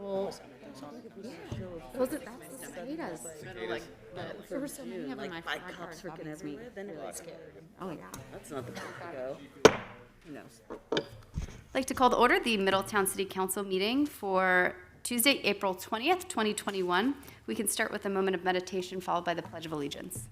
Well, Those are, that's the cicadas. like There were so many of them. I by forgot cops where freaking Bobby's meat. everywhere, then you're like scared. Oh yeah. That's not the place to go. Who knows? I'd like to call to order the Middletown City Council meeting for Tuesday, April 20th, 2021. We can start with a moment of meditation followed by the Pledge of Allegiance.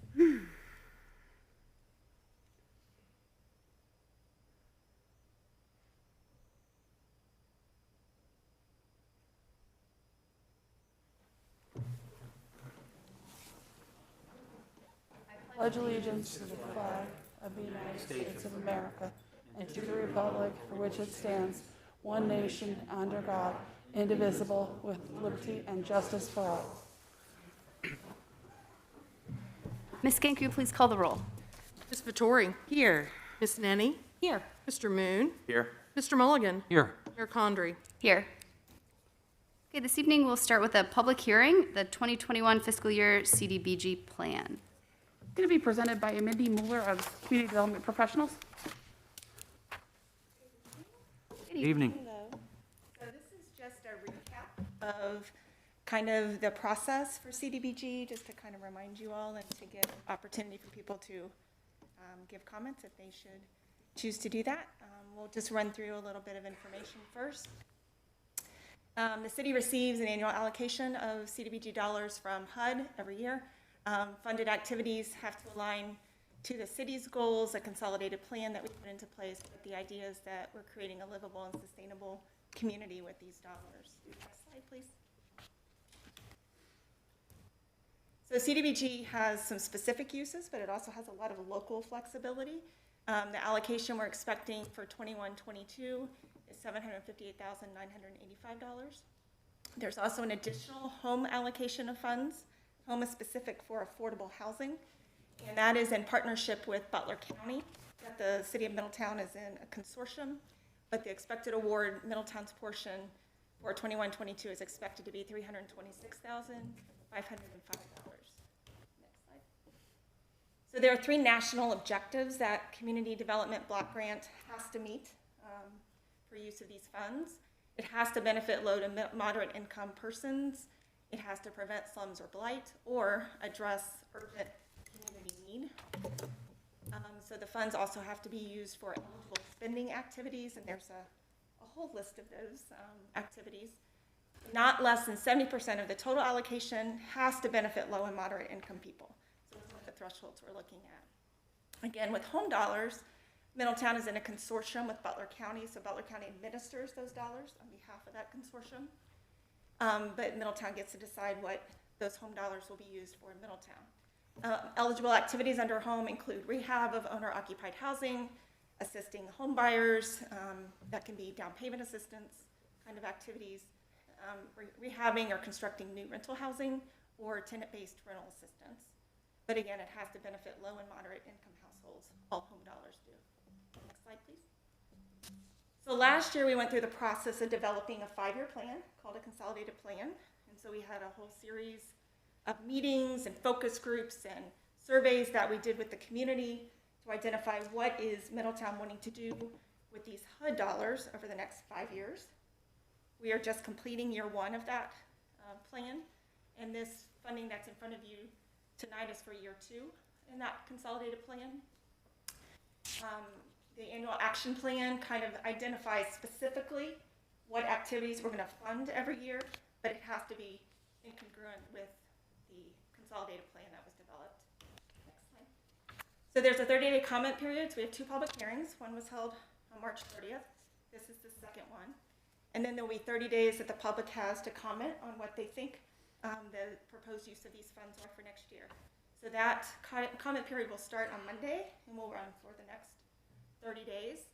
Pledge allegiance to the flag of the United States of America and to the republic for which it stands, one nation, under God, indivisible, with liberty and justice for all. Ms. Skank, will you please call the roll? Ms. Vittori. Here. Ms. Nenny. Here. Mr. Moon. Here. Mr. Mulligan. Here. Mayor Condrey. Here. Okay, this evening we'll start with a public hearing, the 2021 fiscal year CDBG plan. Going to be presented by Mindy Mueller of Community Development Professionals. Good Evening. So this is just a recap of kind of the process for CDBG, just to kind of remind you all and to give opportunity for people to give comments if they should choose to do that. We'll just run through a little bit of information first. The city receives an annual allocation of CDBG dollars from HUD every year. Funded activities have to align to the city's goals, a consolidated plan that we put into place, but the idea is that we're creating a livable and sustainable community with these dollars. Next slide, please. So CDBG has some specific uses, but it also has a lot of local flexibility. The allocation we're expecting for 21-22 is $758,985. There's also an additional home allocation of funds. Home is specific for affordable housing, and that is in partnership with Butler County. That the city of Middletown is in a consortium, but the expected award, Middletown's portion for 21-22 is expected to be $326,505. Next slide. So there are three national objectives that Community Development Block Grant has to meet for use of these funds. It has to benefit low to moderate income persons. It has to prevent slums or blight or address urgent community need. So the funds also have to be used for eligible spending activities, and there's a whole list of those activities. Not less than 70% of the total allocation has to benefit low and moderate income people. So those are the thresholds we're looking at. Again, with home dollars, Middletown is in a consortium with Butler County, so Butler County administers those dollars on behalf of that consortium. But Middletown gets to decide what those home dollars will be used for in Middletown. Eligible activities under home include rehab of owner-occupied housing, assisting home buyers, that can be down payment assistance kind of activities, rehabbing or constructing new rental housing, or tenant-based rental assistance. But again, it has to benefit low and moderate income households. All home dollars do. Next slide, please. So last year we went through the process of developing a 5-year plan called a consolidated plan. And so we had a whole series of meetings and focus groups and surveys that we did with the community to identify what is Middletown wanting to do with these HUD dollars over the next 5 years. We are just completing year 1 of that plan. And this funding that's in front of you tonight is for year 2 in that consolidated plan. The annual action plan kind of identifies specifically what activities we're going to fund every year, but it has to be incongruent with the consolidated plan that was developed. Next slide. So there's a 30-day comment period. So we have 2 public hearings. One was held on March 30th. This is the second one. And then there'll be 30 days that the public has to comment on what they think the proposed use of these funds are for next year. So that comment period will start on Monday and will run for the next 30 days.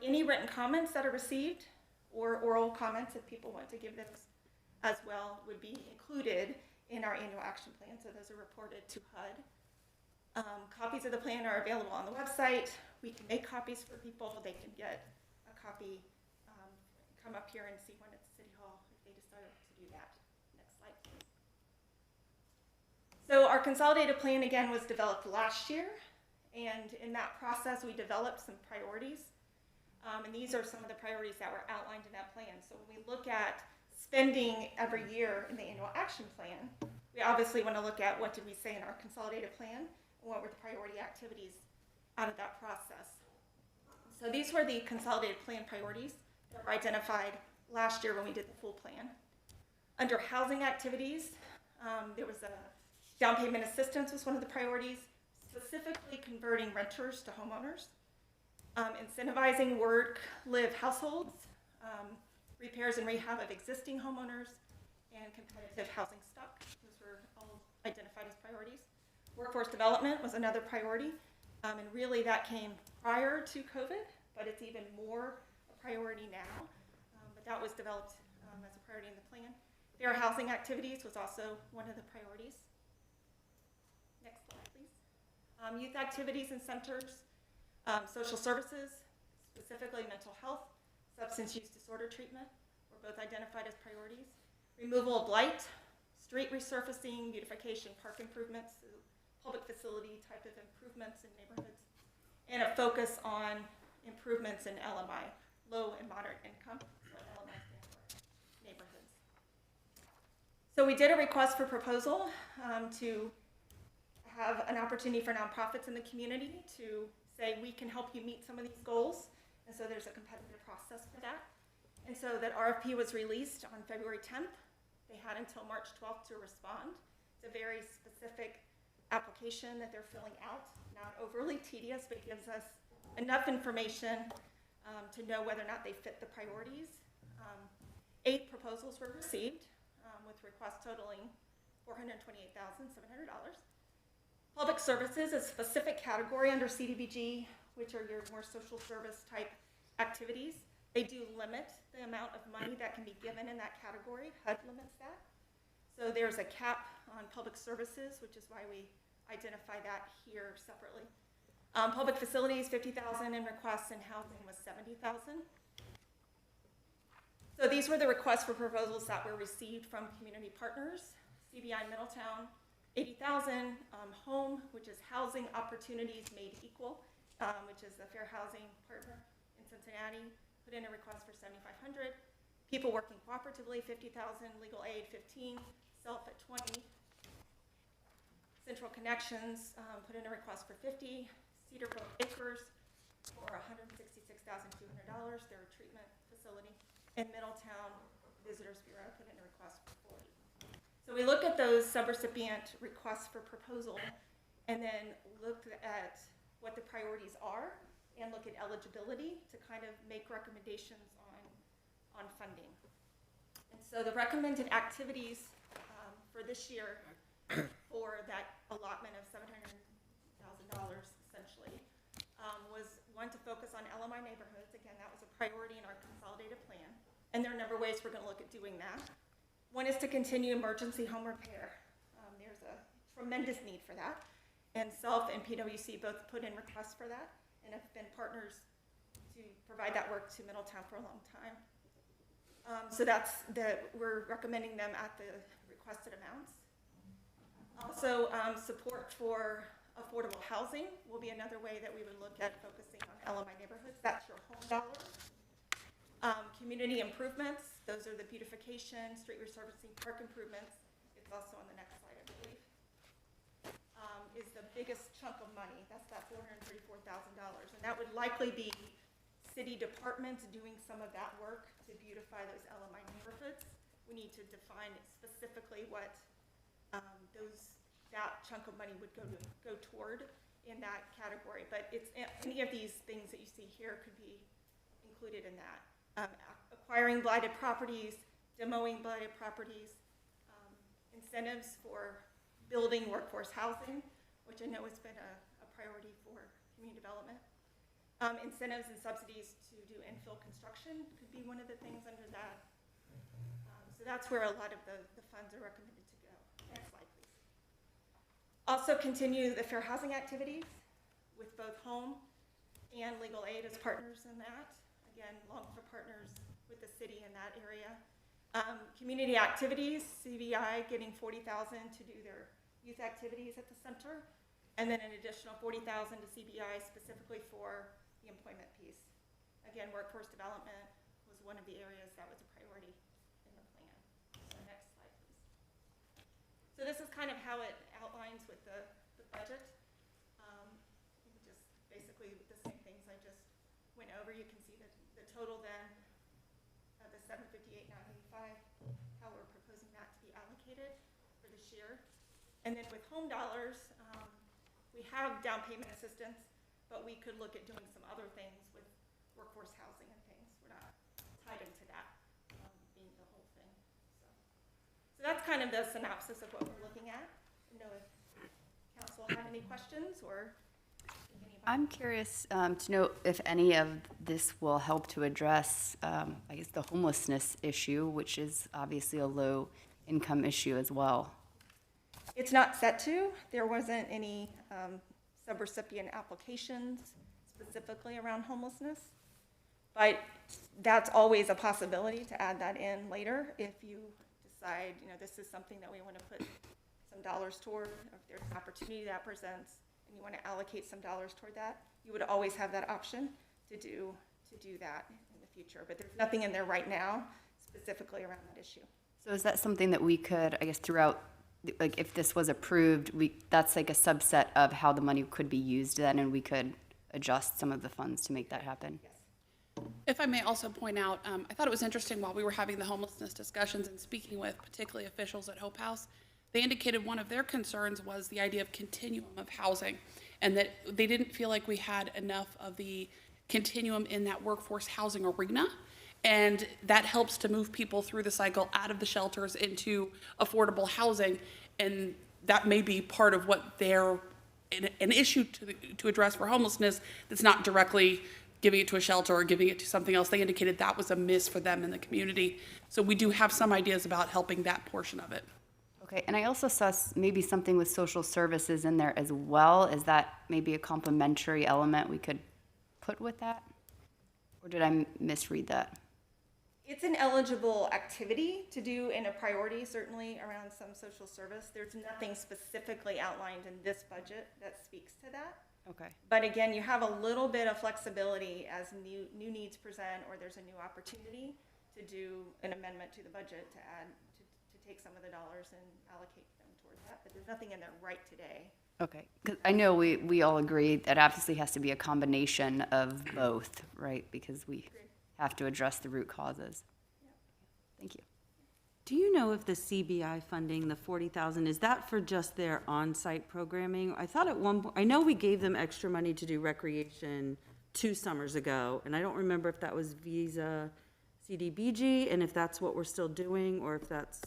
Any written comments that are received or oral comments, if people want to give those as well, would be included in our annual action plan. So those are reported to HUD. Copies of the plan are available on the website. We can make copies for people. They can get a copy, come up here and see one at the City Hall if they decide to do that. Next slide, please. So our consolidated plan, again, was developed last year. And in that process, we developed some priorities. And these are some of the priorities that were outlined in that plan. So when we look at spending every year in the annual action plan, we obviously want to look at what did we say in our consolidated plan and what were the priority activities out of that process. So these were the consolidated plan priorities that were identified last year when we did the full plan. Under housing activities, there was a down payment assistance was one of the priorities, specifically converting renters to homeowners, incentivizing work-live households, repairs and rehab of existing homeowners, and competitive housing stock. Those were all identified as priorities. Workforce development was another priority, and really that came prior to COVID, but it's even more a priority now. But that was developed as a priority in the plan. Fair housing activities was also one of the priorities. Next slide, please. Youth activities and centers, social services, specifically mental health, substance use disorder treatment, were both identified as priorities. Removal of blight, street resurfacing, beautification, park improvements, public facility type of improvements in neighborhoods, and a focus on improvements in LMI, low and moderate income, so LMI stands for neighborhoods. So we did a request for proposal to have an opportunity for nonprofits in the community to say we can help you meet some of these goals. And so there's a competitive process for that. And so that RFP was released on February 10th. They had until March 12th to respond. It's a very specific application that they're filling out, not overly tedious, but gives us enough information to know whether or not they fit the priorities. 8 proposals were received with requests totaling $428,700. Public services is a specific category under CDBG, which are your more social service type activities. They do limit the amount of money that can be given in that category. HUD limits that. So there's a cap on public services, which is why we identify that here separately. Public facilities, $50,000 in requests, and housing was $70,000. So these were the requests for proposals that were received from community partners. CBI Middletown, $80,000, Home, which is Housing Opportunities Made Equal, which is the fair housing partner in Cincinnati, put in a request for $7,500. People working cooperatively, $50,000. Legal aid, $15,000. Self at $20,000. Central Connections put in a request for $50,000. Cedar Brook Acres for $166,200. Their treatment facility. And Middletown Visitors Bureau put in a request for $40,000. So we look at those subrecipient requests for proposal and then look at what the priorities are and look at eligibility to kind of make recommendations on funding. And so the recommended activities for this year for that allotment of $700,000 essentially was one, to focus on LMI neighborhoods. Again, that was a priority in our consolidated plan. And there are a number of ways we're going to look at doing that. One is to continue emergency home repair. There's a tremendous need for that. And SELF and PwC both put in requests for that and have been partners to provide that work to Middletown for a long time. So we're recommending them at the requested amounts. Also, support for affordable housing will be another way that we would look at focusing on LMI neighborhoods. That's your home dollars. Community improvements, those are the beautification, street resurfacing, park improvements. It's also on the next slide, I believe. Is the biggest chunk of money. That's that $434,000. And that would likely be city departments doing some of that work to beautify those LMI neighborhoods. We need to define specifically what that chunk of money would go toward in that category. But it's any of these things that you see here could be included in that. Acquiring blighted properties, demoing blighted properties, incentives for building workforce housing, which I know has been a priority for community development. Incentives and subsidies to do infill construction could be one of the things under that. So that's where a lot of the funds are recommended to go. Next slide, please. Also continue the fair housing activities with both home and legal aid as partners in that. Again, long for partners with the city in that area. Community activities, CBI getting $40,000 to do their youth activities at the center, and then an additional $40,000 to CBI specifically for the employment piece. Again, workforce development was one of the areas that was a priority in the plan. So this is kind of how it outlines with the budget. Just basically the same things I just went over. You can see the total then of the $758,985, how we're proposing that to be allocated for this year. And then with home dollars, we have down payment assistance, but we could look at doing some other things with workforce housing and things. We're not tied into that being the whole thing. So that's kind of the synopsis of what we're looking at. I don't know if council have any questions or anybody. I'm curious to know if any of this will help to address, I guess, the homelessness issue, which is obviously a low-income issue as well. It's not set to. There wasn't any subrecipient applications specifically around homelessness. But that's always a possibility to add that in later if you decide, this is something that we want to put some dollars toward, or if there's an opportunity that presents and you want to allocate some dollars toward that, you would always have that option to do that in the future. But there's nothing in there right now specifically around that issue. So is that something that we could, I guess, throughout, like if this was approved, that's like a subset of how the money could be used then, and we could adjust some of the funds to make that happen? Yes. If I may also point out, I thought it was interesting while we were having the homelessness discussions and speaking with particularly officials at Hope House, they indicated one of their concerns was the idea of continuum of housing, and that they didn't feel like we had enough of the continuum in that workforce housing arena, and that helps to move people through the cycle out of the shelters into affordable housing, and that may be part of what they're an issue to address for homelessness that's not directly giving it to a shelter or giving it to something else. They indicated that was a miss for them in the community. So we do have some ideas about helping that portion of it. Okay, and I also saw maybe something with social services in there as well. Is that maybe a complementary element we could put with that? Or did I misread that? It's an eligible activity to do in a priority, certainly around some social service. There's nothing specifically outlined in this budget that speaks to that. Okay. But again, you have a little bit of flexibility as new needs present, or there's a new opportunity to do an amendment to the budget to add, to take some of the dollars and allocate them towards that. But there's nothing in there right today. Okay, because I know we all agree that obviously has to be a combination of both, right? Because we have to address the root causes. Yeah. Thank you. Do you know if the CBI funding, the 40,000, is that for just their on-site programming? I thought at one point, I know we gave them extra money to do recreation 2 summers ago, and I don't remember if that was Visa CDBG, and if that's what we're still doing, or if that's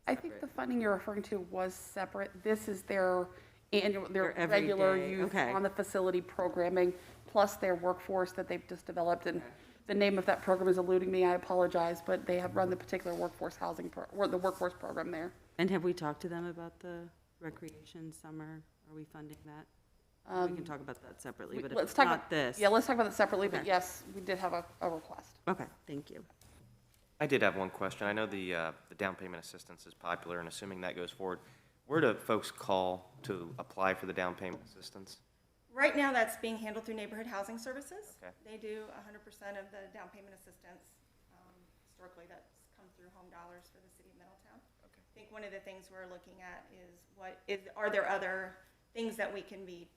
I think the funding you're referring to was separate. This is their annual, their Their everyday, regular use okay. on the facility programming, plus their workforce that they've just developed. And the name of that program is eluding me, I apologize, but they have run the particular workforce housing, or the workforce program there. And have we talked to them about the recreation summer? Are we funding that? We can talk about that separately, but if Let's it's talk not about this. Yeah, let's talk about that separately, but Okay. yes, we did have a request. Okay, thank you. I did have one question. I know the down payment assistance is popular, and assuming that goes forward, where do folks call to apply for the down payment assistance? Right now, that's being handled through Neighborhood Housing Services. Okay. They do 100% of the down payment assistance. Historically, that's come through home dollars for the city of Middletown. Okay. I think one of the things we're looking at is are there other things that we can be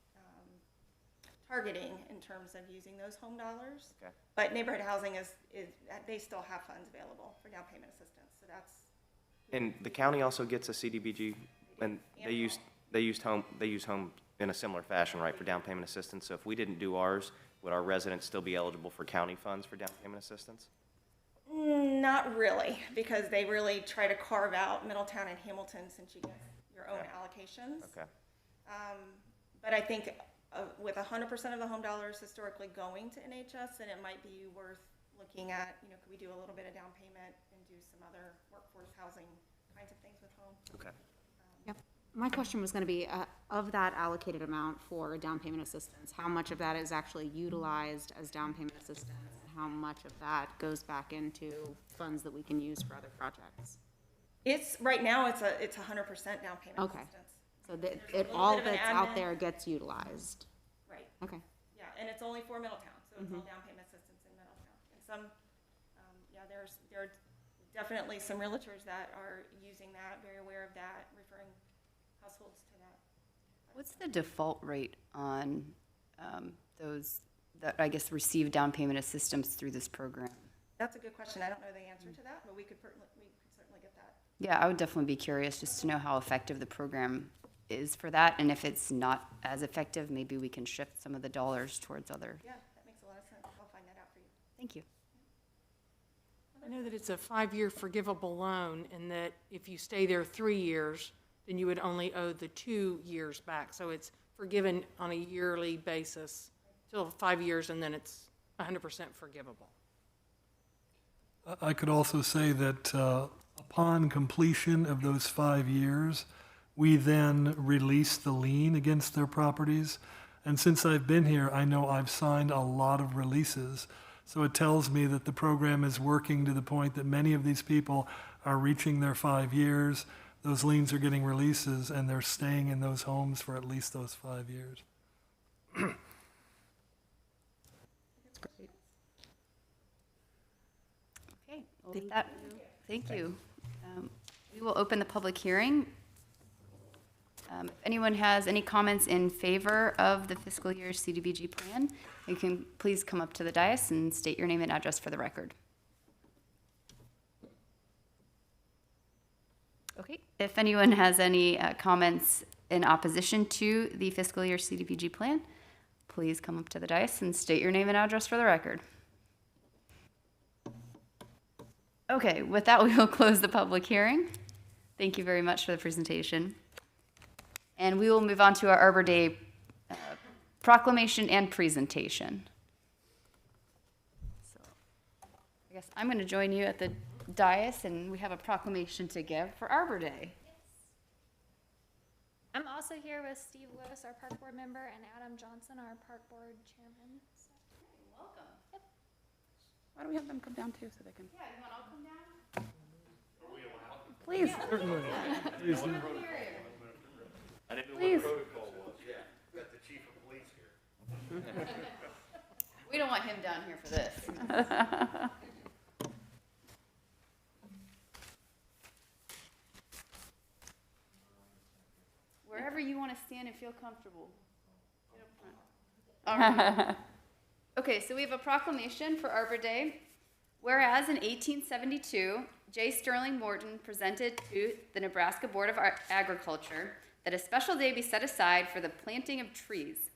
targeting in terms of using those home dollars? Okay. But Neighborhood Housing is they still have funds available for down payment assistance, so that's. And the county also gets a CDBG, and they use home in a similar fashion, right, for down payment assistance. So if we didn't do ours, would our residents still be eligible for county funds for down payment assistance? Not really, because they really try to carve out Middletown and Hamilton since you get your own allocations. Okay. But I think with 100% of the home dollars historically going to NHS, then it might be worth looking at, could we do a little bit of down payment and do some other workforce housing kinds of things with home? Okay. Yep. My question was going to be, of that allocated amount for down payment assistance, how much of that is actually utilized as down payment assistance, and how much of that goes back into funds that we can use for other projects? Right now it's 100% down payment Okay. assistance. So There's that a little all bit of an that's out admin. there gets utilized. Right. Okay. Yeah, and it's only for Middletown, so it's all down payment assistance in Middletown. And some, there are definitely some realtors that are using that, very aware of that, referring households to that. What's the default rate on those that, I guess, receive down payment assistance through this program? That's a good question. I don't know the answer to that, but we could certainly get that. Yeah, I would definitely be curious just to know how effective the program is for that, and if it's not as effective, maybe we can shift some of the dollars towards other. Yeah, that makes a lot of sense. I'll find that out for you. Thank you. I know that it's a 5-year forgivable loan, and that if you stay there 3 years, then you would only owe the 2 years back. So it's forgiven on a yearly basis till 5 years, and then it's 100% forgivable. I could also say that upon completion of those 5 years, we then release the lien against their properties. And since I've been here, I know I've signed a lot of releases. So it tells me that the program is working to the point that many of these people are reaching their 5 years. Those liens are getting releases, and they're staying in those homes for at least those 5 years. That's great. Okay, well, with that, thank you. We will open the public hearing. If anyone has any comments in favor of the fiscal year CDBG plan, you can please come up to the dais and state your name and address for the record. Okay, if anyone has any comments in opposition to the fiscal year CDBG plan, please come up to the dais and state your name and address for the record. Okay, with that, we will close the public hearing. Thank you very much for the presentation. And we will move on to our Arbor Day proclamation and presentation. So I guess I'm going to join you at the dais, and we have a proclamation to give for Arbor Day. I'm also here with Steve Lewis, our park board member, and Adam Johnson, our park board chairman. So. Welcome. Yep. Why don't we have them come down too so they can? Yeah, you want to all come down? Please. Certainly. Please do. I didn't know Please. what protocol was. Yeah, got the chief of police here. We don't want him down here for this. Wherever you want to stand and feel comfortable. Get up front. All right. Okay, so we have a proclamation for Arbor Day. Whereas in 1872, J. Sterling Morton presented to the Nebraska Board of Agriculture that a special day be set aside for the planting of trees.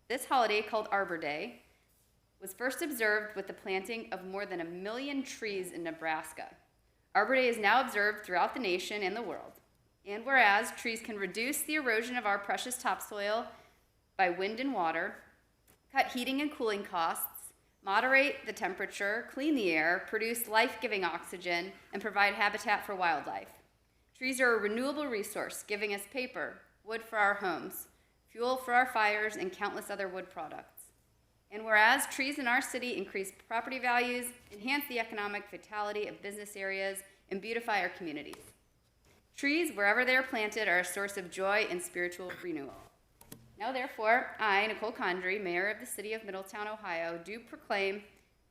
This holiday, called Arbor Day, was first observed with the planting of more than 1 million trees in Nebraska. Arbor Day is now observed throughout the nation and the world. And whereas trees can reduce the erosion of our precious topsoil by wind and water, cut heating and cooling costs, moderate the temperature, clean the air, produce life-giving oxygen, and provide habitat for wildlife. Trees are a renewable resource, giving us paper, wood for our homes, fuel for our fires, and countless other wood products. And whereas trees in our city increase property values, enhance the economic vitality of business areas, and beautify our communities. Trees, wherever they are planted, are a source of joy and spiritual renewal. Now, therefore, I, Nicole Condry, Mayor of the City of Middletown, Ohio, do proclaim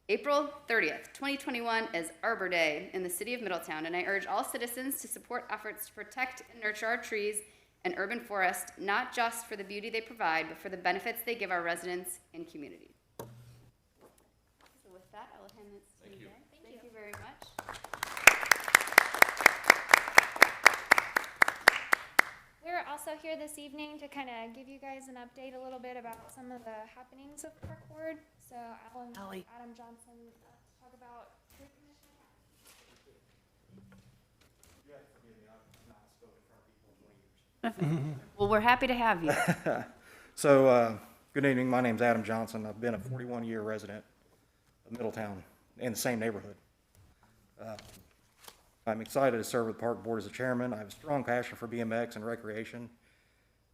April 30th, 2021 as Arbor Day in the City of Middletown, and I urge all citizens to support efforts to protect and nurture our trees and urban forest, not just for the beauty they provide, but for the benefits they give our residents and community. So with that, I will hand this to you. Thank you very much. We're also here this evening to kind of give you guys an update a little bit about some of the happenings of Park Board. So Adam Johnson talk about tree commission. Well, we're happy to have you. So, good evening. My name's Adam Johnson. I've been a 41-year resident of Middletown in the same neighborhood. I'm excited to serve with the Park Board as a chairman. I have a strong passion for BMX and recreation,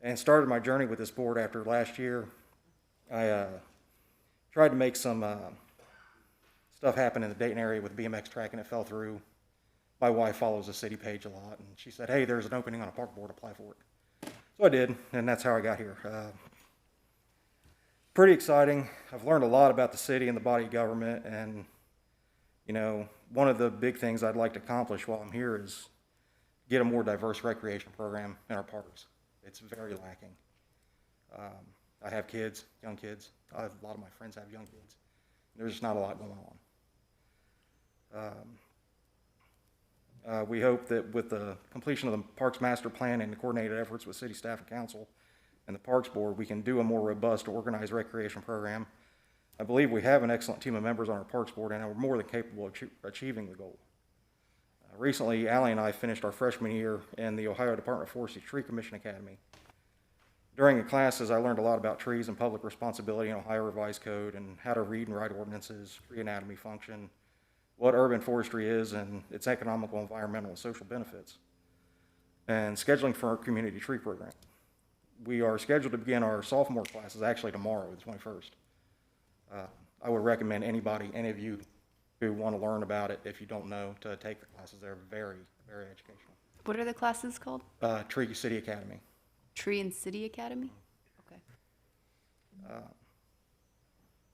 and started my journey with this board after last year. I tried to make some stuff happen in the Dayton area with the BMX track, and it fell through. My wife follows the city page a lot, and she said, hey, there's an opening on a park board, apply for it. So I did, and that's how I got here. Pretty exciting. I've learned a lot about the city and the body of government, and, you know, one of the big things I'd like to accomplish while I'm here is get a more diverse recreation program in our parks. It's very lacking. I have kids, young kids. A lot of my friends have young kids. There's just not a lot going on. We hope that with the completion of the Parks Master Plan and the coordinated efforts with city staff and council and the Parks Board, we can do a more robust, organized recreation program. I believe we have an excellent team of members on our Parks Board, and we're more than capable of achieving the goal. Recently, Allie and I finished our freshman year in the Ohio Department of Forestry Tree Commission Academy. During the classes, I learned a lot about trees and public responsibility in Ohio Revised Code and how to read and write ordinances, tree anatomy function, what urban forestry is, and its economical, environmental, and social benefits, and scheduling for our community tree program. We are scheduled to begin our sophomore classes actually tomorrow, the 21st. I would recommend anybody, any of you who want to learn about it, if you don't know, to take the classes. They're very, very educational. What are the classes called? Tree City Academy. Tree and City Academy? Okay.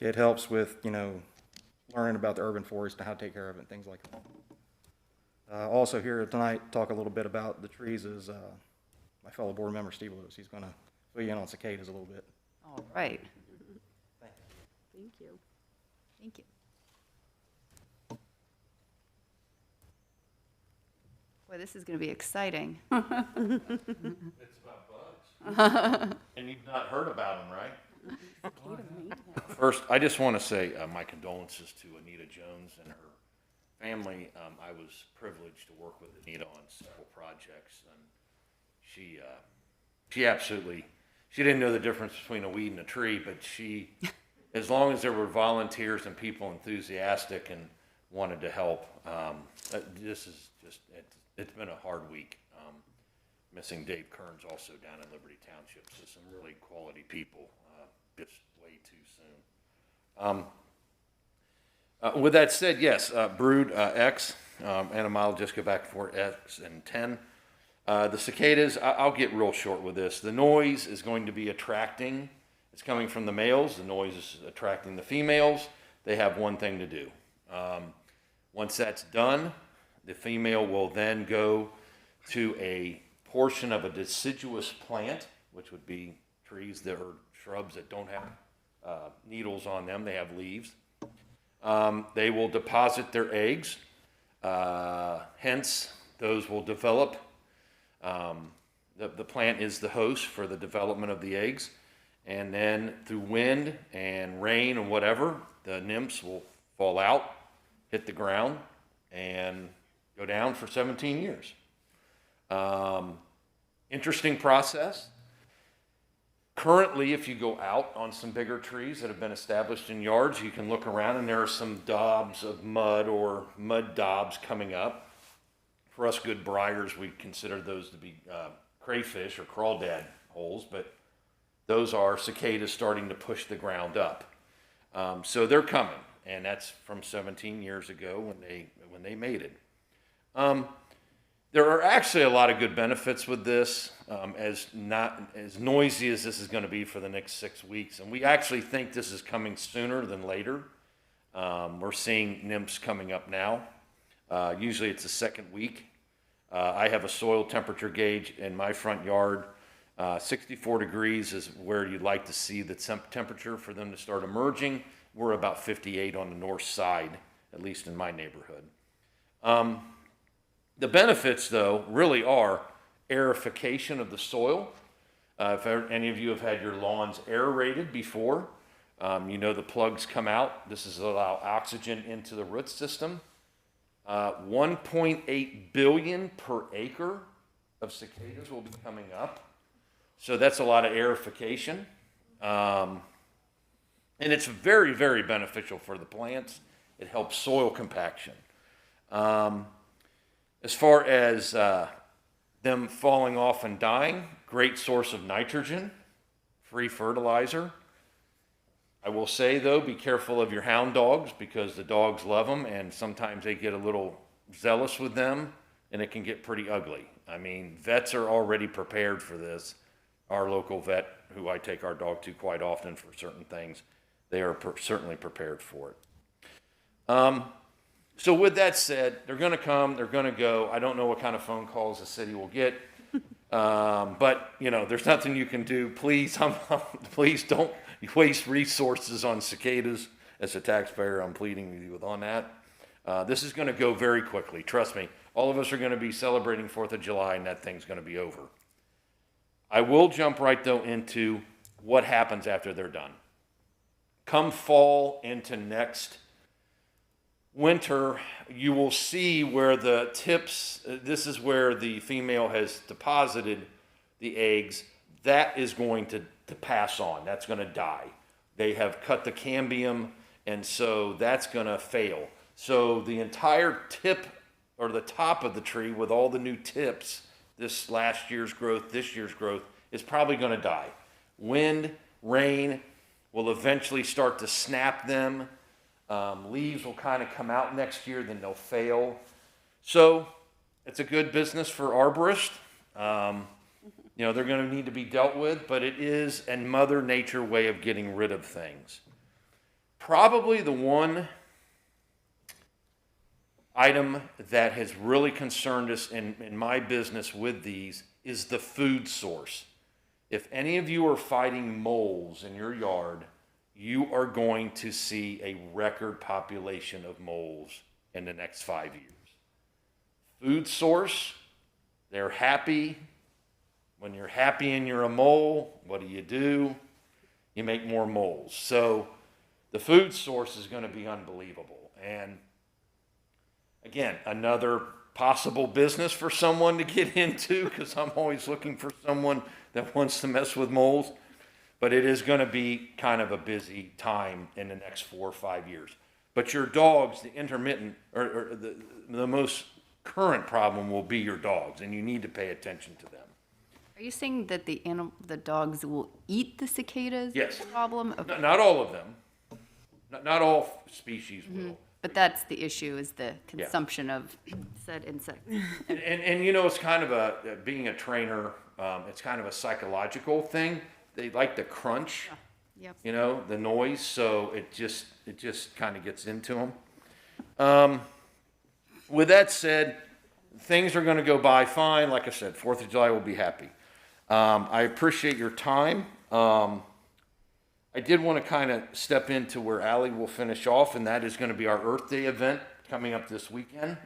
It helps with, learning about the urban forest and how to take care of it and things like that. Also here tonight, talk a little bit about the trees is my fellow board member, Steve Lewis. He's going to fill you in on cicadas a little bit. All right. Thank you. Thank you. Boy, this is going to be exciting. It's about bugs. And you've not heard about them, right? First, I just want to say my condolences to Anita Jones and her family. I was privileged to work with Anita on several projects, and she absolutely, she didn't know the difference between a weed and a tree, but she, as long as there were volunteers and people enthusiastic and wanted to help, this is just, it's been a hard week. Missing Dave Kearns also down in Liberty Township, so some really quality people, just way too soon. With that said, yes, Brood X, and I'll just go back for X and 10. The cicadas, I'll get real short with this. The noise is going to be attracting, it's coming from the males, the noise is attracting the females. They have one thing to do. Once that's done, the female will then go to a portion of a deciduous plant, which would be trees that are shrubs that don't have needles on them, they have leaves. They will deposit their eggs, hence those will develop. The plant is the host for the development of the eggs, and then through wind and rain and whatever, the nymphs will fall out, hit the ground, and go down for 17 years. Interesting process. Currently, if you go out on some bigger trees that have been established in yards, you can look around and there are some daubs of mud or mud daubs coming up. For us good briars, we consider those to be crayfish or crawdad holes, but those are cicadas starting to push the ground up. So they're coming, and that's from 17 years ago when they mated. There are actually a lot of good benefits with this, as noisy as this is going to be for the next 6 weeks. And we actually think this is coming sooner than later. We're seeing nymphs coming up now. Usually it's the second week. I have a soil temperature gauge in my front yard. 64 degrees is where you'd like to see the temperature for them to start emerging. We're about 58 on the north side, at least in my neighborhood. The benefits, though, really are aerification of the soil. If any of you have had your lawns aerated before, you know the plugs come out. This is allow oxygen into the root system. 1.8 billion per acre of cicadas will be coming up. So that's a lot of aerification. And it's very, very beneficial for the plants. It helps soil compaction. As far as them falling off and dying, great source of nitrogen, free fertilizer. I will say, though, be careful of your hound dogs because the dogs love them, and sometimes they get a little zealous with them, and it can get pretty ugly. I mean, vets are already prepared for this. Our local vet, who I take our dog to quite often for certain things, they are certainly prepared for it. So with that said, they're going to come, they're going to go. I don't know what kind of phone calls the city will get. But, you know, there's nothing you can do. Please, please don't waste resources on cicadas. As a taxpayer, I'm pleading with you on that. This is going to go very quickly. Trust me. All of us are going to be celebrating 4th of July, and that thing's going to be over. I will jump right, though, into what happens after they're done. Come fall into next winter, you will see where the tips, this is where the female has deposited the eggs, that is going to pass on. That's going to die. They have cut the cambium, and so that's going to fail. So the entire tip or the top of the tree with all the new tips, this last year's growth, this year's growth, is probably going to die. Wind, rain will eventually start to snap them. Leaves will kind of come out next year, then they'll fail. So it's a good business for arborists. You know, they're going to need to be dealt with, but it is a Mother Nature way of getting rid of things. Probably the one item that has really concerned us in my business with these is the food source. If any of you are fighting moles in your yard, you are going to see a record population of moles in the next 5 years. Food source, they're happy. When you're happy and you're a mole, what do? You make more moles. So the food source is going to be unbelievable. And again, another possible business for someone to get into, because I'm always looking for someone that wants to mess with moles. But it is going to be kind of a busy time in the next 4 or 5 years. But your dogs, the intermittent, or the most current problem will be your dogs, and you need to pay attention to them. Are you saying that the dogs will eat the cicadas? Yes. Problem? Okay. Not all of them. Not all species will. But that's the issue, is the consumption of said insects. And you know, it's kind of being a trainer, it's kind of a psychological thing. They like the crunch, you know, the noise, so it just kind of gets into them. With that said, things are going to go by fine. Like I said, 4th of July will be happy. I appreciate your time. I did want to kind of step into where Allie will finish off, and that is going to be our Earth Day event coming up this weekend.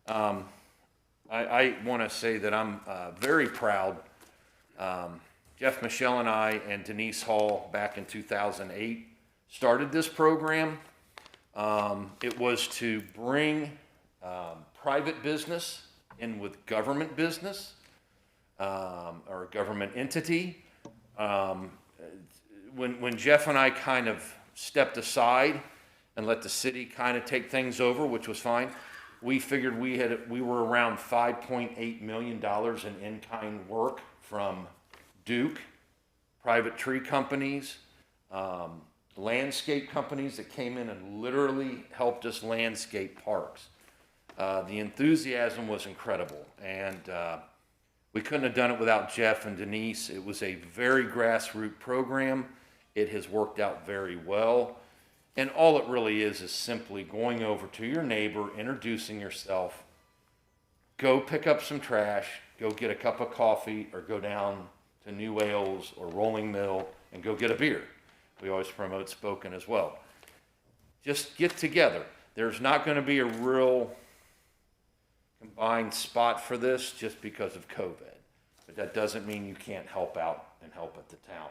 I want to say that I'm very proud. Jeff Michelle and I and Denise Hall back in 2008 started this program. It was to bring private business in with government business or a government entity. When Jeff and I kind of stepped aside and let the city kind of take things over, which was fine, we figured we were around $5.8 million in in-kind work from Duke, private tree companies, landscape companies that came in and literally helped us landscape parks. The enthusiasm was incredible, and we couldn't have done it without Jeff and Denise. It was a very grassroots program. It has worked out very well. And all it really is simply going over to your neighbor, introducing yourself, go pick up some trash, go get a cup of coffee, or go down to New Ales or Rolling Mill and go get a beer. We always promote Spoken as well. Just get together. There's not going to be a real combined spot for this just because of COVID. But that doesn't mean you can't help out and help at the town.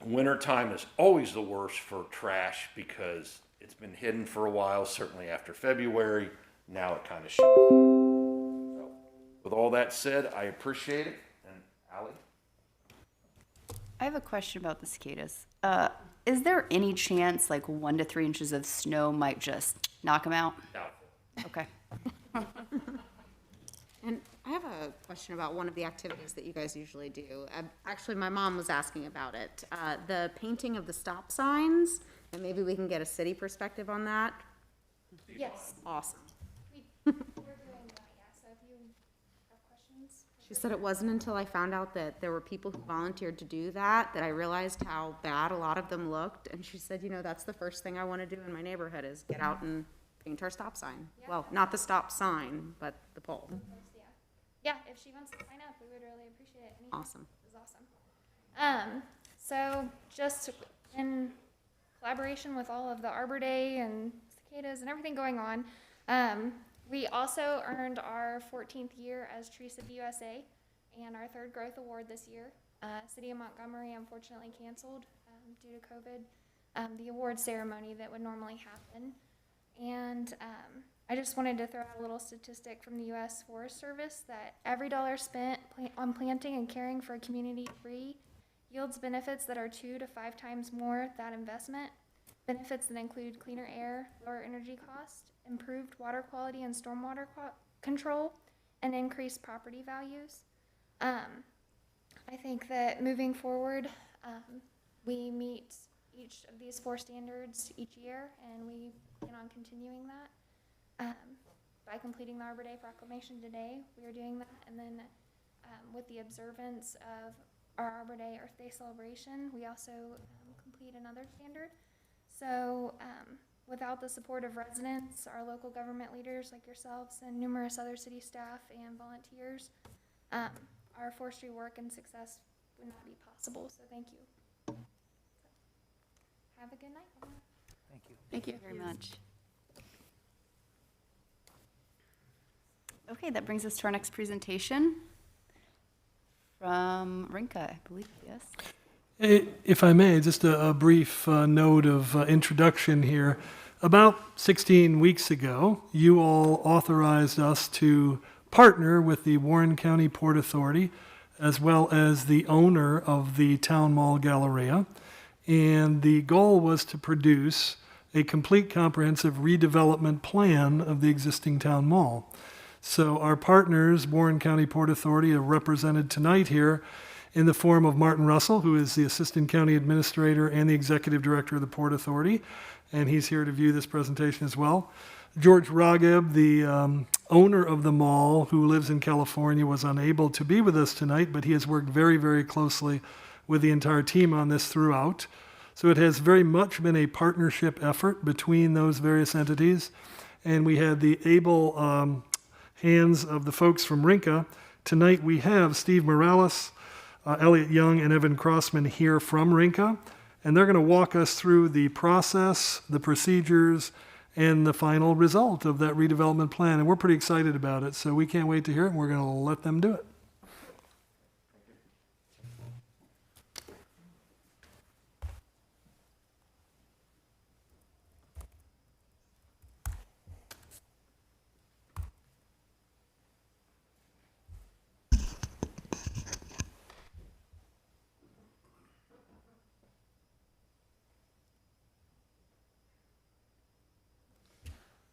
Wintertime is always the worst for trash because it's been hidden for a while, certainly after February. Now it kind of shows. So, with all that said, I appreciate it. And Allie? I have a question about the cicadas. Is there any chance like 1 to 3 inches of snow might just knock them out? No. Okay. And I have a question about one of the activities that you guys usually do. Actually, my mom was asking about it. The painting of the stop signs, and maybe we can get a city perspective on that. Yes, Awesome. we're doing that, yeah, so if you have questions. She said it wasn't until I found out that there were people who volunteered to do that I realized how bad a lot of them looked. And she said, you know, that's the first thing I want to do in my neighborhood is get out and paint our stop sign. Well, not the stop sign, but the pole. Yeah. yeah, if she wants to sign up, we would really appreciate it. Anything Awesome. is awesome. So just in collaboration with all of the Arbor Day and cicadas and everything going on, we also earned our 14th year as Tree City USA and our 3rd Growth Award this year. City of Montgomery unfortunately canceled due to COVID the award ceremony that would normally happen. And I just wanted to throw out a little statistic from the U.S. Forest Service that every dollar spent on planting and caring for a community tree yields benefits that are 2 to 5 times more that investment. Benefits that include cleaner air, lower energy cost, improved water quality and stormwater control, and increased property values. I think that moving forward, we meet each of these 4 standards each year, and we plan on continuing that. By completing the Arbor Day proclamation today, we are doing that, and then with the observance of our Arbor Day Earth Day celebration, we also complete another standard. So without the support of residents, our local government leaders like yourselves, and numerous other city staff and volunteers, our forestry work and success would not be possible. So thank you. Have a good night. Thank you Very much. Okay, that brings us to our next presentation from Rinka, I believe, yes? If I may, just a brief note of introduction here. About 16 weeks ago, you all authorized us to partner with the Warren County Port Authority, as well as the owner of the Town Mall Galleria. And the goal was to produce a complete comprehensive redevelopment plan of the existing town mall. So our partners, Warren County Port Authority, are represented tonight here in the form of Martin Russell, who is the Assistant County Administrator and the Executive Director of the Port Authority, and he's here to view this presentation as well. George Rageb, the owner of the mall, who lives in California, was unable to be with us tonight, but he has worked very, very closely with the entire team on this throughout. So it has very much been a partnership effort between those various entities, and we had the able hands of the folks from Rinka. Tonight we have Steve Morales, Elliot Young, and Evan Crossman here from Rinka, and they're going to walk us through the process, the procedures, and the final result of that redevelopment plan. And we're pretty excited about it, so we can't wait to hear it, and we're going to let them do it.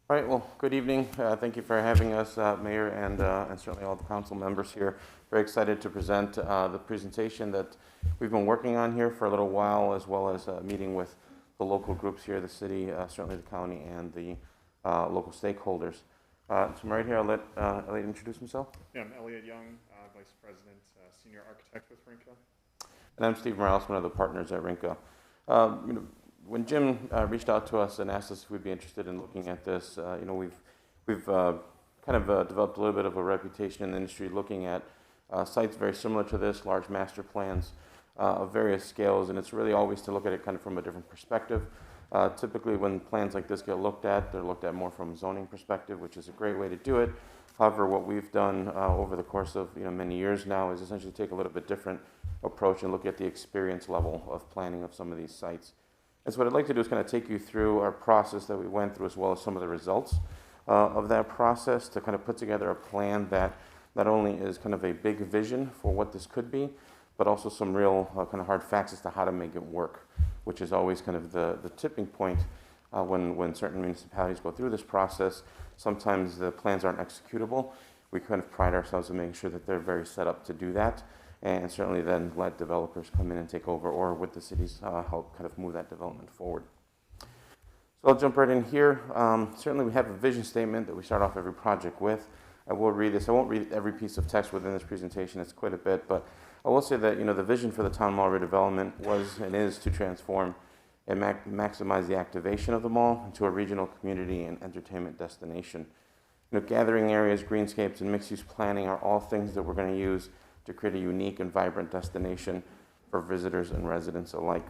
All right, well, good evening. Thank you for having us, Mayor, and certainly all the council members here. Very excited to present the presentation that we've been working on here for a little while, as well as meeting with the local groups here, the city, certainly the county, and the local stakeholders. So I'm right here. I'll let Elliot introduce himself. Yeah, I'm Elliot Young, Vice President, Senior Architect with Rinka. And I'm Steve Morales, one of the partners at Rinka. When Jim reached out to us and asked us if we'd be interested in looking at this, we've kind of developed a little bit of a reputation in the industry looking at sites very similar to this, large master plans of various scales, and it's really always to look at it kind of from a different perspective. Typically when plans like this get looked at, they're looked at more from a zoning perspective, which is a great way to do it. However, what we've done over the course of many years now is essentially take a little bit different approach and look at the experience level of planning of some of these sites. And so what I'd like to do is kind of take you through our process that we went through, as well as some of the results of that process, to kind of put together a plan that not only is kind of a big vision for what this could be, but also some real kind of hard facts as to how to make it work, which is always kind of the tipping point when certain municipalities go through this process. Sometimes the plans aren't executable. We kind of pride ourselves in making sure that they're very set up to do that, and certainly then let developers come in and take over, or with the cities help kind of move that development forward. So I'll jump right in here. Certainly we have a vision statement that we start off every project with. I will read this. I won't read every piece of text within this presentation. It's quite a bit, but I will say that the vision for the town mall redevelopment was and is to transform and maximize the activation of the mall into a regional community and entertainment destination. gathering areas, greenscapes, and mixed-use planning are all things that we're going to use to create a unique and vibrant destination for visitors and residents alike.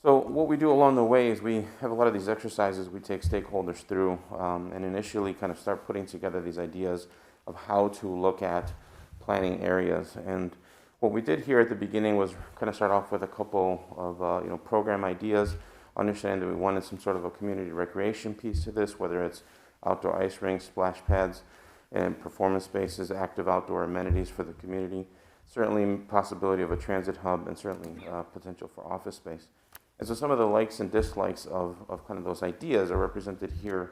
So what we do along the way is we have a lot of these exercises we take stakeholders through and initially kind of start putting together these ideas of how to look at planning areas. And what we did here at the beginning was kind of start off with a couple of program ideas, understand that we wanted some sort of a community recreation piece to this, whether it's outdoor ice rinks, splash pads, and performance spaces, active outdoor amenities for the community, certainly possibility of a transit hub, and certainly potential for office space. And so some of the likes and dislikes of kind of those ideas are represented here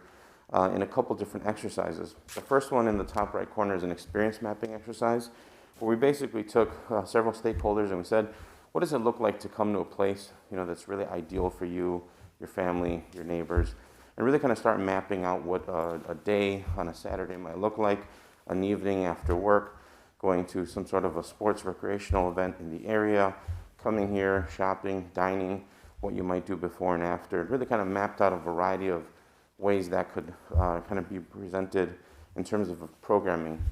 in a couple different exercises. The first one in the top right corner is an experience mapping exercise, where we basically took several stakeholders and we said, what does it look like to come to a place that's really ideal for you, your family, your neighbors, and really kind of start mapping out what a day on a Saturday might look like, an evening after work, going to some sort of a sports recreational event in the area, coming here, shopping, dining, what you might do before and after. It really kind of mapped out a variety of ways that could kind of be presented in terms of programming.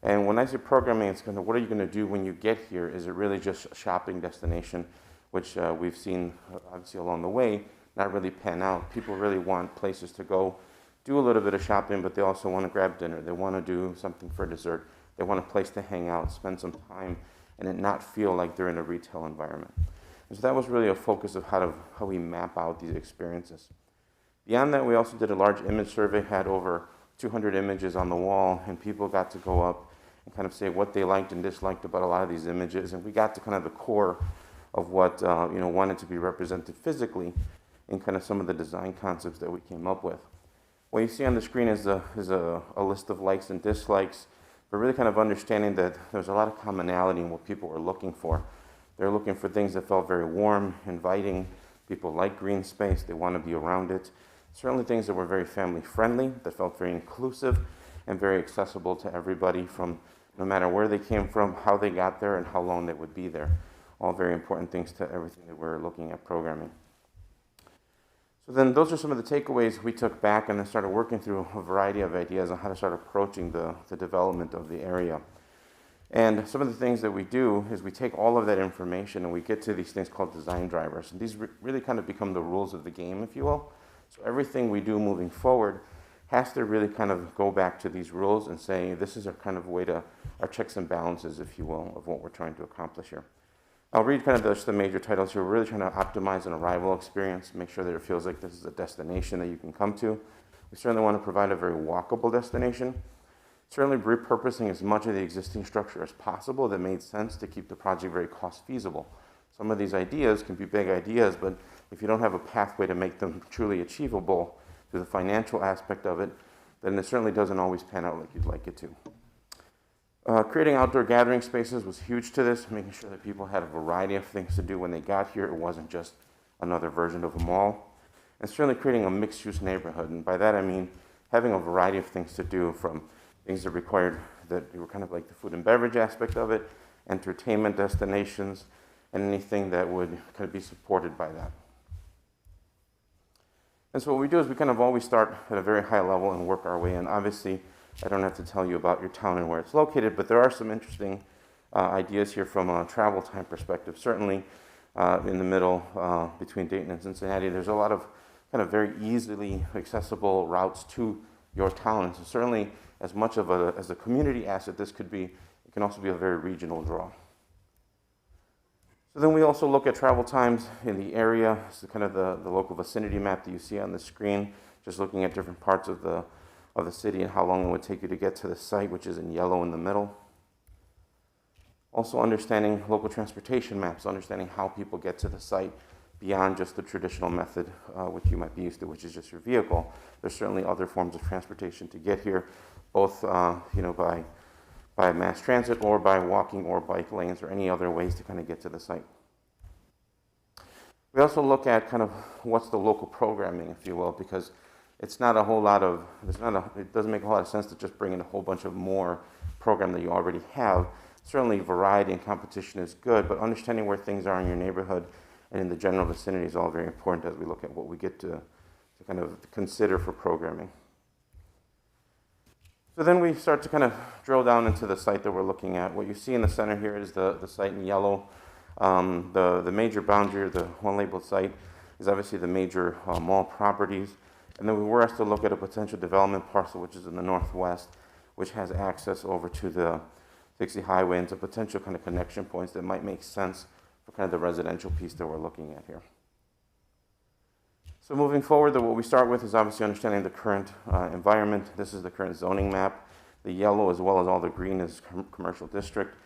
And when I say programming, it's kind of what are you going to do when you get here? Is it really just a shopping destination, which we've seen obviously along the way not really pan out. People really want places to go, do a little bit of shopping, but they also want to grab dinner. They want to do something for dessert. They want a place to hang out, spend some time, and it not feel like they're in a retail environment. And so that was really a focus of how we map out these experiences. Beyond that, we also did a large image survey, had over 200 images on the wall, and people got to go up and kind of say what they liked and disliked about a lot of these images. And we got to kind of the core of what wanted to be represented physically in kind of some of the design concepts that we came up with. What you see on the screen is a list of likes and dislikes, but really kind of understanding that there's a lot of commonality in what people were looking for. They're looking for things that felt very warm, inviting. People like green space, they want to be around it. Certainly things that were very family friendly, that felt very inclusive and very accessible to everybody from no matter where they came from, how they got there, and how long they would be there. All very important things to everything that we're looking at programming. So then those are some of the takeaways we took back and then started working through a variety of ideas on how to start approaching the development of the area. And some of the things that we do is we take all of that information and we get to these things called design drivers. And these really kind of become the rules of the game, if you will. So everything we do moving forward has to really kind of go back to these rules and say, this is our kind of way to, our checks and balances, if you will, of what we're trying to accomplish here. I'll read kind of just the major titles here. We're really trying to optimize an arrival experience, make sure that it feels like this is a destination that you can come to. We certainly want to provide a very walkable destination. Certainly repurposing as much of the existing structure as possible that made sense to keep the project very cost feasible. Some of these ideas can be big ideas, but if you don't have a pathway to make them truly achievable through the financial aspect of it, then it certainly doesn't always pan out like you'd like it to. Creating outdoor gathering spaces was huge to this, making sure that people had a variety of things to do when they got here. It wasn't just another version of a mall. And certainly creating a mixed-use neighborhood. And by that I mean having a variety of things to do, from things that required, that were kind of like the food and beverage aspect of it, entertainment destinations, and anything that would kind of be supported by that. And so what we do is we kind of always start at a very high level and work our way in. Obviously, I don't have to tell you about your town and where it's located, but there are some interesting ideas here from a travel time perspective. Certainly in the middle between Dayton and Cincinnati, there's a lot of kind of very easily accessible routes to your town. And so certainly as much of as a community asset this could be, it can also be a very regional draw. So then we also look at travel times in the area. This is kind of the local vicinity map that you see on the screen, just looking at different parts of the city and how long it would take you to get to the site, which is in yellow in the middle. Also understanding local transportation maps, understanding how people get to the site beyond just the traditional method which you might be used to, which is just your vehicle. There's certainly other forms of transportation to get here, both by mass transit or by walking or bike lanes or any other ways to kind of get to the site. We also look at kind of what's the local programming, if you will, because it's not a whole lot of, it doesn't make a whole lot of sense to just bring in a whole bunch of more program that you already have. Certainly variety and competition is good, but understanding where things are in your neighborhood and in the general vicinity is all very important as we look at what we get to kind of consider for programming. So then we start to kind of drill down into the site that we're looking at. What you see in the center here is the site in yellow. The major boundary, the one labeled site, is obviously the major mall properties. And then we were asked to look at a potential development parcel, which is in the northwest, which has access over to the 60 highway and to potential kind of connection points that might make sense for kind of the residential piece that we're looking at here. So moving forward, what we start with is obviously understanding the current environment. This is the current zoning map. The yellow as well as all the green is commercial district.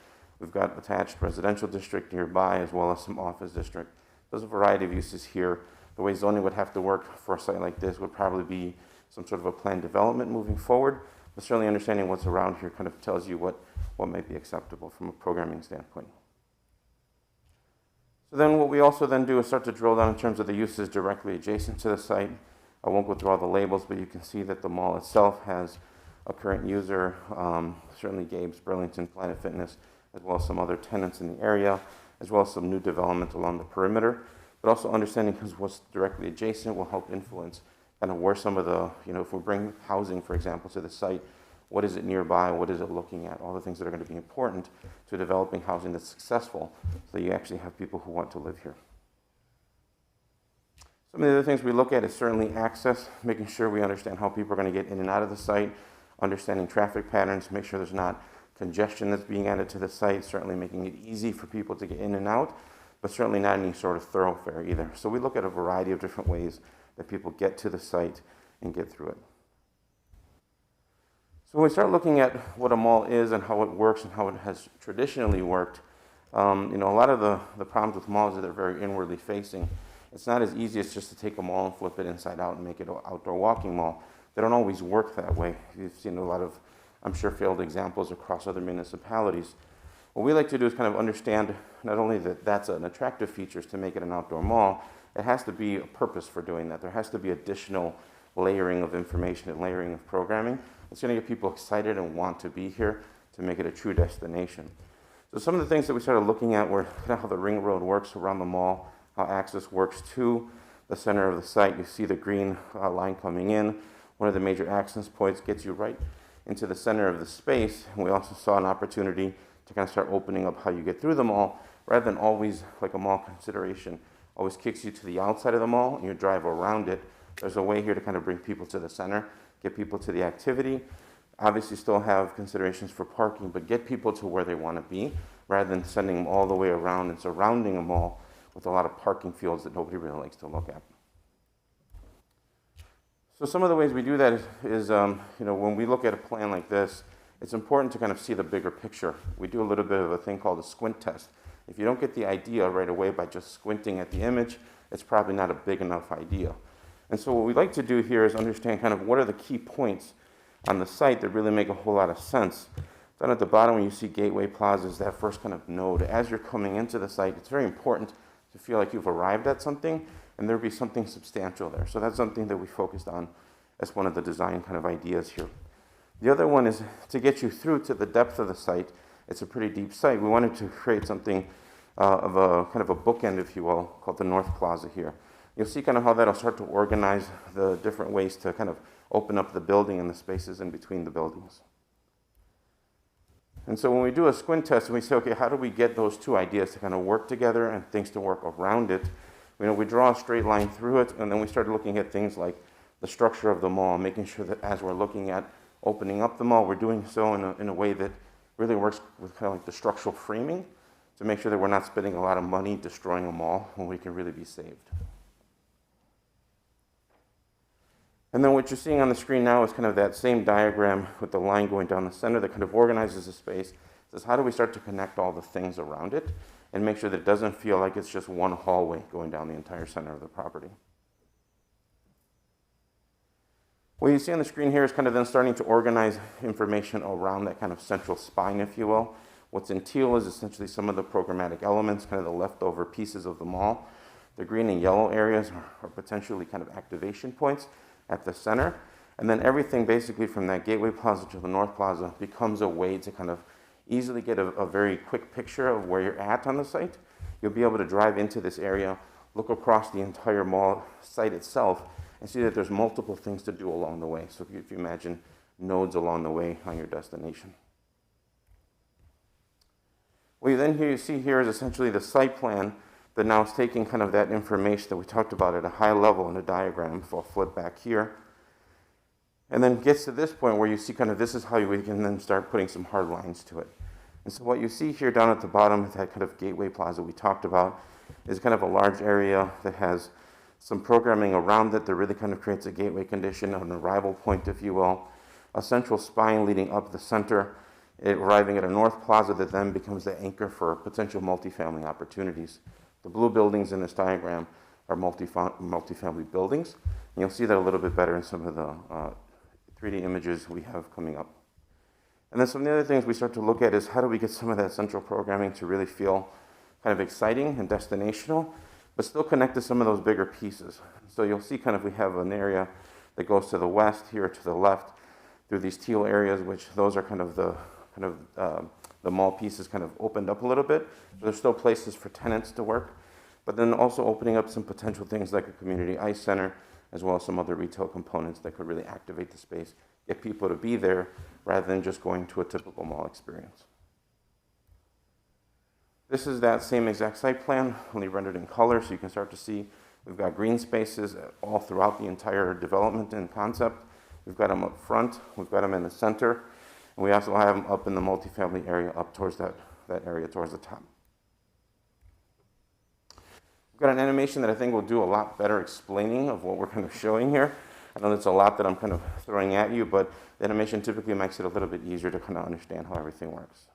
We've got attached residential district nearby as well as some office district. There's a variety of uses here. The way zoning would have to work for a site like this would probably be some sort of a planned development moving forward, but certainly understanding what's around here kind of tells you what might be acceptable from a programming standpoint. So then what we also then do is start to drill down in terms of the uses directly adjacent to the site. I won't go through all the labels, but you can see that the mall itself has a current user, certainly Gabe's, Burlington, Planet Fitness, as well as some other tenants in the area, as well as some new development along the perimeter. But also understanding because what's directly adjacent will help influence kind of where some of the, if we bring housing, for example, to the site, what is it nearby? What is it looking at? All the things that are going to be important to developing housing that's successful so that you actually have people who want to live here. Some of the other things we look at is certainly access, making sure we understand how people are going to get in and out of the site, understanding traffic patterns, make sure there's not congestion that's being added to the site, certainly making it easy for people to get in and out, but certainly not any sort of thoroughfare either. So we look at a variety of different ways that people get to the site and get through it. So when we start looking at what a mall is and how it works and how it has traditionally worked, a lot of the problems with malls is they're very inwardly facing. It's not as easy as just to take a mall and flip it inside out and make it an outdoor walking mall. They don't always work that way. You've seen a lot of, I'm sure, failed examples across other municipalities. What we like to do is kind of understand not only that that's an attractive feature to make it an outdoor mall, it has to be a purpose for doing that. There has to be additional layering of information and layering of programming. It's going to get people excited and want to be here to make it a true destination. So some of the things that we started looking at were kind of how the ring road works around the mall, how access works to the center of the site. You see the green line coming in. One of the major access points gets you right into the center of the space. And we also saw an opportunity to kind of start opening up how you get through the mall, rather than always, like a mall consideration, always kicks you to the outside of the mall and you drive around it. There's a way here to kind of bring people to the center, get people to the activity, obviously still have considerations for parking, but get people to where they want to be, rather than sending them all the way around and surrounding a mall with a lot of parking fields that nobody really likes to look at. So some of the ways we do that is when we look at a plan like this, it's important to kind of see the bigger picture. We do a little bit of a thing called a squint test. If you don't get the idea right away by just squinting at the image, it's probably not a big enough idea. And so what we like to do here is understand kind of what are the key points on the site that really make a whole lot of sense. Down at the bottom when you see Gateway Plaza is that first kind of node. As you're coming into the site, it's very important to feel like you've arrived at something and there'll be something substantial there. So that's something that we focused on as one of the design kind of ideas here. The other one is to get you through to the depth of the site. It's a pretty deep site. We wanted to create something of a kind of a bookend, if you will, called the North Plaza here. You'll see kind of how that'll start to organize the different ways to kind of open up the building and the spaces in between the buildings. And so when we do a squint test and we say, okay, how do we get those two ideas to kind of work together and things to work around it? We draw a straight line through it, and then we start looking at things like the structure of the mall, making sure that as we're looking at opening up the mall, we're doing so in a way that really works with kind of like the structural framing to make sure that we're not spending a lot of money destroying a mall when we can really be saved. And then what you're seeing on the screen now is kind of that same diagram with the line going down the center that kind of organizes the space. It says, how do we start to connect all the things around it and make sure that it doesn't feel like it's just one hallway going down the entire center of the property. What you see on the screen here is kind of then starting to organize information around that kind of central spine, if you will. What's in teal is essentially some of the programmatic elements, kind of the leftover pieces of the mall. The green and yellow areas are potentially kind of activation points at the center. And then everything basically from that Gateway Plaza to the North Plaza becomes a way to kind of easily get a very quick picture of where you're at on the site. You'll be able to drive into this area, look across the entire mall site itself, and see that there's multiple things to do along the way. So if you imagine nodes along the way on your destination. What you then see here is essentially the site plan that now is taking kind of that information that we talked about at a high level in a diagram. So I'll flip back here. And then gets to this point where you see kind of this is how we can then start putting some hard lines to it. And so what you see here down at the bottom of that kind of gateway plaza we talked about is kind of a large area that has some programming around it that really kind of creates a gateway condition, an arrival point, if you will, a central spine leading up the center, arriving at a north plaza that then becomes the anchor for potential multifamily opportunities. The blue buildings in this diagram are multifamily buildings, and you'll see that a little bit better in some of the 3D images we have coming up. And then some of the other things we start to look at is how do we get some of that central programming to really feel kind of exciting and destinational, but still connect to some of those bigger pieces. So you'll see kind of we have an area that goes to the west, here to the left, through these teal areas, which those are kind of the mall pieces kind of opened up a little bit. There's still places for tenants to work, but then also opening up some potential things like a community ice center, as well as some other retail components that could really activate the space, get people to be there rather than just going to a typical mall experience. This is that same exact site plan, only rendered in color, so you can start to see we've got green spaces all throughout the entire development and concept. We've got them up front, we've got them in the center, and we also have them up in the multifamily area up towards that area towards the top. We've got an animation that I think will do a lot better explaining of what we're kind of showing here. I know that's a lot that I'm kind of throwing at you, but the animation typically makes it a little bit easier to kind of understand how everything works.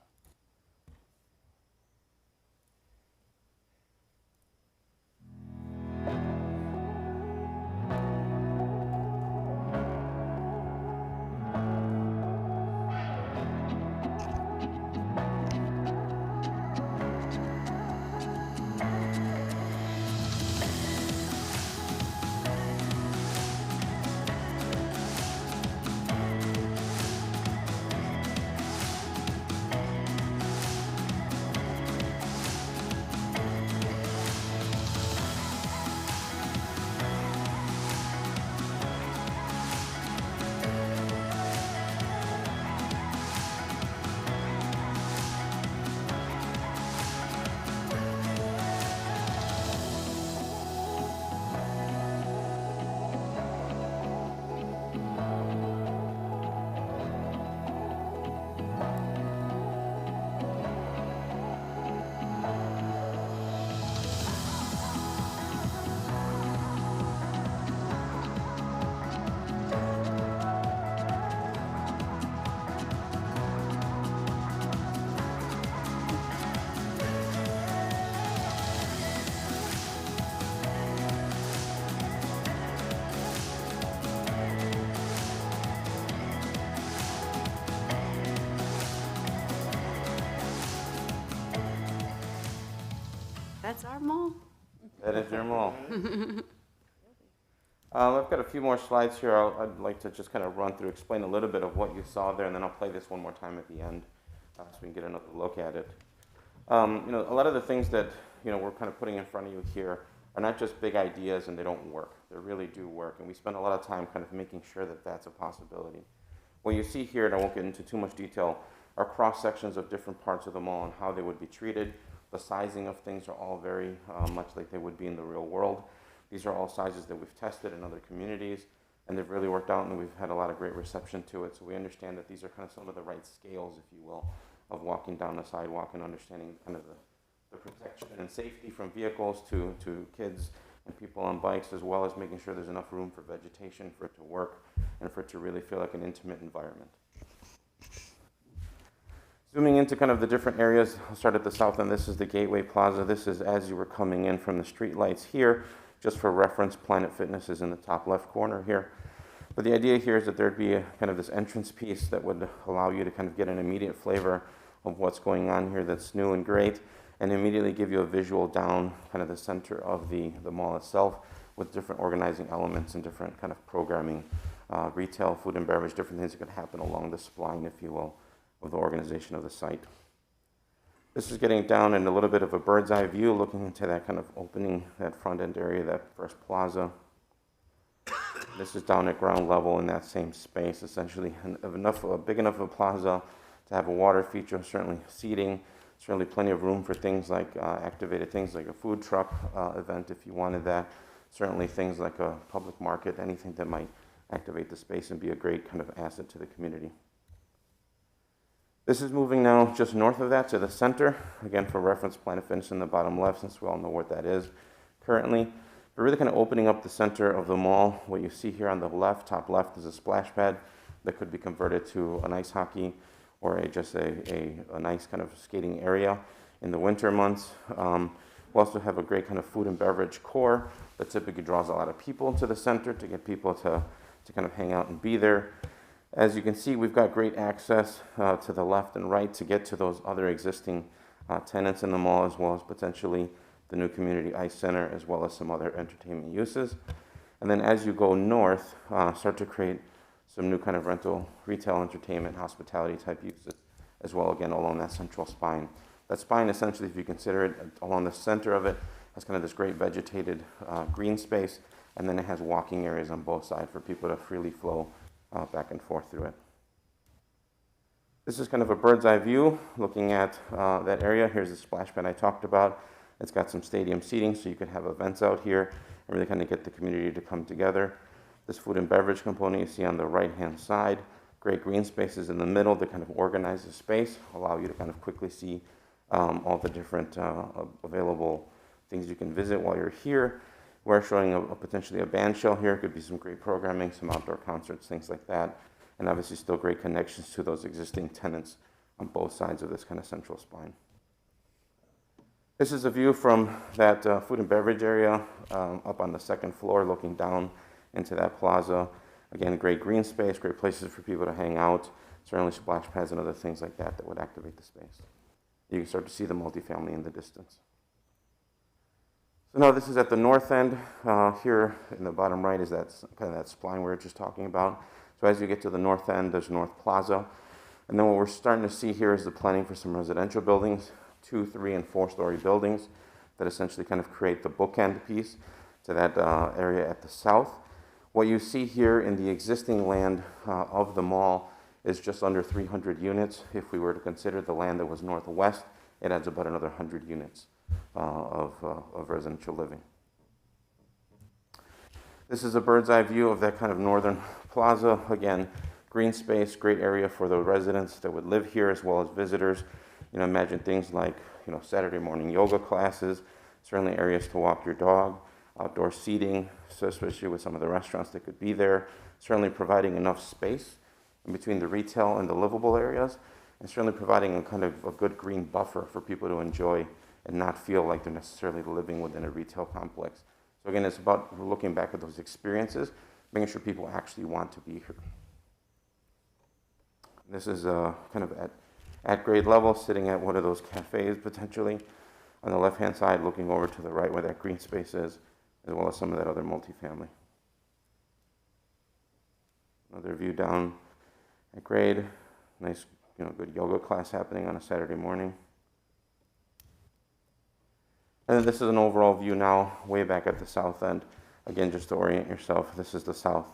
That's our mall. That is your mall. I've got a few more slides here. I'd like to just kind of run through, explain a little bit of what you saw there, and then I'll play this one more time at the end so we can get another look at it. A lot of the things that we're kind of putting in front of you here are not just big ideas and they don't work. They really do work, and we spend a lot of time kind of making sure that that's a possibility. What you see here, and I won't get into too much detail, are cross sections of different parts of the mall and how they would be treated. The sizing of things are all very much like they would be in the real world. These are all sizes that we've tested in other communities, and they've really worked out, and we've had a lot of great reception to it. So we understand that these are kind of some of the right scales, if you will, of walking down the sidewalk and understanding kind of the protection and safety from vehicles to kids and people on bikes, as well as making sure there's enough room for vegetation for it to work and for it to really feel like an intimate environment. Zooming into kind of the different areas, I'll start at the south end. This is the Gateway Plaza. This is as you were coming in from the street lights here. Just for reference, Planet Fitness is in the top left corner here. But the idea here is that there'd be kind of this entrance piece that would allow you to kind of get an immediate flavor of what's going on here that's new and great, and immediately give you a visual down kind of the center of the mall itself with different organizing elements and different kind of programming, retail, food and beverage, different things that could happen along the spline, if you will, of the organization of the site. This is getting down in a little bit of a bird's eye view, looking into that kind of opening, that front end area, that first plaza. This is down at ground level in that same space, essentially big enough of a plaza to have a water feature, certainly seating, certainly plenty of room for things like activated things like a food truck event if you wanted that, certainly things like a public market, anything that might activate the space and be a great kind of asset to the community. This is moving now just north of that to the center, again for reference plan to finish in the bottom left since we all know what that is currently. We're really kind of opening up the center of the mall. What you see here on the left, top left, is a splash pad that could be converted to an ice hockey or just a nice kind of skating area in the winter months. We also have a great kind of food and beverage core that typically draws a lot of people to the center to get people to kind of hang out and be there. As you can see, we've got great access to the left and right to get to those other existing tenants in the mall, as well as potentially the new community ice center, as well as some other entertainment uses. And then as you go north, start to create some new kind of rental, retail, entertainment, hospitality type uses, as well, again, along that central spine. That spine, essentially, if you consider it along the center of it, has kind of this great vegetated green space, and then it has walking areas on both sides for people to freely flow back and forth through it. This is kind of a bird's eye view looking at that area. Here's the splash pad I talked about. It's got some stadium seating, so you could have events out here and really kind of get the community to come together. This food and beverage component you see on the right-hand side, great green spaces in the middle that kind of organize the space, allow you to kind of quickly see all the different available things you can visit while you're here. We're showing potentially a band shell here. Could be some great programming, some outdoor concerts, things like that. And obviously still great connections to those existing tenants on both sides of this kind of central spine. This is a view from that food and beverage area up on the second floor looking down into that plaza. Again, great green space, great places for people to hang out, certainly splash pads and other things like that that would activate the space. You can start to see the multifamily in the distance. So now this is at the north end. Here in the bottom right is that kind of that spline we were just talking about. So as you get to the north end, there's North Plaza. And then what we're starting to see here is the planning for some residential buildings, 2-, 3-, and 4-story buildings that essentially kind of create the bookend piece to that area at the south. What you see here in the existing land of the mall is just under 300 units. If we were to consider the land that was northwest, it adds about another 100 units of residential living. This is a bird's eye view of that kind of northern plaza. Again, green space, great area for the residents that would live here as well as visitors. You know, imagine things like, you know, Saturday morning yoga classes, certainly areas to walk your dog, outdoor seating, so especially with some of the restaurants that could be there, certainly providing enough space in between the retail and the livable areas, and certainly providing a kind of a good green buffer for people to enjoy and not feel like they're necessarily living within a retail complex. So again, it's about looking back at those experiences, making sure people actually want to be here. This is kind of at grade level, sitting at one of those cafes potentially. On the left-hand side, looking over to the right where that green space is, as well as some of that other multifamily. Another view down at grade. Nice, you know, good yoga class happening on a Saturday morning. And then this is an overall view now, way back at the south end. Again, just to orient yourself, this is the south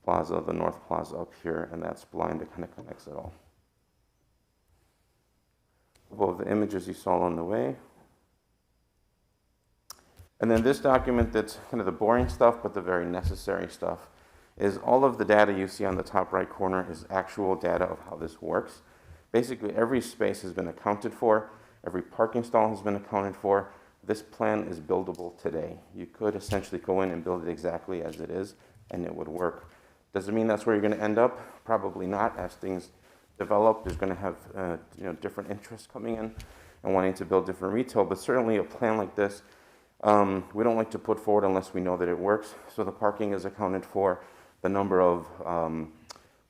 plaza, the north plaza up here, and that spline that kind of connects it all. Above the images you saw on the way. And then this document that's kind of the boring stuff, but the very necessary stuff, is all of the data you see on the top right corner is actual data of how this works. Basically, every space has been accounted for. Every parking stall has been accounted for. This plan is buildable today. You could essentially go in and build it exactly as it is, and it would work. Does it mean that's where you're going to end up? Probably not. As things develop, there's going to have you know, different interests coming in and wanting to build different retail, but certainly a plan like this, we don't like to put forward unless we know that it works. So the parking is accounted for, the number of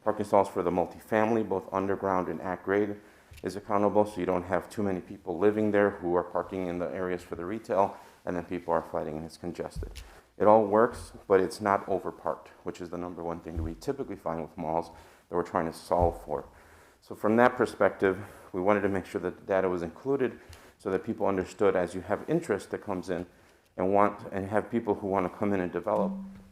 parking stalls for the multifamily, both underground and at grade, is accountable, so you don't have too many people living there who are parking in the areas for the retail, and then people are fighting and it's congested. It all works, but it's not overparked, which is the number one thing that we typically find with malls that we're trying to solve for. So from that perspective, we wanted to make sure that the data was included so that people understood as you have interest that comes in and have people who want to come in and develop,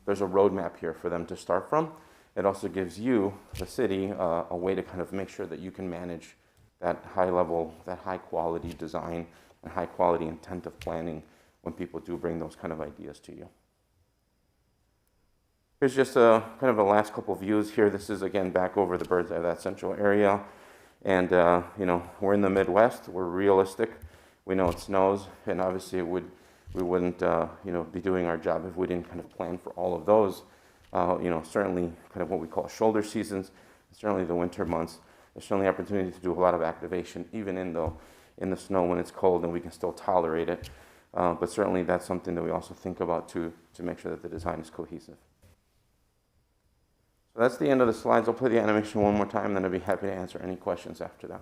there's a roadmap here for them to start from. It also gives you, the city, a way to kind of make sure that you can manage that high level, that high quality design and high quality intent of planning when people do bring those kind of ideas to you. Here's just a kind of a last couple views here. This is again back over the bird's eye of that central area. And you know, we're in the Midwest, we're realistic. We know it snows, and obviously we wouldn't you know, be doing our job if we didn't kind of plan for all of those. You know, certainly kind of what we call shoulder seasons, certainly the winter months. There's certainly opportunity to do a lot of activation, even in the snow when it's cold and we can still tolerate it. But certainly that's something that we also think about to make sure that the design is cohesive. So that's the end of the slides. I'll play the animation one more time, then I'll be happy to answer any questions after that.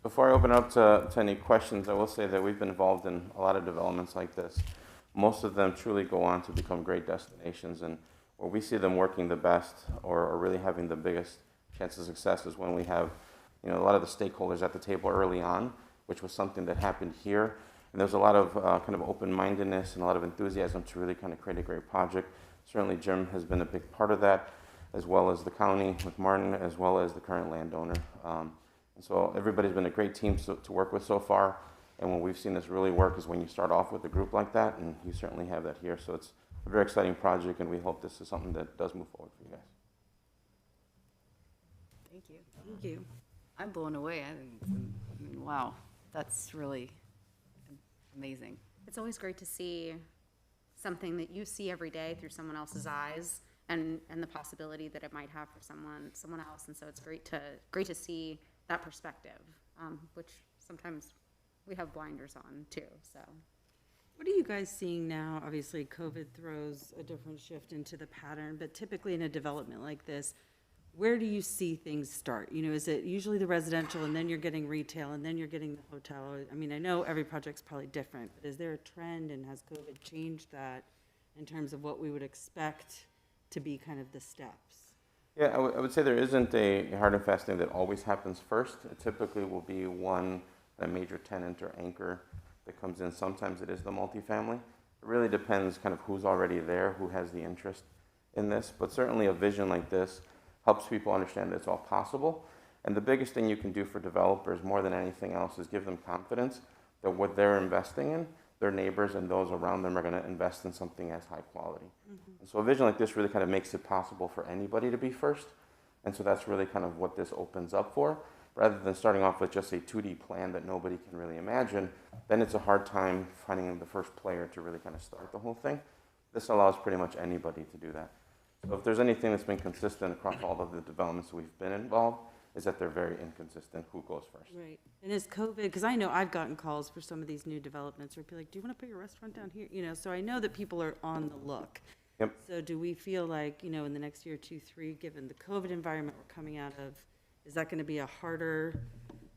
Before I open up to any questions, I will say that we've been involved in a lot of developments like this. Most of them truly go on to become great destinations, and where we see them working the best or really having the biggest chance of success is when we have, you know, a lot of the stakeholders at the table early on, which was something that happened here. And there's a lot of kind of open-mindedness and a lot of enthusiasm to really kind of create a great project. Certainly Jim has been a big part of that, as well as the county with Martin, as well as the current landowner. And so everybody's been a great team to work with so far. And when we've seen this really work is when you start off with a group like that, and you certainly have that here. So it's a very exciting project, and we hope this is something that does move forward for you guys. Thank you. Thank you. I'm blown away. I mean, wow, that's really amazing. It's always great to see something that you see every day through someone else's eyes, and the possibility that it might have for someone else. And so it's great to see that perspective, which sometimes we have blinders on too. So What are you guys seeing now? Obviously, COVID throws a different shift into the pattern, but typically in a development like this, where do you see things start? You know, is it usually the residential, and then you're getting retail, and then you're getting the hotel? I mean, I know every project's probably different, but is there a trend, and has COVID changed that in terms of what we would expect to be kind of the steps? Yeah, I would say there isn't a hard and fast thing that always happens first. It typically will be a major tenant or anchor that comes in. Sometimes it is the multifamily. It really depends kind of who's already there, who has the interest in this. But certainly a vision like this helps people understand that it's all possible. And the biggest thing you can do for developers more than anything else is give them confidence that what they're investing in, their neighbors and those around them are going to invest in something as high quality. Mm-hmm. And so a vision like this really kind of makes it possible for anybody to be first. And so that's really kind of what this opens up for. Rather than starting off with just a 2D plan that nobody can really imagine, then it's a hard time finding the first player to really kind of start the whole thing. This allows pretty much anybody to do that. So if there's anything that's been consistent across all of the developments we've been involved, is that they're very inconsistent who goes first. Right. And is COVID, because I know I've gotten calls for some of these new developments where people are like, do you want to put your restaurant down here? You know, so I know that people are on the look. Yep. So do we feel like, you know, in the next year, 2, 3, given the COVID environment we're coming out of, is that going to be a harder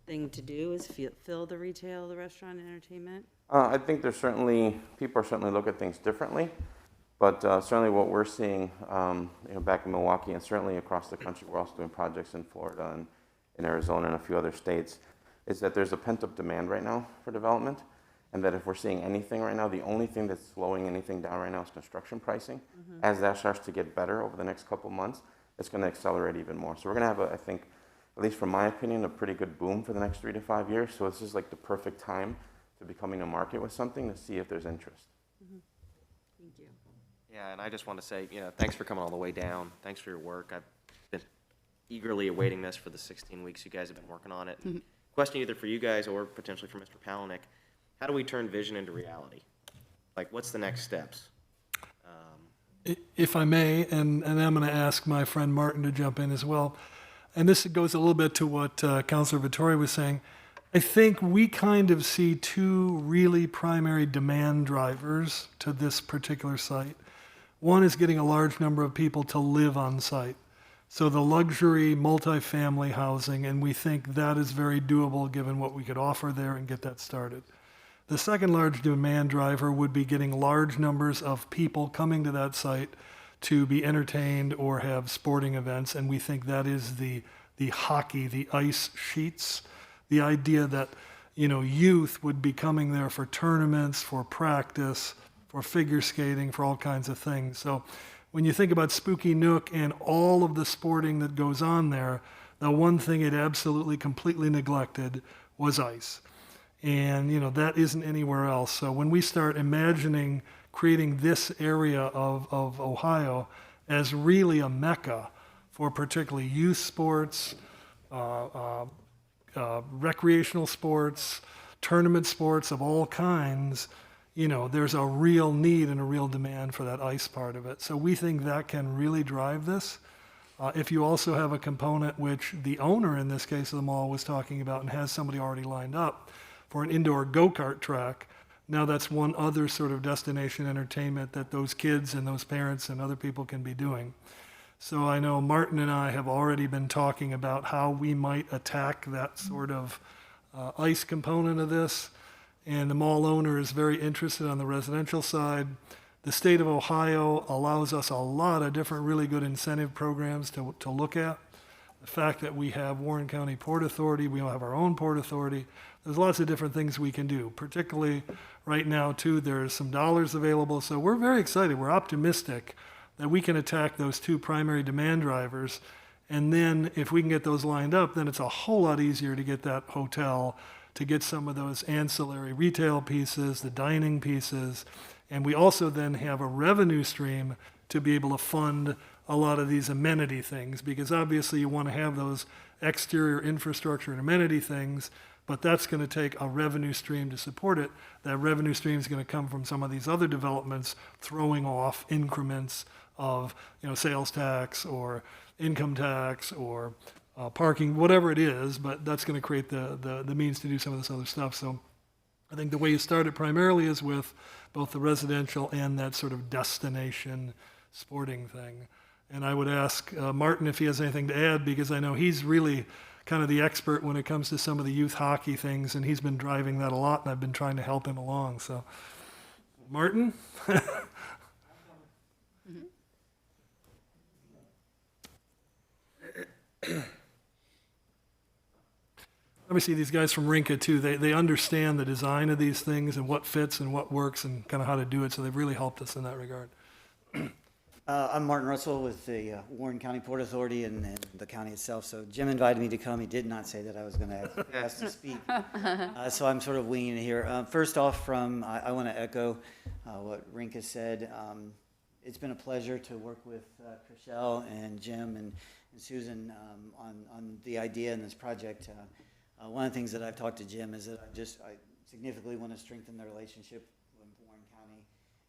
thing to do, is fill the retail, the restaurant, and entertainment? I think there's certainly, people are certainly look at things differently, but certainly what we're seeing, back in Milwaukee and certainly across the country, we're also doing projects in Florida and in Arizona and a few other states, is that there's a pent-up demand right now for development, and that if we're seeing anything right now, the only thing that's slowing anything down right now is construction pricing. As that starts to get better over the next couple months, it's going to accelerate even more. So we're going to have, I think, at least from my opinion, a pretty good boom for the next 3 to 5 years. So this is like the perfect time to be coming to market with something to see if there's interest. Thank you. Yeah, and I just want to say, thanks for coming all the way down. Thanks for your work. I've been eagerly awaiting this for the 16 weeks you guys have been working on it. Question either for you guys or potentially for Mr. Palaniuk. How do we turn vision into reality? Like, what's the next steps? If I may, and I'm going to ask my friend Martin to jump in as well. And this goes a little bit to what Councilor Vittori was saying. I think we kind of see two really primary demand drivers to this particular site. One is getting a large number of people to live on site. So the luxury multifamily housing, and we think that is very doable given what we could offer there and get that started. The second large demand driver would be getting large numbers of people coming to that site to be entertained or have sporting events, and we think that is the hockey, the ice sheets, the idea that, youth would be coming there for tournaments, for practice, for figure skating, for all kinds of things. So when you think about Spooky Nook and all of the sporting that goes on there, the one thing it absolutely completely neglected was ice. And, that isn't anywhere else. So when we start imagining creating this area of Ohio as really a mecca for particularly youth sports, recreational sports, tournament sports of all kinds, there's a real need and a real demand for that ice part of it. So we think that can really drive this. If you also have a component which the owner in this case of the mall was talking about and has somebody already lined up for an indoor go-kart track, now that's one other sort of destination entertainment that those kids and those parents and other people can be doing. So I know Martin and I have already been talking about how we might attack that sort of ice component of this, and the mall owner is very interested on the residential side. The state of Ohio allows us a lot of different really good incentive programs to look at. The fact that we have Warren County Port Authority, we have our own Port Authority, there's lots of different things we can do. Particularly right now, too, there's some dollars available. So we're very excited. We're optimistic that we can attack those two primary demand drivers. And then if we can get those lined up, then it's a whole lot easier to get that hotel, to get some of those ancillary retail pieces, the dining pieces. And we also then have a revenue stream to be able to fund a lot of these amenity things, because obviously you want to have those exterior infrastructure and amenity things, but that's going to take a revenue stream to support it. That revenue stream is going to come from some of these other developments throwing off increments of, sales tax or income tax or parking, whatever it is, but that's going to create the means to do some of this other stuff. So I think the way you start it primarily is with both the residential and that sort of destination sporting thing. And I would ask Martin if he has anything to add, because I know he's really kind of the expert when it comes to some of the youth hockey things, and he's been driving that a lot, and I've been trying to help him along. So, Martin? Obviously, these guys from Rinka, too, they understand the design of these things and what fits and what works and kind of how to do it, so they've really helped us in that regard. I'm Martin Russell with the Warren County Port Authority and the county itself. So Jim invited me to come. He did not say that I was going to ask to speak. So I'm sort of winging it here. First off, I want to echo what Rinka said. It's been a pleasure to work with Chriselle and Jim and Susan on the idea in this project. One of the things that I've talked to Jim is that I significantly want to strengthen the relationship with Warren County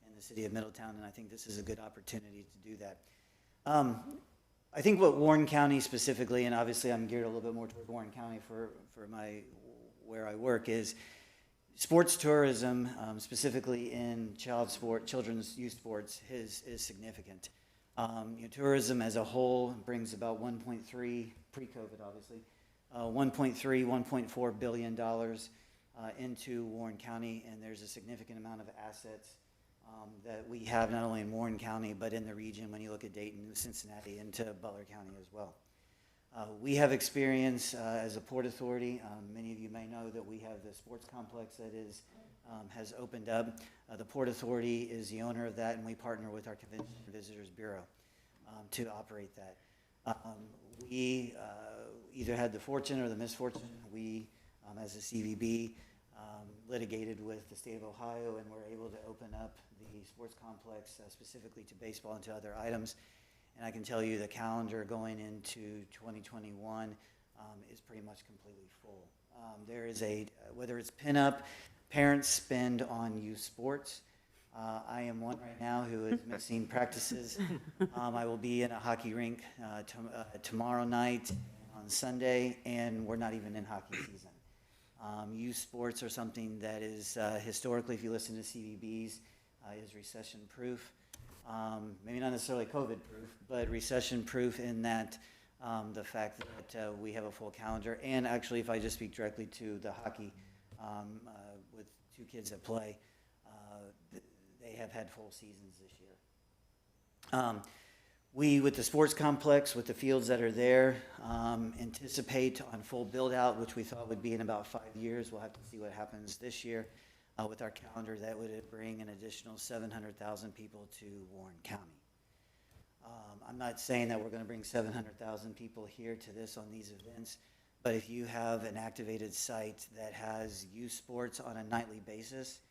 and the city of Middletown, and I think this is a good opportunity to do that. I think what Warren County specifically, and obviously I'm geared a little bit more toward Warren County for where I work, is sports tourism, specifically in children's youth sports, is significant. Tourism as a whole brings about 1.3, pre-COVID obviously, 1.3, $1.4 billion into Warren County, and there's a significant amount of assets that we have not only in Warren County, but in the region when you look at Dayton, Cincinnati, into Butler County as well. We have experience as a Port Authority. Many of you may know that we have the sports complex that has opened up. The Port Authority is the owner of that, and we partner with our Convention and Visitors Bureau to operate that. We either had the fortune or the misfortune. We, as a CVB, litigated with the state of Ohio and were able to open up the sports complex specifically to baseball and to other items. And I can tell you the calendar going into 2021 is pretty much completely full. There is whether it's pinup, parents spend on youth sports. I am one right now who is missing practices. I will be in a hockey rink tomorrow night on Sunday, and we're not even in hockey season. Youth sports are something that is historically, if you listen to CVBs, is recession-proof. Maybe not necessarily COVID-proof, but recession-proof in that the fact that we have a full calendar. And actually, if I just speak directly to the hockey with 2 kids that play, they have had full seasons this year. We, with the sports complex, with the fields that are there, anticipate on full build-out, which we thought would be in about 5 years. We'll have to see what happens this year. With our calendar, that would bring an additional 700,000 people to Warren County. I'm not saying that we're going to bring 700,000 people here to this on these events, but if you have an activated site that has youth sports on a nightly basis,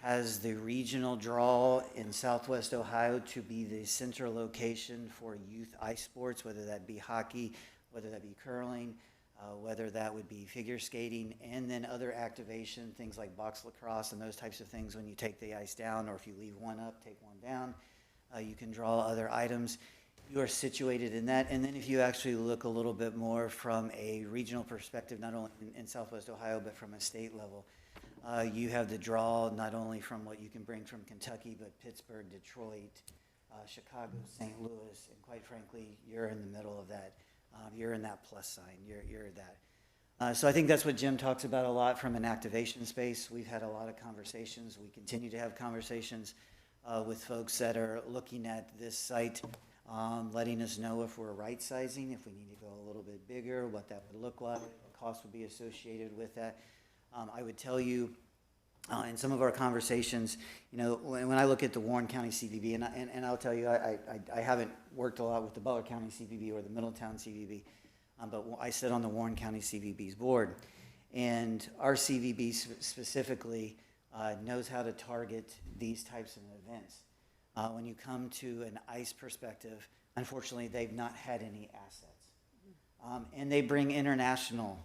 has the regional draw in Southwest Ohio to be the center location for youth ice sports, whether that be hockey, whether that be curling, whether that would be figure skating, and then other activation, things like box lacrosse and those types of things. When you take the ice down, or if you leave one up, take one down, you can draw other items. You are situated in that. And then if you actually look a little bit more from a regional perspective, not only in Southwest Ohio, but from a state level, you have the draw not only from what you can bring from Kentucky, but Pittsburgh, Detroit, Chicago, St. Louis, and quite frankly, you're in the middle of that. You're in that plus sign. You're that. So I think that's what Jim talks about a lot from an activation space. We've had a lot of conversations. We continue to have conversations with folks that are looking at this site, letting us know if we're right sizing, if we need to go a little bit bigger, what that would look like, what cost would be associated with that. I would tell you, in some of our conversations, you know, when I look at the Warren County CVB, and I'll tell you, I haven't worked a lot with the Butler County CVB or the Middletown CVB, but I sit on the Warren County CVB's board, and our CVB specifically knows how to target these types of events. When you come to an ice perspective, unfortunately, they've not had any assets, and they bring international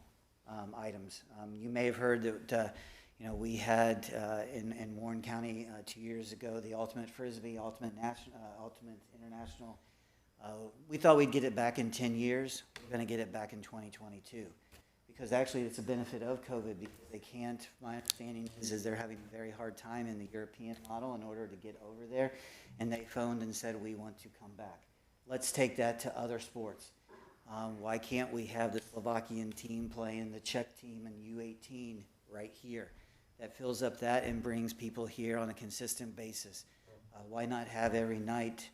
items. You may have heard that. You know, we had in Warren County 2 years ago the Ultimate Frisbee, Ultimate International. We thought we'd get it back in 10 years. We're going to get it back in 2022 because actually it's a benefit of COVID because they can't, my understanding is they're having a very hard time in the European model in order to get over there, and they phoned and said, we want to come back. Let's take that to other sports. Why can't we have the Slovakian team playing the Czech team and U18 right here? That fills up that and brings people here on a consistent basis. Why not have every night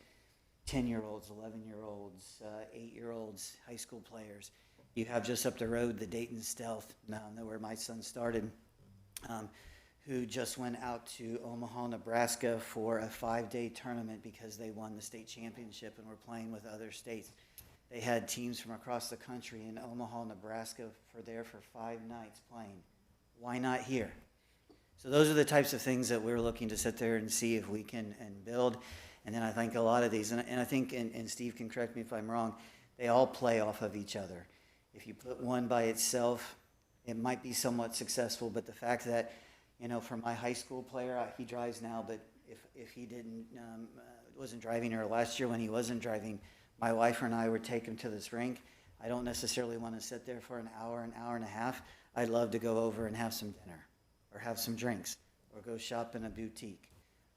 10-year-olds, 11-year-olds, 8-year-olds, high school players? You have just up the road the Dayton Stealth, where my son started, who just went out to Omaha, Nebraska for a 5-day tournament because they won the state championship and were playing with other states. They had teams from across the country in Omaha, Nebraska for 5 nights playing. Why not here? So those are the types of things that we're looking to sit there and see if we can and build. And then I think a lot of these, and I think, and Steve can correct me if I'm wrong, they all play off of each other. If you put one by itself, it might be somewhat successful, but the fact that, you know, for my high school player, he drives now, but if he wasn't driving, or last year when he wasn't driving, my wife and I would take him to this rink. I don't necessarily want to sit there for an hour and a half. I'd love to go over and have some dinner or have some drinks or go shop in a boutique.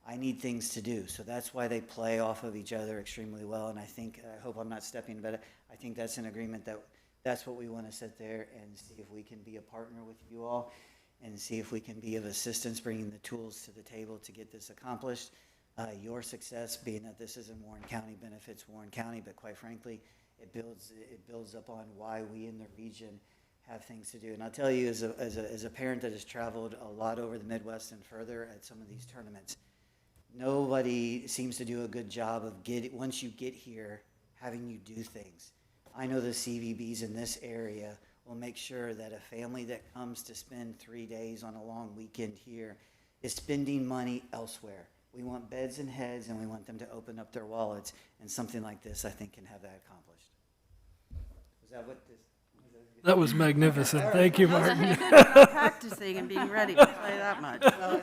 I need things to do. So that's why they play off of each other extremely well. And I hope I'm not stepping, but I think that's an agreement that that's what we want to sit there and see if we can be a partner with you all. and see if we can be of assistance, bringing the tools to the table to get this accomplished. Your success, being that this is in Warren County, benefits Warren County, but quite frankly, it builds up on why we in the region have things to do. And I'll tell you, as a parent that has traveled a lot over the Midwest and further at some of these tournaments, nobody seems to do a good job of once you get here, having you do things. I know the CVBs in this area will make sure that a family that comes to spend 3 days on a long weekend here is spending money elsewhere. We want beds and heads, and we want them to open up their wallets, and something like this, I think, can have that accomplished. Was that what this? That was magnificent. Thank you, Martin. Practicing and being ready to play that much. Well,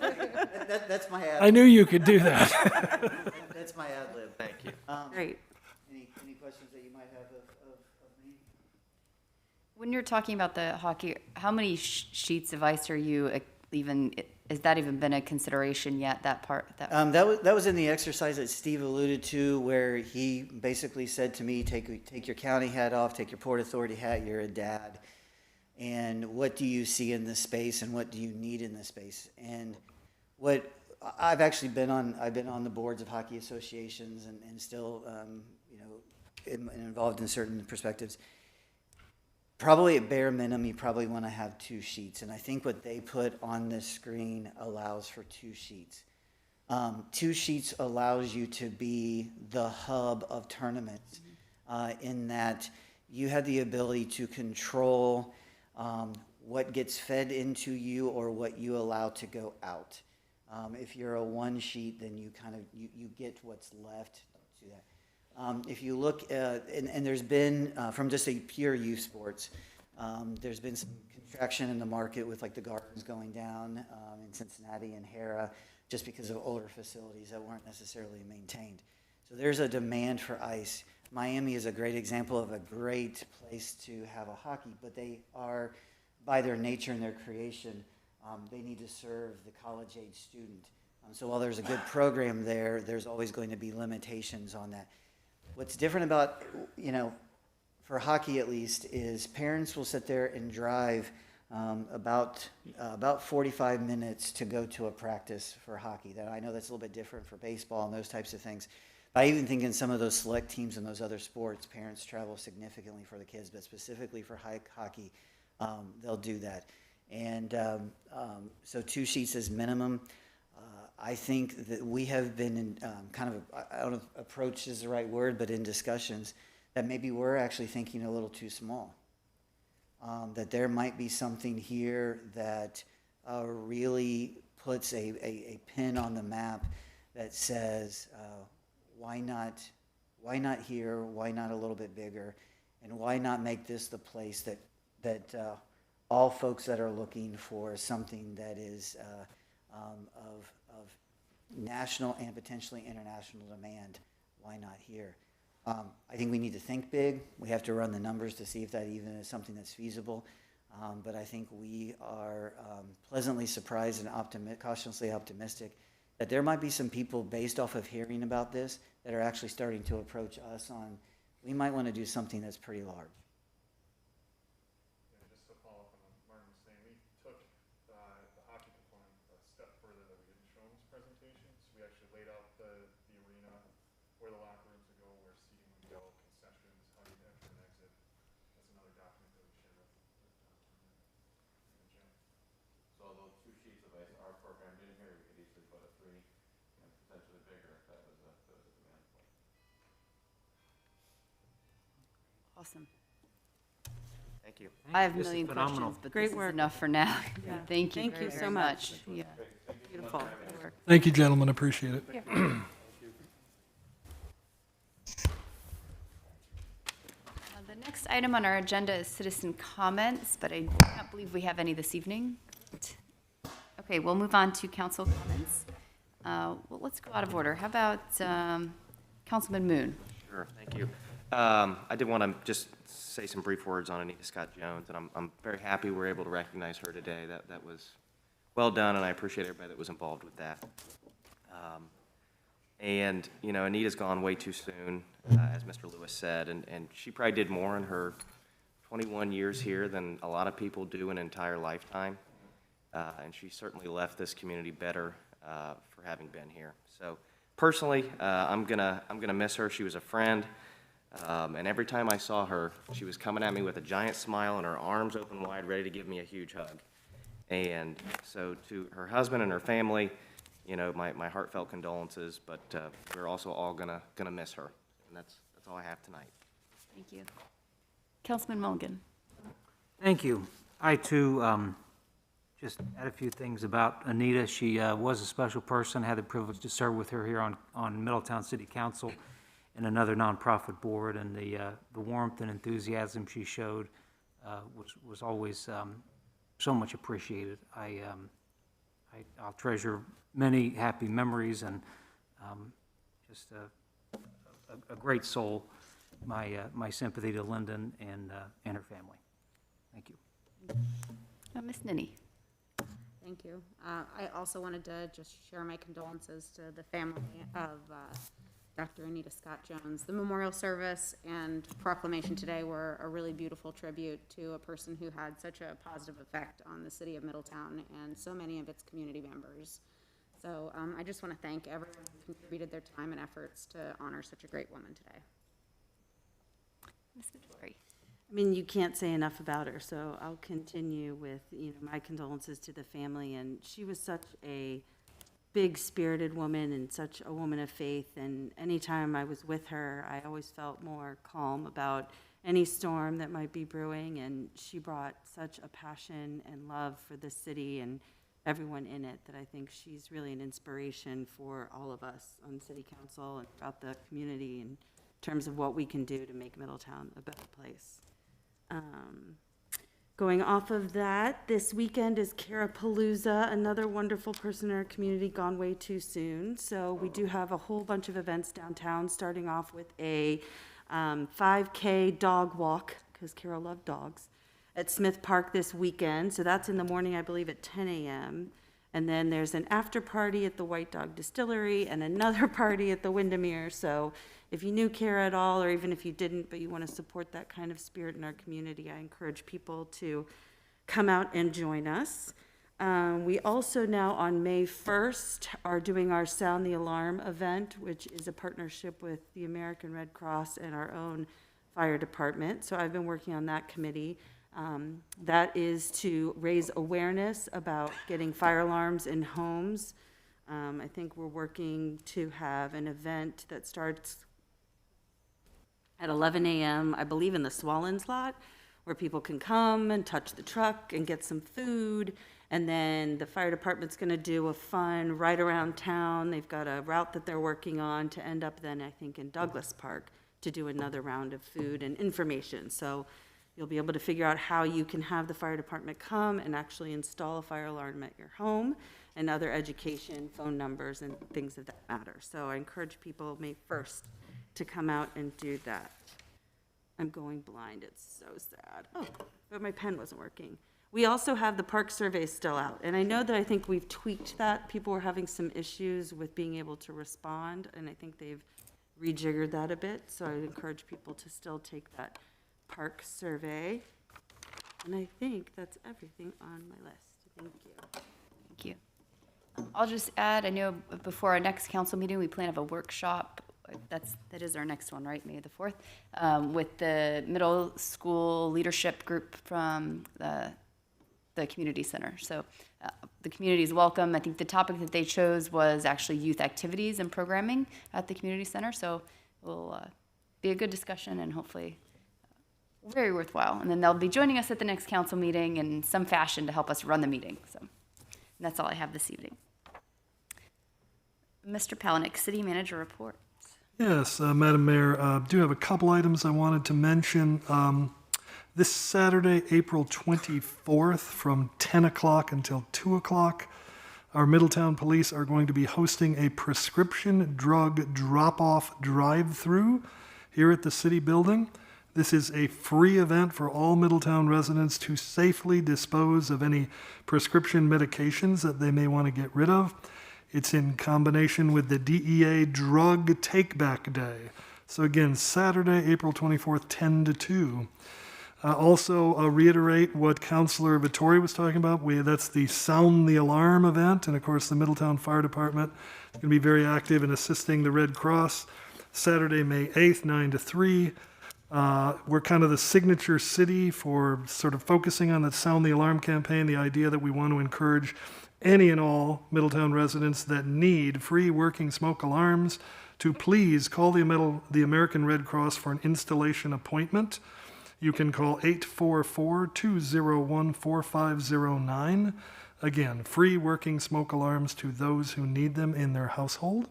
that's my ad. I knew you could do that. That's my ad lib. Thank you. Great. Any questions that you might have of me? When you're talking about the hockey, how many sheets of ice are you even, has that even been a consideration yet, that part? That was in the exercise that Steve alluded to, where he basically said to me, take your county hat off, take your Port Authority hat, you're a dad. And what do you see in this space, and what do you need in this space? And what I've actually been on the boards of hockey associations and still, involved in certain perspectives. Probably at bare minimum, you probably want to have 2 sheets. And I think what they put on this screen allows for 2 sheets. 2 sheets allows you to be the hub of tournaments, in that you have the ability to control what gets fed into you or what you allow to go out. If you're a 1 sheet, then you kind of, you get what's left. Don't do that. If you look at, and there's been, from just a pure youth sports, there's been some contraction in the market with like the Gardens going down in Cincinnati and Hera, just because of older facilities that weren't necessarily maintained. So there's a demand for ice. Miami is a great example of a great place to have a hockey, but they are, by their nature and their creation, they need to serve the college-age student. So while there's a good program there, there's always going to be limitations on that. What's different about, for hockey at least, is parents will sit there and drive about 45 minutes to go to a practice for hockey. That I know that's a little bit different for baseball and those types of things. But I even think in some of those select teams in those other sports, parents travel significantly for the kids, but specifically for hockey, they'll do that. And so 2 sheets is minimum. I think that we have been in kind of, I don't know if approach is the right word, but in discussions that maybe we're actually thinking a little too small. That there might be something here that really puts a pin on the map that says, why not here, why not a little bit bigger, and why not make this the place that all folks that are looking for something that is of national and potentially international demand, why not here? I think we need to think big. We have to run the numbers to see if that even is something that's feasible. But I think we are pleasantly surprised and cautiously optimistic that there might be some people based off of hearing about this that are actually starting to approach us on, we might want to do something that's pretty large. Just to follow up on what Martin was saying, we took the hockey component a step further that we didn't show in this presentation. So we actually laid out the arena, where the locker rooms would go, where seating would go, concessions, how you enter and exit. That's another document that we share with the gym. So those 2 sheets of ice are programmed in here, we could easily put a 3, and potentially bigger if that was a demand point. Awesome. Thank you. I have a million questions, but this is enough for now. Thank you Thank you very, so very much. Yeah. Beautiful. Good work. Thank you, gentlemen, appreciate it. The next item on our agenda is citizen comments, but I can't believe we have any this evening. Okay, we'll move on to council comments. Well, let's go out of order. How about Councilman Moon? Sure, thank you. I did want to just say some brief words on Anita Scott Jones, and I'm very happy we're able to recognize her today. That was well done, and I appreciate everybody that was involved with that. And, Anita's gone way too soon, as Mr. Lewis said, and she probably did more in her 21 years here than a lot of people do an entire lifetime. and she certainly left this community better for having been here. So personally, I'm gonna miss her. She was a friend, and every time I saw her, she was coming at me with a giant smile and her arms open wide, ready to give me a huge hug. And so to her husband and her family, you know, my heartfelt condolences, but we're also all gonna miss her, and that's all I have tonight. Thank you. Councilman Mulligan. Thank you. I too just add a few things about Anita. She was a special person, had the privilege to serve with her here on Middletown City Council and another nonprofit board, and the warmth and enthusiasm she showed was always so much appreciated. I'll treasure many happy memories and just a great soul. My sympathy to Lyndon and her family. Thank you. Ms. Ninny. Thank you. I also wanted to just share my condolences to the family of Dr. Anita Scott Jones. The memorial service and proclamation today were a really beautiful tribute to a person who had such a positive effect on the city of Middletown and so many of its community members. So I just want to thank everyone who contributed their time and efforts to honor such a great woman today. Ms. Vittori. I mean, you can't say enough about her, so I'll continue with, my condolences to the family. And she was such a big-spirited woman and such a woman of faith. And anytime I was with her, I always felt more calm about any storm that might be brewing. And she brought such a passion and love for the city and everyone in it that I think she's really an inspiration for all of us on city council and throughout the community in terms of what we can do to make Middletown a better place. Going off of that, this weekend is Carapalooza, another wonderful person in our community gone way too soon. So we do have a whole bunch of events downtown, starting off with a 5K dog walk, because Carol loved dogs, at Smith Park this weekend. So that's in the morning, I believe, at 10 a.m. And then there's an after party at the White Dog Distillery and another party at the Windermere. So if you knew Kara at all, or even if you didn't, but you want to support that kind of spirit in our community, I encourage people to come out and join us. We also now on May 1st are doing our Sound the Alarm event, which is a partnership with the American Red Cross and our own fire department. So I've been working on that committee. That is to raise awareness about getting fire alarms in homes. I think we're working to have an event that starts at 11 a.m., I believe in the Swallens lot, where people can come and touch the truck and get some food. And then the fire department's gonna do a fun ride around town. They've got a route that they're working on to end up then, I think, in Douglas Park to do another round of food and information. So you'll be able to figure out how you can have the fire department come and actually install a fire alarm at your home, and other education, phone numbers, and things of that matter. So I encourage people May 1st to come out and do that. I'm going blind, it's so sad. Oh, but my pen wasn't working. We also have the park survey still out, and I know that I think we've tweaked that. People were having some issues with being able to respond, and I think they've rejiggered that a bit, so I encourage people to still take that park survey. And I think that's everything on my list. Thank you. Thank you. I'll just add, I know before our next council meeting, we plan to have a workshop. That is our next one, right? May the 4th, with the middle school leadership group from the community center. So the community is welcome. I think the topic that they chose was actually youth activities and programming at the community center. So it will be a good discussion and hopefully very worthwhile. And then they'll be joining us at the next council meeting in some fashion to help us run the meeting. So and that's all I have this evening. Mr. Palahniuk, City Manager Report. Yes, Madam Mayor, do have a couple items I wanted to mention. This Saturday, April 24th, from 10 o'clock until 2 o'clock, our Middletown Police are going to be hosting a prescription drug drop-off drive-through here at the city building. This is a free event for all Middletown residents to safely dispose of any prescription medications that they may want to get rid of. It's in combination with the DEA Drug Take Back Day. So again, Saturday, April 24th, 10 to 2. Also reiterate what Councilor Vittori was talking about. That's the Sound the Alarm event. And of course, the Middletown Fire Department is going to be very active in assisting the Red Cross. Saturday, May 8th, 9 to 3. We're kind of the signature city for sort of focusing on that Sound the Alarm campaign, the idea that we want to encourage any and all Middletown residents that need free working smoke alarms to please call the American Red Cross for an installation appointment. You can call 844-201-4509. Again, free working smoke alarms to those who need them in their household.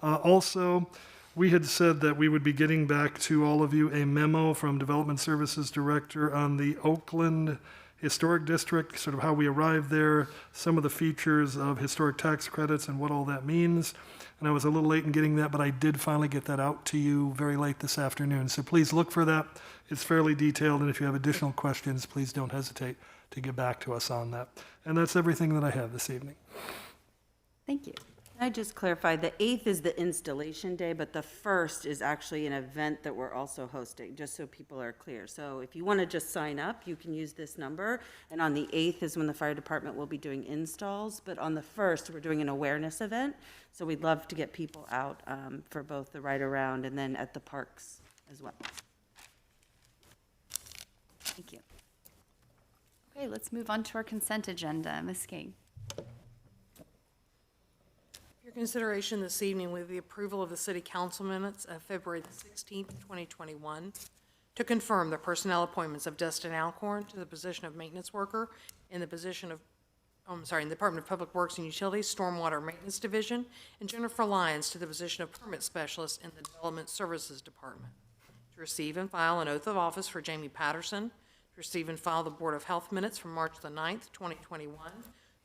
Also, we had said that we would be getting back to all of you a memo from Development Services Director on the Oakland Historic District, sort of how we arrived there, some of the features of historic tax credits and what all that means. And I was a little late in getting that, but I did finally get that out to you very late this afternoon. So please look for that. It's fairly detailed, and if you have additional questions, please don't hesitate to get back to us on that. And that's everything that I have this evening. Thank you. Can I just clarify, the 8th is the installation day, but the 1st is actually an event that we're also hosting, just so people are clear. So if you want to just sign up, you can use this number, and on the 8th is when the fire department will be doing installs, but on the 1st, we're doing an awareness event, so we'd love to get people out for both the ride around and then at the parks as well. Thank you. Okay, let's move on to our consent agenda. Ms. King. Your consideration this evening with the approval of the city council minutes of February the 16th, 2021, to confirm the personnel appointments of Dustin Alcorn to the position of maintenance worker in the position of, in the Department of Public Works and Utilities Stormwater Maintenance Division, and Jennifer Lyons to the position of permit specialist in the Development Services Department. To receive and file an oath of office for Jamie Patterson, to receive and file the Board of Health minutes from March the 9th, 2021,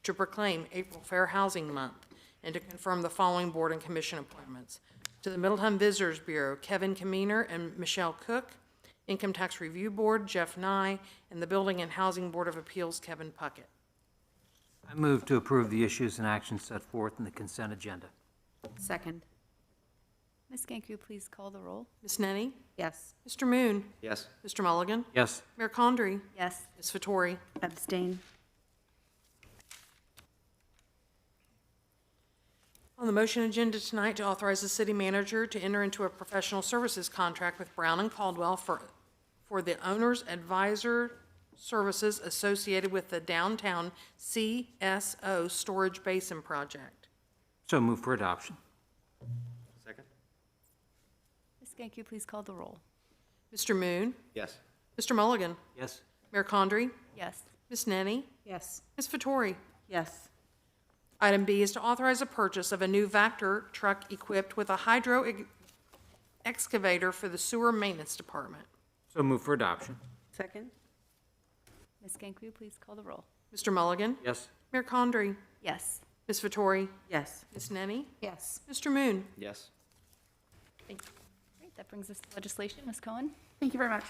to proclaim April Fair Housing Month, and to confirm the following board and commission appointments. To the Middletown Visitors Bureau, Kevin Kaminer and Michelle Cook. Income Tax Review Board, Jeff Nye, and the Building and Housing Board of Appeals, Kevin Puckett. I move to approve the issues and actions set forth in the consent agenda. Second. Ms. Ganku, please call the roll. Ms. Nenny? Yes. Mr. Moon? Yes. Mr. Mulligan? Yes. Mayor Condrey? Yes. Ms. Vettori? Abstain. On the motion agenda tonight to authorize the city manager to enter into a professional services contract with Brown and Caldwell for the owner's advisor services associated with the downtown CSO storage basin project. So move for adoption. Second? Ms. Ganku, please call the roll. Mr. Moon? Yes. Mr. Mulligan? Yes. Mayor Condrey? Yes. Ms. Nenny? Yes. Ms. Vettori? Yes. Item B is to authorize a purchase of a new Vector truck equipped with a hydro excavator for the sewer maintenance department. So move for adoption. Second? Ms. Ganku, please call the roll. Mr. Mulligan? Yes. Mayor Condrey? Yes. Ms. Vettori? Yes. Ms. Nenny? Yes. Mr. Moon? Yes. Great, that brings us to legislation. Ms. Cohen? Thank you very much.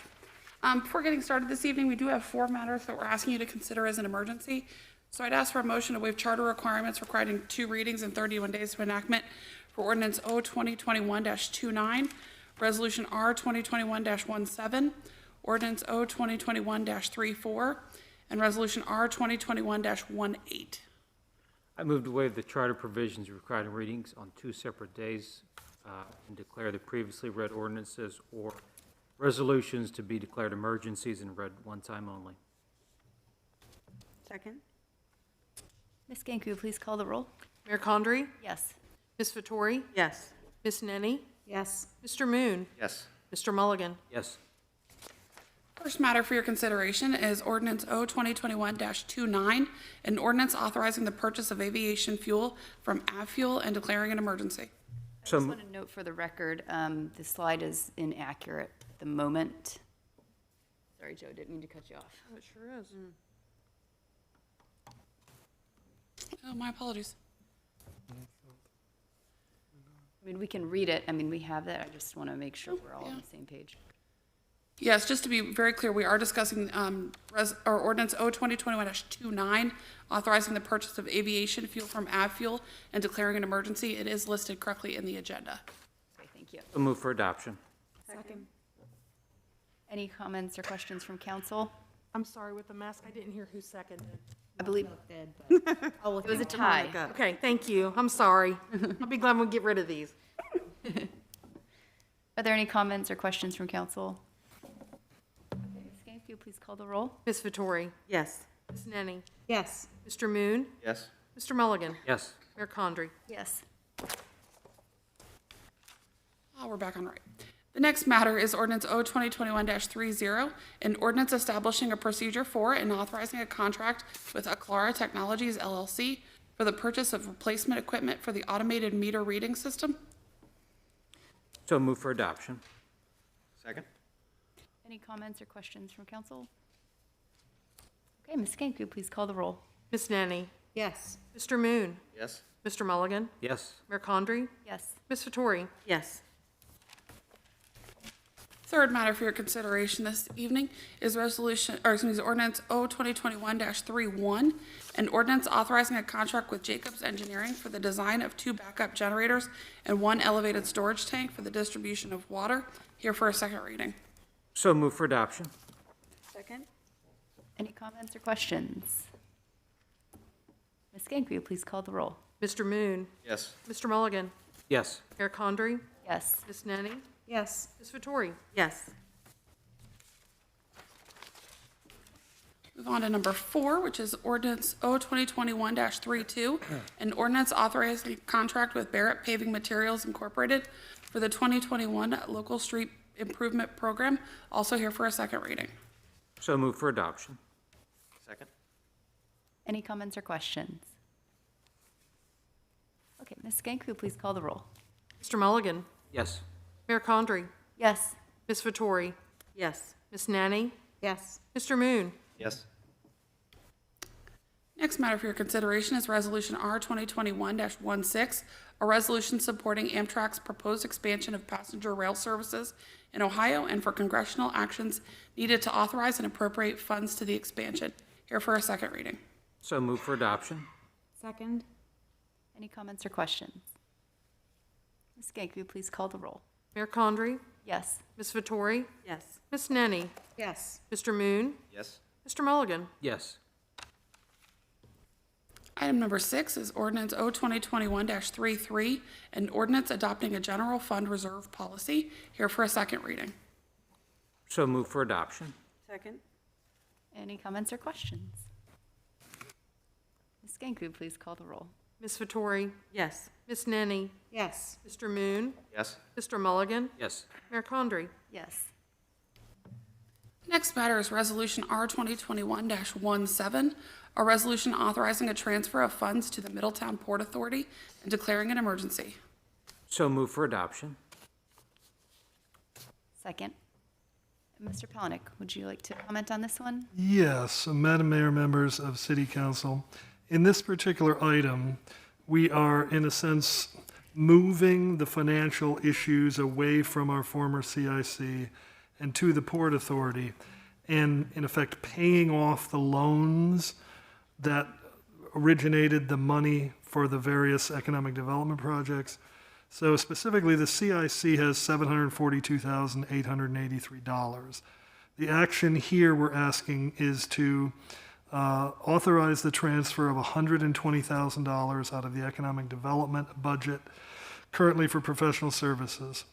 Before getting started this evening, we do have 4 matters that we're asking you to consider as an emergency. So I'd ask for a motion to waive charter requirements requiring 2 readings and 31 days of enactment for ordinance O 2021-29, resolution R 2021-17, ordinance O 2021-34, and resolution R 2021-18. I move to waive the charter provisions requiring readings on 2 separate days and declare the previously read ordinances or resolutions to be declared emergencies and read one time only. Second? Ms. Ganku, please call the roll. Mayor Condrey? Yes. Ms. Vettori? Yes. Ms. Nenny? Yes. Mr. Moon? Yes. Mr. Mulligan? Yes. First matter for your consideration is ordinance O 2021-29, an ordinance authorizing the purchase of aviation fuel from Avfuel and declaring an emergency. I just want to note for the record, the slide is inaccurate at the moment. Sorry, Joe, didn't mean to cut you off. Oh, it sure is. Oh, my apologies. I mean, we can read it. I mean, we have that. I just want to make sure we're all on the same page. Yes, just to be very clear, we are discussing ordinance O 2021-29, authorizing the purchase of aviation fuel from Avfuel and declaring an emergency. It is listed correctly in the agenda. Okay, thank you. So move for adoption. Second. Any comments or questions from council? I'm sorry, with the mask, I didn't hear who seconded. I believe Oh, it was a tie. Okay, thank you. I'm sorry. I'll be glad when we get rid of these. Are there any comments or questions from council? Okay, Ms. Gank, will you please call the roll? Ms. Vettori? Yes. Ms. Nenny? Yes. Mr. Moon? Yes. Mr. Mulligan? Yes. Mayor Condrey? Yes. We're back on right. The next matter is ordinance O 2021-30, an ordinance establishing a procedure for and authorizing a contract with Aclara Technologies LLC for the purchase of replacement equipment for the automated meter reading system. So move for adoption. Second? Any comments or questions from council? Okay, Ms. Gank, will you please call the roll? Ms. Nenny? Yes. Mr. Moon? Yes. Mr. Mulligan? Yes. Mayor Condrey? Yes. Ms. Vettori? Yes. Third matter for your consideration this evening is ordinance O 2021-31, an ordinance authorizing a contract with Jacobs Engineering for the design of 2 backup generators and 1 elevated storage tank for the distribution of water. Here for a second reading. So move for adoption. Second? Any comments or questions? Ms. Gank, will you please call the roll? Mr. Moon? Yes. Mr. Mulligan? Yes. Mayor Condrey? Yes. Ms. Nenny? Yes. Ms. Vettori? Yes. Move on to number 4, which is ordinance O 2021-32, an ordinance authorizing a contract with Barrett Paving Materials Incorporated for the 2021 Local Street Improvement Program. Also here for a second reading. So move for adoption. Second? Any comments or questions? Okay, Ms. Gank, will you please call the roll? Mr. Mulligan? Yes. Mayor Condrey? Yes. Ms. Vettori? Yes. Ms. Nanny? Yes. Mr. Moon? Yes. Next matter for your consideration is Resolution R 2021-16, a resolution supporting Amtrak's proposed expansion of passenger rail services in Ohio and for congressional actions needed to authorize and appropriate funds to the expansion. Here for a second reading. So move for adoption. Second? Any comments or questions? Ms. Gank, will you please call the roll? Mayor Condrey? Yes. Ms. Vettori? Yes. Ms. Nenny? Yes. Mr. Moon? Yes. Mr. Mulligan? Yes. Item number 6 is ordinance O 2021-33, an ordinance adopting a general fund reserve policy. Here for a second reading. So move for adoption. Second? Any comments or questions? Ms. Gank, will you please call the roll? Ms. Vettori? Yes. Ms. Nenny? Yes. Mr. Moon? Yes. Mr. Mulligan? Yes. Mayor Condrey? Yes. Next matter is Resolution R 2021-17, a resolution authorizing a transfer of funds to the Middletown Port Authority and declaring an emergency. So move for adoption. Second. Mr. Palanick, would you like to comment on this one? Yes, Madam Mayor, members of City Council, in this particular item, we are, in a sense, moving the financial issues away from our former CIC and to the Port Authority, and in effect paying off the loans that originated the money for the various economic development projects. So specifically, the CIC has $742,883. The action here we're asking is to authorize the transfer of $120,000 out of the economic development budget currently for professional services,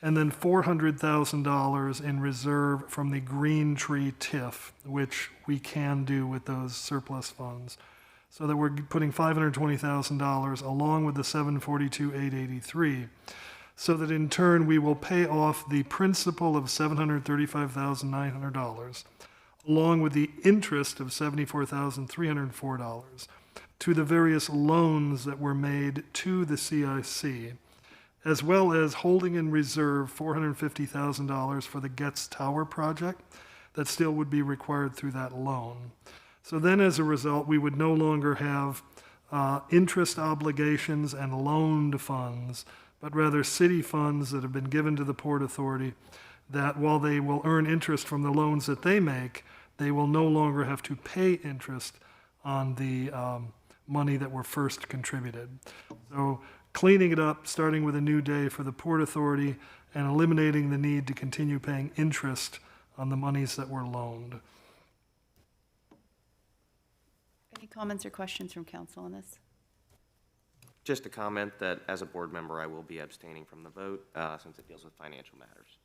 and then $400,000 in reserve from the Green Tree TIF, which we can do with those surplus funds. So that we're putting $520,000 along with the $742,883, so that in turn we will pay off the principal of $735,900, along with the interest of $74,304 to the various loans that were made to the CIC, as well as holding in reserve $450,000 for the Getz Tower project that still would be required through that loan. So then as a result, we would no longer have interest obligations and loaned funds, but rather city funds that have been given to the Port Authority that while they will earn interest from the loans that they make, they will no longer have to pay interest on the money that were first contributed. So cleaning it up, starting with a new day for the Port Authority, and eliminating the need to continue paying interest on the monies that were loaned. Any comments or questions from council on this? Just a comment that as a board member, I will be abstaining from the vote since it deals with financial matters.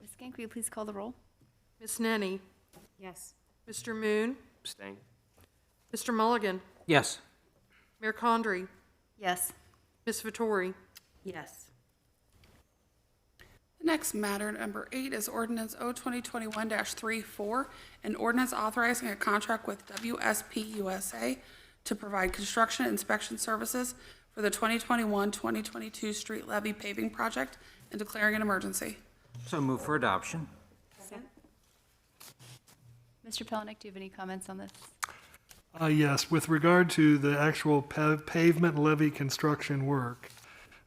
Ms. Gank, will you please call the roll? Ms. Nenny, Yes. Mr. Moon, Abstain? Mr. Mulligan, Yes. Mayor Condrey, Yes. Ms. Vettori. Yes. The next matter, number 8, is ordinance O 2021-34, an ordinance authorizing a contract with WSP USA to provide construction inspection services for the 2021-2022 street levy paving project and declaring an emergency. So move for adoption. Mr. Pelenick, do you have any comments on this? Yes, with regard to the actual pavement levee construction work,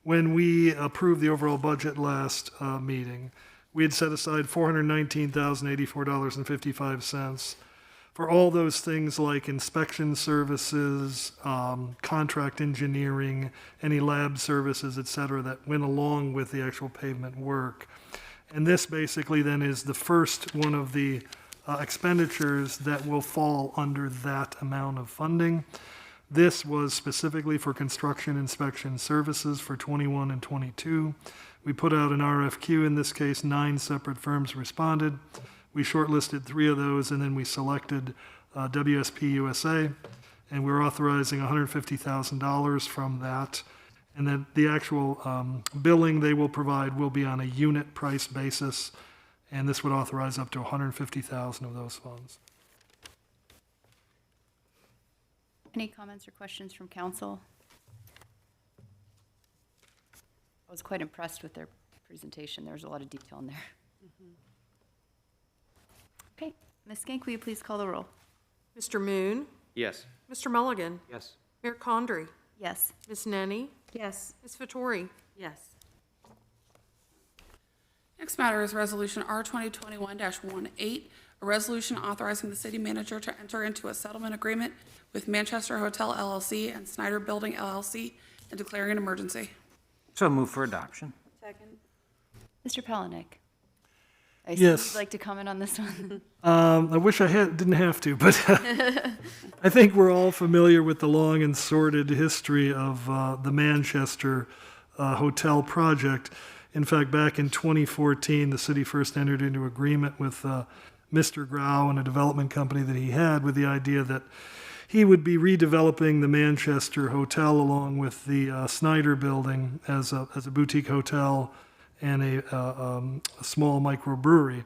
when we approved the overall budget last meeting, we had set aside $419,084.55 for all those things like inspection services, contract engineering, any lab services, et cetera, that went along with the actual pavement work. And this basically then is the first one of the expenditures that will fall under that amount of funding. This was specifically for construction inspection services for 21 and 22. We put out an RFQ. In this case, 9 separate firms responded. We shortlisted 3 of those, and then we selected WSP USA, and we're authorizing $150,000 from that. And then the actual billing they will provide will be on a unit price basis, and this would authorize up to $150,000 of those funds. Any comments or questions from council? I was quite impressed with their presentation. There was a lot of detail in there. Okay, Ms. Gank, will you please call the roll? Mr. Moon, Yes. Mr. Mulligan, Yes. Mayor Condrey, Yes. Ms. Nenny, Yes. Ms. Vettori. Yes. Next matter is Resolution R 2021-18, a resolution authorizing the city manager to enter into a settlement agreement with Manchester Hotel LLC and Snyder Building LLC and declaring an emergency. So move for adoption. Second. Mr. Pelenick? I see Yes. you'd like to comment on this one? I wish I didn't have to, but I think we're all familiar with the long and sordid history of the Manchester Hotel project. In fact, back in 2014, the city first entered into agreement with Mr. Grau and a development company that he had with the idea that he would be redeveloping the Manchester Hotel along with the Snyder Building as a boutique hotel and a small microbrewery.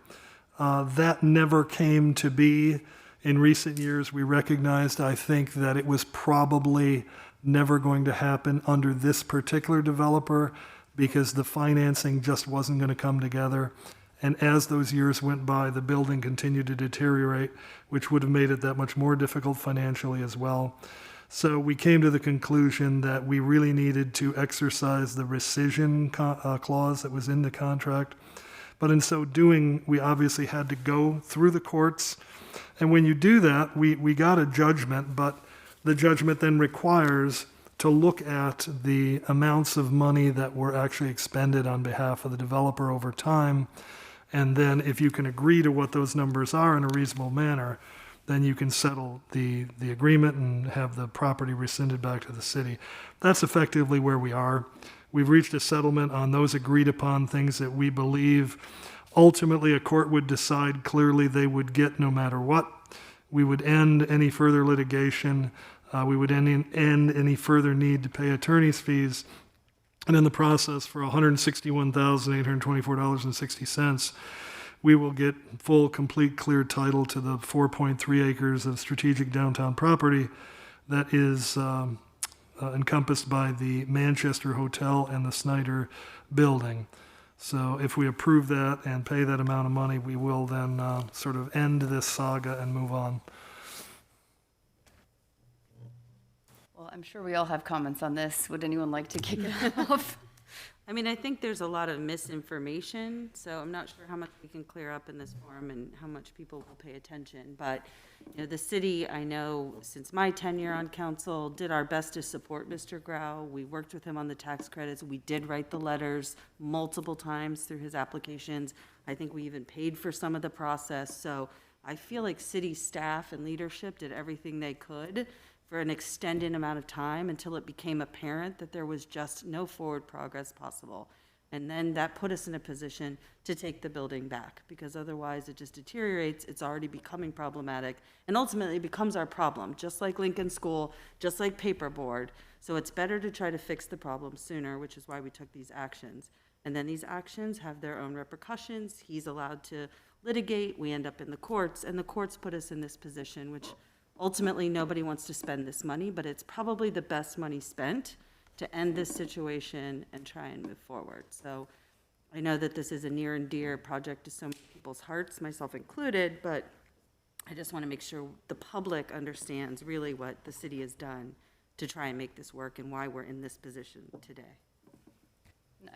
That never came to be. In recent years, we recognized, I think, that it was probably never going to happen under this particular developer because the financing just wasn't going to come together. And as those years went by, the building continued to deteriorate, which would have made it that much more difficult financially as well. So we came to the conclusion that we really needed to exercise the rescission clause that was in the contract. But in so doing, we obviously had to go through the courts. And when you do that, we got a judgment, but the judgment then requires to look at the amounts of money that were actually expended on behalf of the developer over time. And then if you can agree to what those numbers are in a reasonable manner, then you can settle the agreement and have the property rescinded back to the city. That's effectively where we are. We've reached a settlement on those agreed upon things that we believe ultimately a court would decide clearly they would get no matter what. We would end any further litigation. We would end any further need to pay attorney's fees. And in the process, for $161,824.60, we will get full, complete, clear title to the 4.3 acres of strategic downtown property that is encompassed by the Manchester Hotel and the Snyder Building. So if we approve that and pay that amount of money, we will then sort of end this saga and move on. Well, I'm sure we all have comments on this. Would anyone like to kick it off? I mean, I think there's a lot of misinformation, so I'm not sure how much we can clear up in this forum and how much people will pay attention. But, you know, the city, I know, since my tenure on council, did our best to support Mr. Grau. We worked with him on the tax credits. We did write the letters multiple times through his applications. I think we even paid for some of the process. So I feel like city staff and leadership did everything they could for an extended amount of time until it became apparent that there was just no forward progress possible. And then that put us in a position to take the building back, because otherwise it just deteriorates, it's already becoming problematic, and ultimately it becomes our problem, just like Lincoln School, just like paperboard. So it's better to try to fix the problem sooner, which is why we took these actions. And then these actions have their own repercussions. He's allowed to litigate, we end up in the courts, and the courts put us in this position, which ultimately, nobody wants to spend this money, but it's probably the best money spent to end this situation and try and move forward. So I know that this is a near and dear project to so many people's hearts, myself included, but I just want to make sure the public understands really what the city has done to try and make this work and why we're in this position today.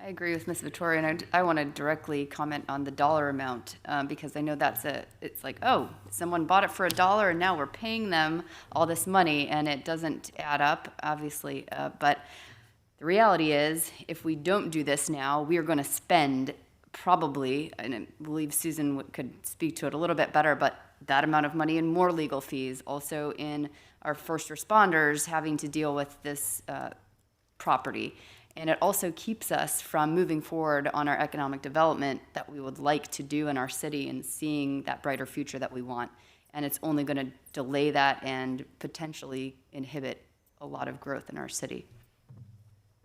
I agree with Ms. Vittoria, and I want to directly comment on the dollar amount, because I know it's like, oh, someone bought it for $1 and now we're paying them all this money, and it doesn't add up, obviously. But the reality is, if we don't do this now, we are going to spend probably, and I believe Susan could speak to it a little bit better, but that amount of money in more legal fees, also in our first responders having to deal with this property. And it also keeps us from moving forward on our economic development that we would like to do in our city and seeing that brighter future that we want. And it's only going to delay that and potentially inhibit a lot of growth in our city.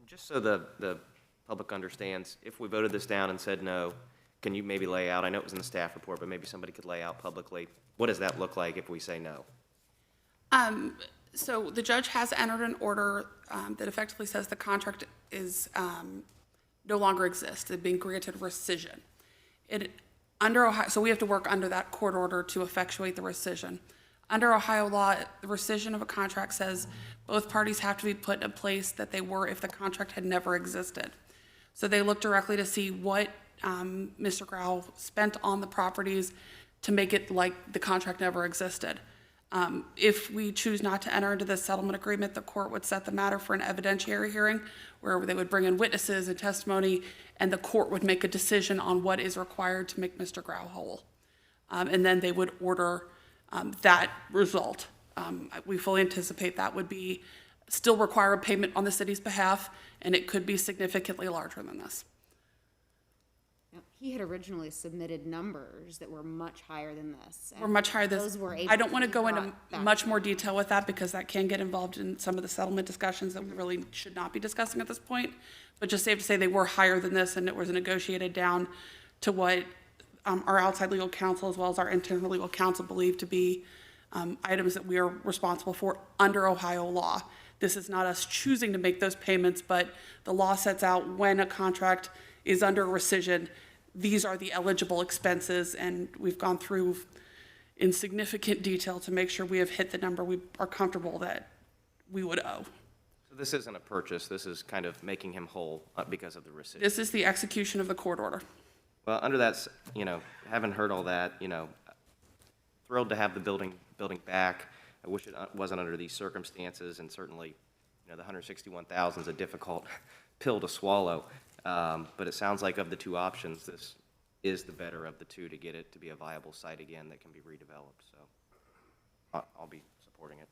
Just so the public understands, if we voted this down and said no, can you maybe lay out, I know it was in the staff report, but maybe somebody could lay out publicly, what does that look like if we say no? So the judge has entered an order that effectively says the contract is no longer exists. It's being granted rescission. Under Ohio, so we have to work under that court order to effectuate the rescission. Under Ohio law, the rescission of a contract says both parties have to be put in a place that they were if the contract had never existed. So they look directly to see what Mr. Grau spent on the properties to make it like the contract never existed. If we choose not to enter into this settlement agreement, the court would set the matter for an evidentiary hearing where they would bring in witnesses and testimony, and the court would make a decision on what is required to make Mr. Grau whole. And then they would order that result. We fully anticipate that would be still require a payment on the city's behalf, and it could be significantly larger than this. Now, he had originally submitted numbers that were much higher than this. Or much higher than those were able I don't want to be go into brought back. much more detail with that because that can get involved in some of the settlement discussions that we really should not be discussing at this point. But just safe to say they were higher than this, and it was negotiated down to what our outside legal counsel as well as our internal legal counsel believe to be items that we are responsible for under Ohio law. This is not us choosing to make those payments, but the law sets out when a contract is under rescission, these are the eligible expenses, and we've gone through in significant detail to make sure we have hit the number we are comfortable that we would owe. So this isn't a purchase, this is kind of making him whole because of the rescission. This is the execution of the court order. Well, under that, having heard all that, thrilled to have the building back. I wish it wasn't under these circumstances, and certainly, the 161,000 is a difficult pill to swallow. But it sounds like of the two options, this is the better of the two to get it to be a viable site again that can be redeveloped. So I'll be supporting it.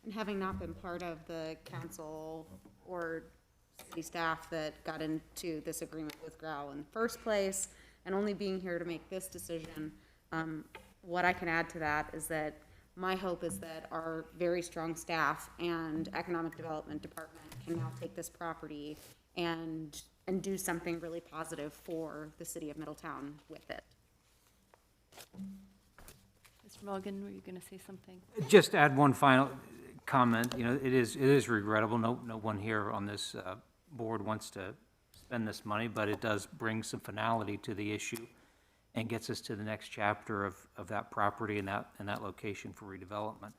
And having not been part of the council or city staff that got into this agreement with Grau in the first place, and only being here to make this decision, what I can add to that is that my hope is that our very strong staff and economic development department can now take this property and do something really positive for the city of Middletown with it. Mr. Mulligan, were you going to say something? Just add one final comment. It is regrettable. No one here on this board wants to spend this money, but it does bring some finality to the issue and gets us to the next chapter of that property and that location for redevelopment.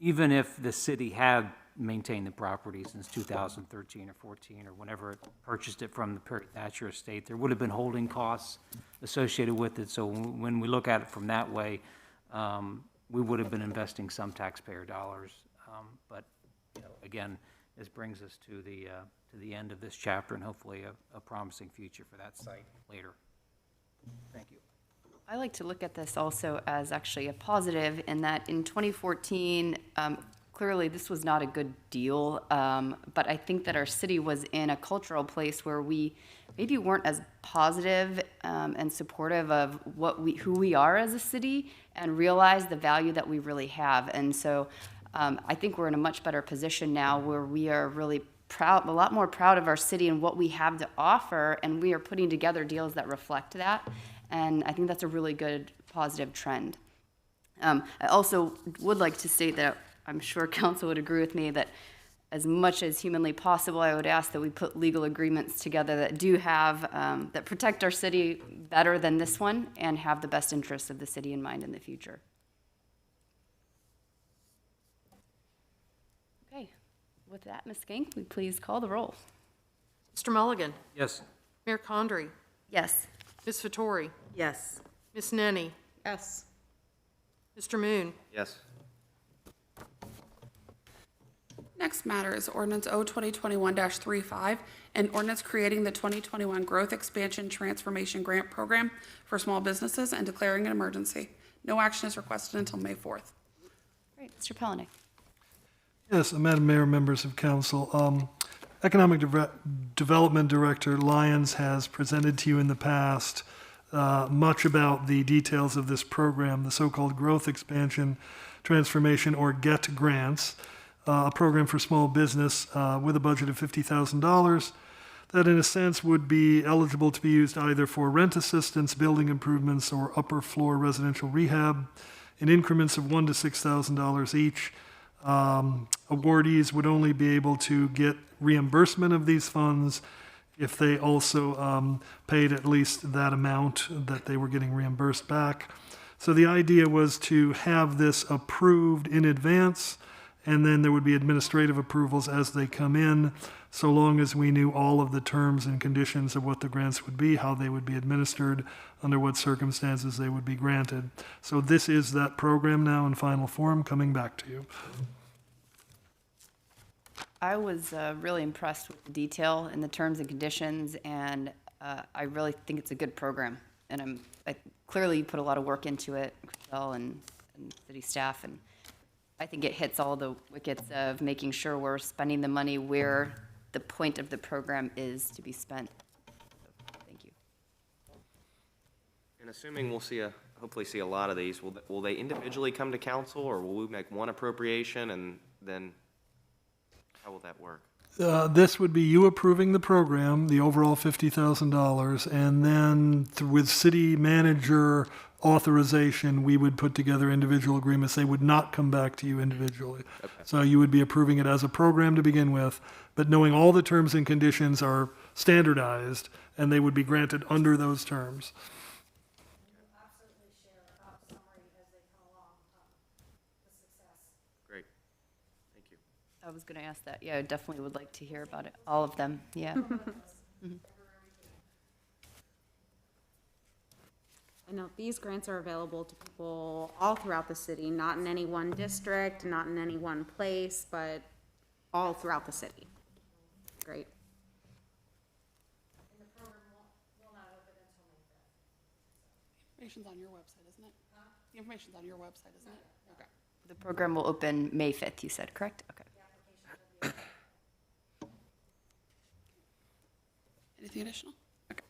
even if the city had maintained the property since 2013 or 14, or whenever it purchased it from the Perry Thatcher estate, there would have been holding costs associated with it. So when we look at it from that way, we would have been investing some taxpayer dollars. But, you know, again, this brings us to the end of this chapter, and hopefully a promising future for that site later. Thank you. I like to look at this also as actually a positive in that in 2014, clearly this was not a good deal, but I think that our city was in a cultural place where we maybe weren't as positive and supportive of who we are as a city, and realized the value that we really have. And so I think we're in a much better position now where we are really proud, a lot more proud of our city and what we have to offer, and we are putting together deals that reflect that. And I think that's a really good positive trend. I also would like to state that I'm sure council would agree with me that as much as humanly possible, I would ask that we put legal agreements together that do have, that protect our city better than this one and have the best interests of the city in mind in the future. Okay, with that, Ms. Skank, will you please call the roll? Mr. Mulligan? Yes. Mayor Condrey? Yes. Ms. Vettori? Yes. Ms. Nenny? Yes. Mr. Moon? Yes. Next matter is ordinance O 2021-35, an ordinance creating the 2021 Growth Expansion Transformation Grant Program for small businesses and declaring an emergency. No action is requested until May 4th. Great, Mr. Pelenick. Yes, Madam Mayor, members of council. Economic Development Director Lyons has presented to you in the past much about the details of this program, the so-called Growth Expansion Transformation, or GET grants, a program for small business with a budget of $50,000 that in a sense would be eligible to be used either for rent assistance, building improvements, or upper floor residential rehab in increments of $1,000 to $6,000 each. Awardees would only be able to get reimbursement of these funds if they also paid at least that amount that they were getting reimbursed back. So the idea was to have this approved in advance, and then there would be administrative approvals as they come in, so long as we knew all of the terms and conditions of what the grants would be, how they would be administered, under what circumstances they would be granted. So this is that program now in final form, coming back to you. I was really impressed with the detail and the terms and conditions, and I really think it's a good program. And clearly you put a lot of work into it, Michelle and city staff, and I think it hits all the wickets of making sure we're spending the money where the point of the program is to be spent. So, thank you. And assuming we'll hopefully see a lot of these, will they individually come to council, or will we make one appropriation and then how will that work? This would be you approving the program, the overall $50,000, and then with city manager authorization, we would put together individual agreements. They would not come back to you individually. Okay. So you would be approving it as a program to begin with, but knowing all the terms and conditions are standardized, and they would be granted under those terms. Great. Thank you. I was going to ask that. Yeah, I definitely would like to hear about it. All of them, yeah. Mhm. I know these grants are available to people all throughout the city, not in any one district, not in any one place, but all throughout the city. Great. Information's on your website, isn't it? The information's on your website, isn't it? Okay. The program will open May 5th, you said, correct? Okay. Anything additional? Okay.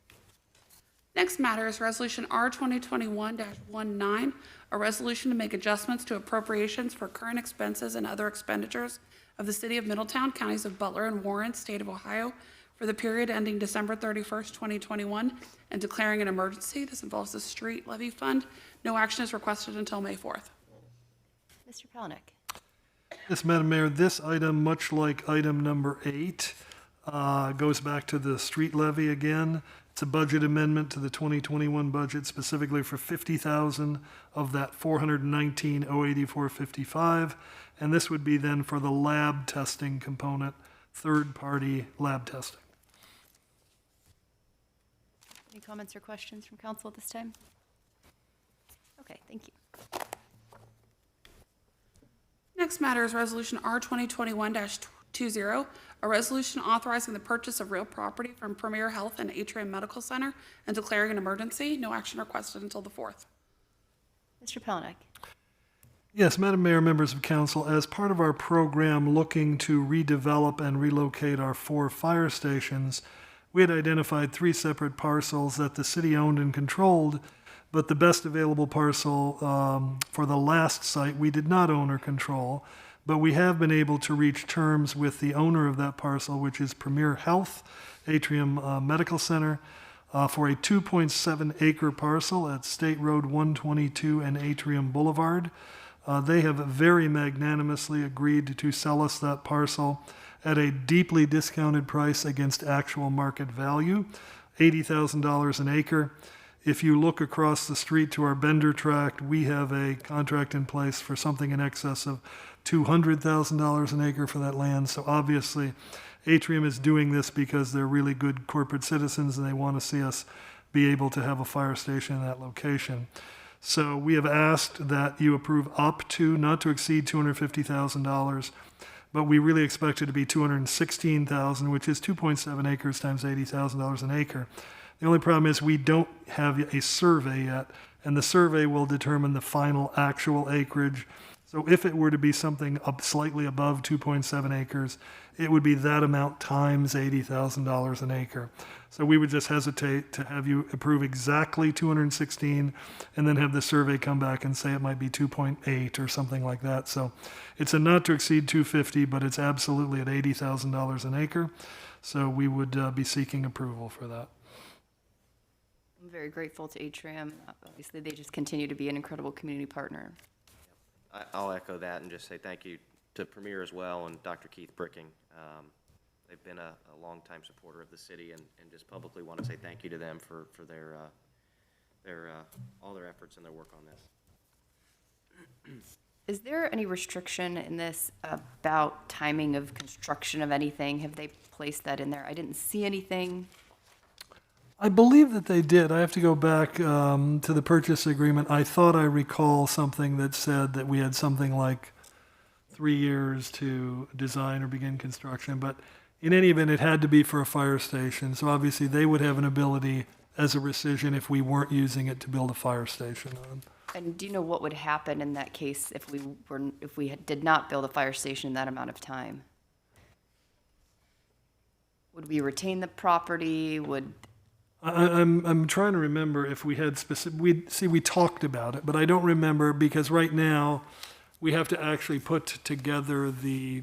Next matter is Resolution R 2021-19, a resolution to make adjustments to appropriations for current expenses and other expenditures of the City of Middletown, Counties of Butler and Warren, State of Ohio, for the period ending December 31st, 2021, and declaring an emergency. This involves the street levy fund. No action is requested until May 4th. Mr. Pelenick. Yes, Madam Mayor, this item, much like item number 8, goes back to the street levy again, It's a budget amendment to the 2021 budget specifically for 50,000 of that 419,084.55. And this would be then for the lab testing component, third-party lab testing. Any comments or questions from council at this time? Okay, thank you. Next matter is Resolution R 2021-20, a resolution authorizing the purchase of real property from Premier Health and Atrium Medical Center and declaring an emergency. No action requested until the 4th. Mr. Pelnick. Yes, Madam Mayor, members of council, as part of our program looking to redevelop and relocate our 4 fire stations, we had identified 3 separate parcels that the city owned and controlled, but the best available parcel for the last site we did not own or control, but we have been able to reach terms with the owner of that parcel, which is Premier Health, Atrium Medical Center, for a 2.7 acre parcel at State Road 122 and Atrium Boulevard. They have very magnanimously agreed to sell us that parcel at a deeply discounted price against actual market value, $80,000 an acre. If you look across the street to our Bender tract, we have a contract in place for something in excess of $200,000 an acre for that land. So obviously, Atrium is doing this because they're really good corporate citizens and they want to see us be able to have a fire station in that location. So we have asked that you approve up to, not to exceed $250,000, but we really expect it to be $216,000, which is 2.7 acres times $80,000 an acre. The only problem is we don't have a survey yet, and the survey will determine the final actual acreage. So if it were to be something up slightly above 2.7 acres, it would be that amount times $80,000 an acre. So we would just hesitate to have you approve exactly 216 and then have the survey come back and say it might be 2.8 or something like that. So it's a not to exceed 250, but it's absolutely at $80,000 an acre. So we would be seeking approval for that. I'm very grateful to Atrium. Obviously, they just continue to be an incredible community partner. I'll echo that and just say thank you to Premier as well and Dr. Keith Bricking. They've been a longtime supporter of the city and just publicly want to say thank you to them for their all their efforts and their work on this. Is there any restriction in this about timing of construction of anything? Have they placed that in there? I didn't see anything. I believe that they did. I have to go back to the purchase agreement. I thought I recall something that said that we had something like 3 years to design or begin construction, but in any event, it had to be for a fire station. So obviously they would have an ability as a rescission if we weren't using it to build a fire station on. And do you know what would happen in that case if we did not build a fire station in that amount of time? Would we retain the property? I'm trying to remember if we had specific. We talked about it, but I don't remember because right now we have to actually put together the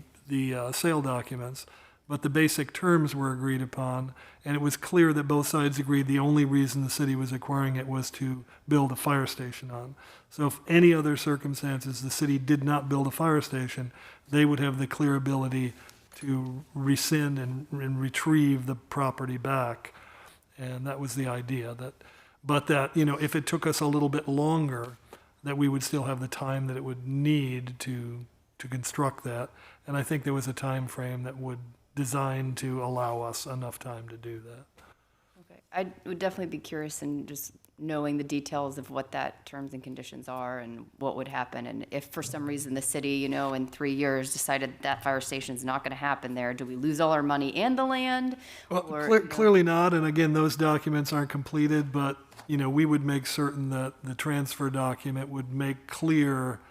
sale documents. But the basic terms were agreed upon, and it was clear that both sides agreed the only reason the city was acquiring it was to build a fire station on. So if any other circumstances the city did not build a fire station, they would have the clear ability to rescind and retrieve the property back. And that was the idea. But if it took us a little bit longer, that we would still have the time that it would need to construct that. And I think there was a time frame that would designed to allow us enough time to do that. Okay, I would definitely be curious in just knowing the details of what that terms and conditions are and what would happen. And if for some reason the city, in 3 years decided that fire station is not going to happen there, do we lose all our money and the land? Well, clearly not. And again, those documents aren't completed, but, we would make certain that the transfer document would make clear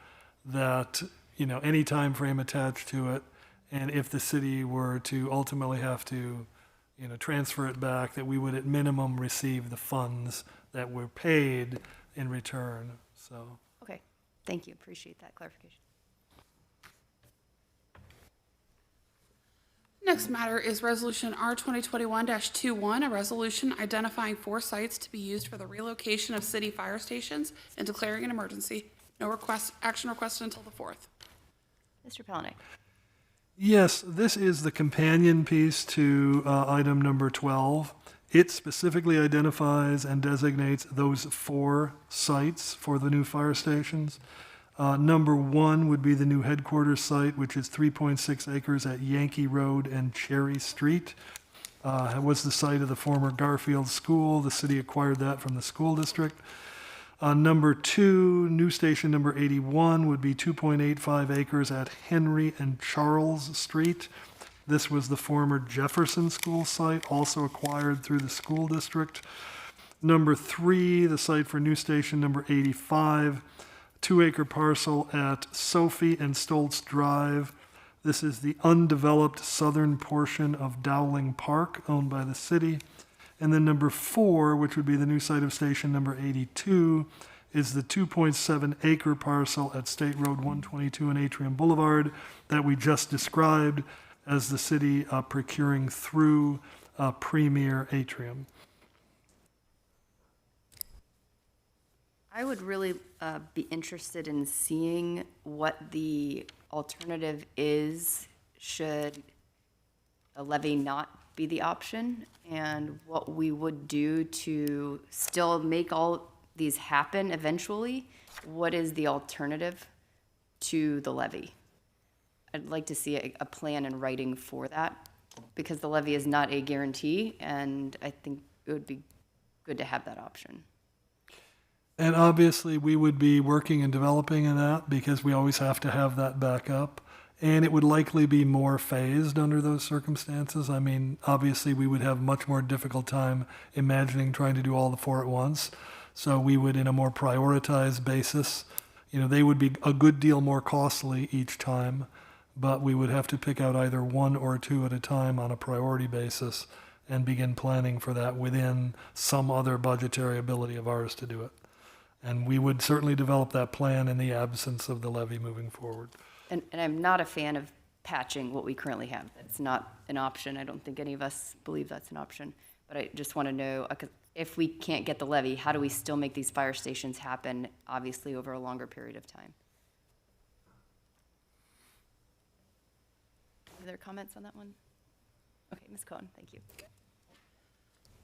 that, any time frame attached to it. And if the city were to ultimately have to, transfer it back, that we would at minimum receive the funds that were paid in return. So. Okay, thank you. Appreciate that clarification. Next matter is Resolution R 2021-21, a resolution identifying 4 sites to be used for the relocation of city fire stations and declaring an emergency. No action requested until the 4th. Mr. Pelnick. Yes, this is the companion piece to item number 12. It specifically identifies and designates those 4 sites for the new fire stations. Number 1 would be the new headquarters site, which is 3.6 acres at Yankee Road and Cherry Street. It was the site of the former Garfield School. The city acquired that from the school district. Number 2, new station number 81 would be 2.85 acres at Henry and Charles Street. This was the former Jefferson School site, also acquired through the school district. Number 3, the site for new station number 85, 2-acre parcel at Sophie and Stoltz Drive. This is the undeveloped southern portion of Dowling Park, owned by the city. And then number 4, which would be the new site of station number 82, is the 2.7-acre parcel at State Road 122 and Atrium Boulevard that we just described as the city procuring through Premier Atrium. I would really be interested in seeing what the alternative is should a levy not be the option, and what we would do to still make all these happen eventually. What is the alternative to the levy? I'd like to see a plan in writing for that, because the levy is not a guarantee, and I think it would be good to have that option. And obviously, we would be working and developing in that because we always have to have that backup. And it would likely be more phased under those circumstances. I mean, obviously, we would have much more difficult time imagining trying to do all the 4 at once. So we would, in a more prioritized basis, they would be a good deal more costly each time, but we would have to pick out either 1 or 2 at a time on a priority basis and begin planning for that within some other budgetary ability of ours to do it. And we would certainly develop that plan in the absence of the levy moving forward. And I'm not a fan of patching what we currently have. That's not an option. I don't think any of us believe that's an option. But I just want to know, if we can't get the levy, how do we still make these fire stations happen, obviously, over a longer period of time? Other comments on that one? Okay, Ms. Cohen, thank you.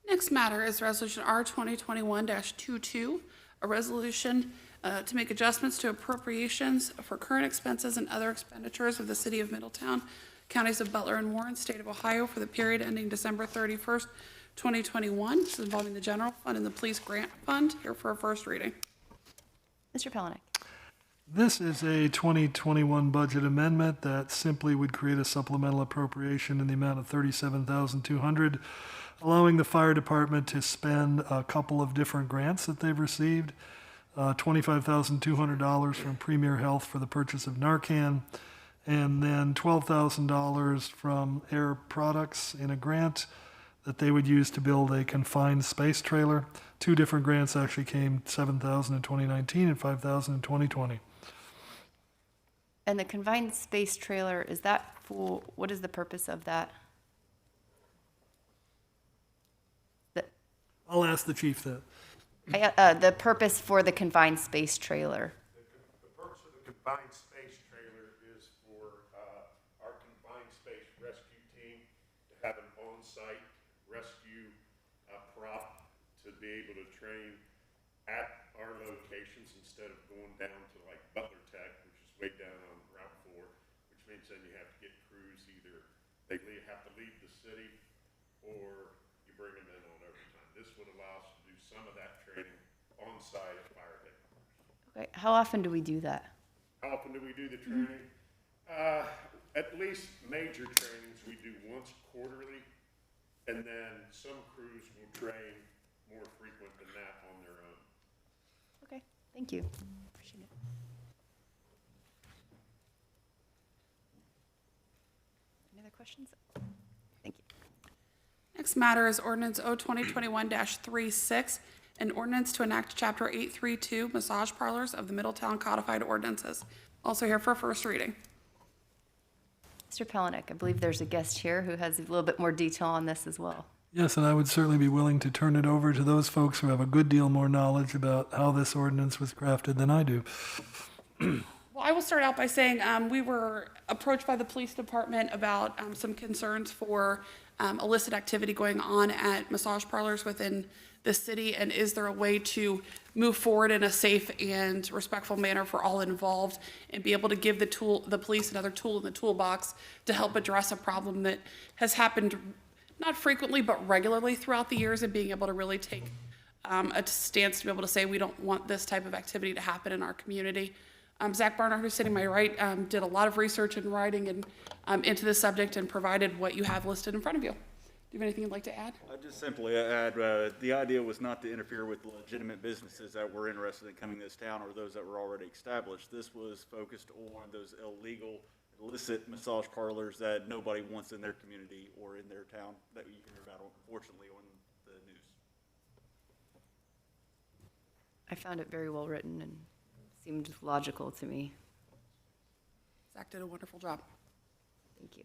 Next matter is Resolution R 2021-22, a resolution to make adjustments to appropriations for current expenses and other expenditures of the City of Middletown, Counties of Butler and Warren, State of Ohio, for the period ending December 31st, 2021. This is involving the general fund and the police grant fund. Here for a first reading. Mr. Pelenik. This is a 2021 budget amendment that simply would create a supplemental appropriation in the amount of $37,200, allowing the fire department to spend a couple of different grants that they've received. $25,200 from Premier Health for the purchase of Narcan, and then $12,000 from Air Products in a grant that they would use to build a confined space trailer. 2 different grants actually came, $7,000 in 2019 and $5,000 in 2020. And the confined space trailer, is that for, what is the purpose of that? I'll ask the chief that. The purpose for the confined space trailer. The purpose of the confined space trailer is for our confined space rescue team to have an on-site rescue prop to be able to train at our locations instead of going down to like Butler Tech, which is way down on Route 4, which means then you have to get crews either they have to leave the city or you bring them in on overtime. This would allow us to do some of that training on-site at fire headquarters. Okay, how often do we do that? How often do we do the training? At least major trainings we do once quarterly, and then some crews will train more frequent than that on their own. Okay, thank you. Appreciate it. Any other questions? Thank you. Next matter is ordinance O 2021-36, an ordinance to enact Chapter 832 massage parlors of the Middletown Codified Ordinances. Also here for first reading. Mr. Pelenik, I believe there's a guest here who has a little bit more detail on this as well. Yes, and I would certainly be willing to turn it over to those folks who have a good deal more knowledge about how this ordinance was crafted than I do. Well, I will start out by saying we were approached by the police department about some concerns for illicit activity going on at massage parlors within the city, and is there a way to move forward in a safe and respectful manner for all involved and be able to give the police another tool in the toolbox to help address a problem that has happened not frequently but regularly throughout the years, and being able to really take a stance to be able to say we don't want this type of activity to happen in our community. Zach Barnard, who's sitting to my right, did a lot of research and writing and into this subject and provided what you have listed in front of you. Do you have anything you'd like to add? I'd just simply add, the idea was not to interfere with legitimate businesses that were interested in coming to this town or those that were already established. This was focused on those illegal, illicit massage parlors that nobody wants in their community or in their town that you hear about, unfortunately, on the news. I found it very well written and seemed logical to me. Zach did a wonderful job. Thank you.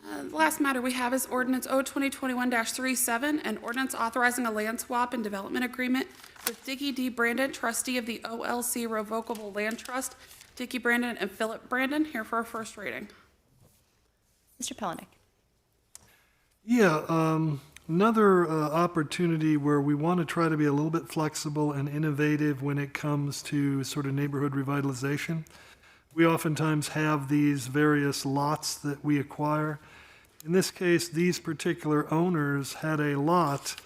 The last matter we have is ordinance O-2021-37, an ordinance authorizing a land swap and development agreement with Dickie D. Brandon, trustee of the OLC Revocable Land Trust, Dickie Brandon and Philip Brandon, here for a first reading. Mr. Pelenick. Yeah, another opportunity where we want to try to be a little bit flexible and innovative when it comes to sort of neighborhood revitalization. We oftentimes have these various lots that we acquire. In this case, these particular owners had a lot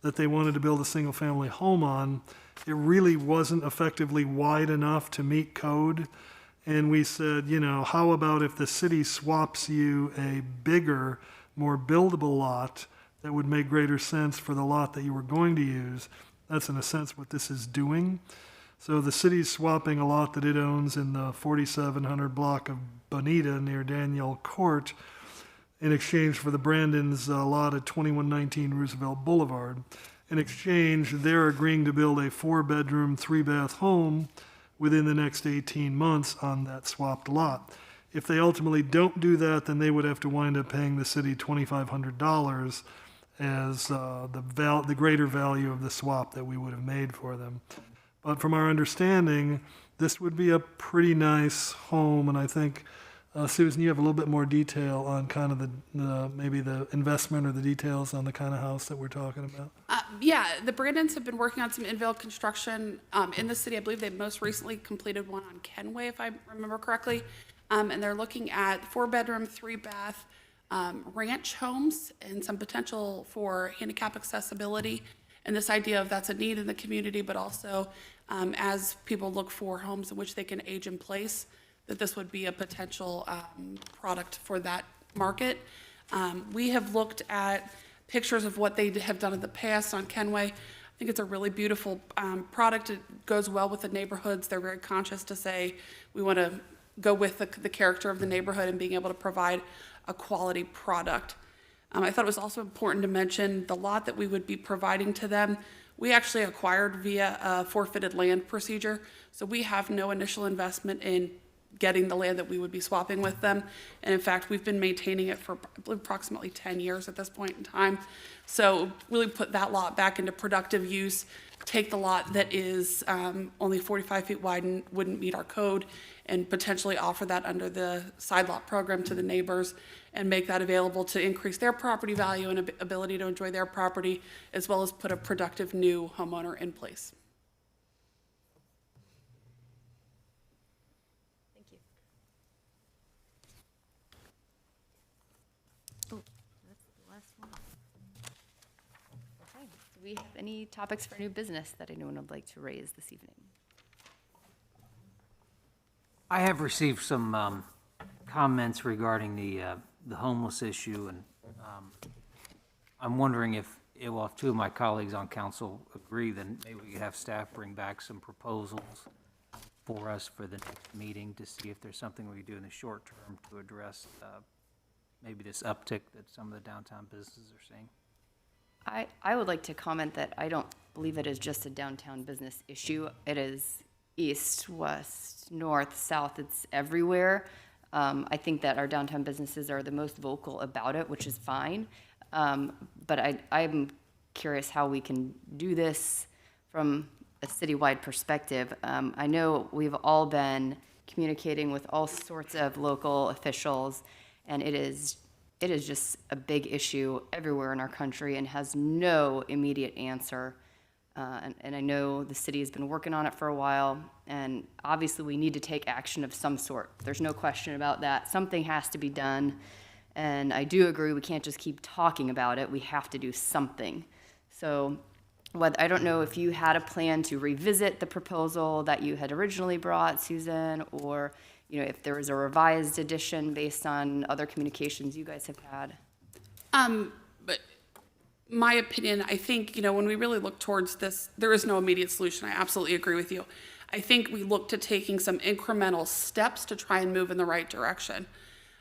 that they wanted to build a single-family home on. It really wasn't effectively wide enough to meet code. And we said, you know, how about if the city swaps you a bigger, more buildable lot that would make greater sense for the lot that you were going to use? That's in a sense what this is doing. So the city's swapping a lot that it owns in the 4700 block of Bonita near Daniel Court in exchange for the Brandons' lot at 2119 Roosevelt Boulevard. In exchange, they're agreeing to build a 4-bedroom, 3-bath home within the next 18 months on that swapped lot. If they ultimately don't do that, then they would have to wind up paying the city $2,500 as the greater value of the swap that we would have made for them. But from our understanding, this would be a pretty nice home, and I think, Susan, you have a little bit more detail on kind of maybe the investment or the details on the kind of house that we're talking about. Yeah, the Brandons have been working on some infill construction in the city. I believe they most recently completed one on Kenway, if I remember correctly. And they're looking at 4-bedroom, 3-bath ranch homes and some potential for handicap accessibility. And this idea of that's a need in the community, but also as people look for homes in which they can age in place, that this would be a potential product for that market. We have looked at pictures of what they have done in the past on Kenway. I think it's a really beautiful product. It goes well with the neighborhoods. They're very conscious to say we want to go with the character of the neighborhood and being able to provide a quality product. I thought it was also important to mention the lot that we would be providing to them. We actually acquired via a forfeited land procedure, so we have no initial investment in getting the land that we would be swapping with them. And in fact, we've been maintaining it for I believe approximately 10 years at this point in time. So really put that lot back into productive use, take the lot that is only 45 feet wide and wouldn't meet our code, and potentially offer that under the side lot program to the neighbors and make that available to increase their property value and ability to enjoy their property, as well as put a productive new homeowner in place. Thank you. Oh, that's the last one. Okay, do we have any topics for new business that anyone would like to raise this evening? I have received some comments regarding the homeless issue, and I'm wondering if two of my colleagues on council agree, then maybe we could have staff bring back some proposals for us for the next meeting to see if there's something we can do in the short term to address maybe this uptick that some of the downtown businesses are seeing. I would like to comment that I don't believe it is just a downtown business issue. It is east, west, north, south, it's everywhere. I think that our downtown businesses are the most vocal about it, which is fine. But I'm curious how we can do this from a citywide perspective. I know we've all been communicating with all sorts of local officials, and it is just a big issue everywhere in our country and has no immediate answer. And I know the city has been working on it for a while, and obviously we need to take action of some sort. There's no question about that. Something has to be done, and I do agree we can't just keep talking about it. We have to do something. So I don't know if you had a plan to revisit the proposal that you had originally brought, Susan, or if there was a revised edition based on other communications you guys have had. But my opinion, I think, when we really look towards this, there is no immediate solution. I absolutely agree with you. I think we look to taking some incremental steps to try and move in the right direction.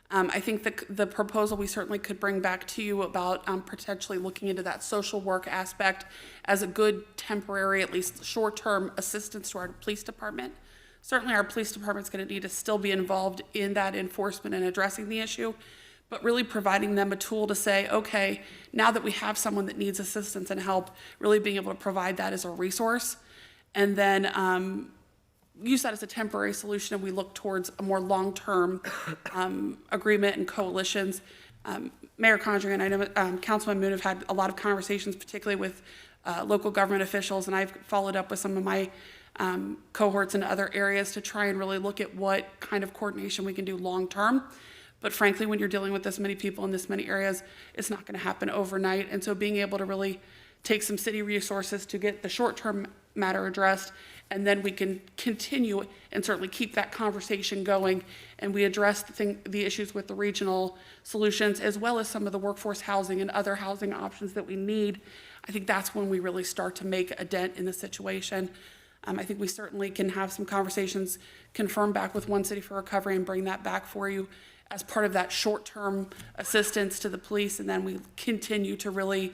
I think the proposal we certainly could bring back to you about potentially looking into that social work aspect as a good temporary, at least short-term assistance to our police department. Certainly our police department's going to need to still be involved in that enforcement and addressing the issue, but really providing them a tool to say, okay, now that we have someone that needs assistance and help, really being able to provide that as a resource. And then use that as a temporary solution, and we look towards a more long-term agreement and coalitions. Mayor Conjure and I know Councilman Moon have had a lot of conversations, particularly with local government officials, and I've followed up with some of my cohorts in other areas to try and really look at what kind of coordination we can do long-term. But frankly, when you're dealing with this many people in this many areas, it's not going to happen overnight. And so being able to really take some city resources to get the short-term matter addressed, and then we can continue and certainly keep that conversation going, and we address the issues with the regional solutions, as well as some of the workforce housing and other housing options that we need. I think that's when we really start to make a dent in the situation. I think we certainly can have some conversations, confirm back with One City for Recovery, and bring that back for you as part of that short-term assistance to the police, and then we continue to really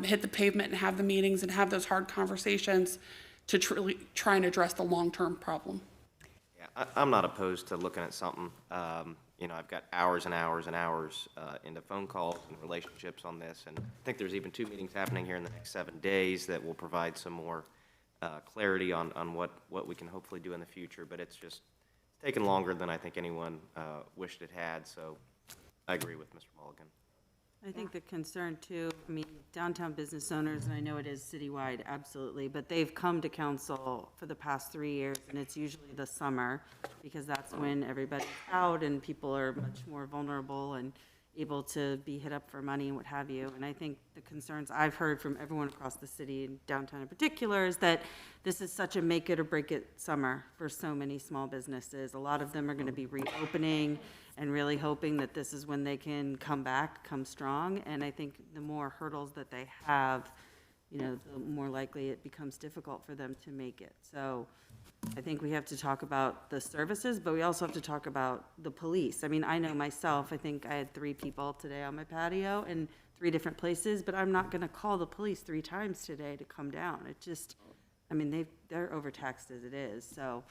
hit the pavement and have the meetings and have those hard conversations to truly try and address the long-term problem. Yeah, I'm not opposed to looking at something. I've got hours and hours and hours into phone calls and relationships on this, and I think there's even 2 meetings happening here in the next 7 days that will provide some more clarity on what we can hopefully do in the future. But it's just taken longer than I think anyone wished it had, so I agree with Mr. Mulligan. I think the concern too, downtown business owners, and I know it is citywide, absolutely, but they've come to council for the past 3 years, and it's usually the summer, because that's when everybody's out and people are much more vulnerable and able to be hit up for money and what have you. And I think the concerns I've heard from everyone across the city, and downtown in particular, is that this is such a make it or break it summer for so many small businesses. A lot of them are going to be reopening and really hoping that this is when they can come back, come strong. And I think the more hurdles that they have, the more likely it becomes difficult for them to make it. So I think we have to talk about the services, but we also have to talk about the police. I know myself, I think I had 3 people today on my patio in 3 different places, but I'm not gonna call the police 3 times today to come down. It just, they're overtaxed as it is. So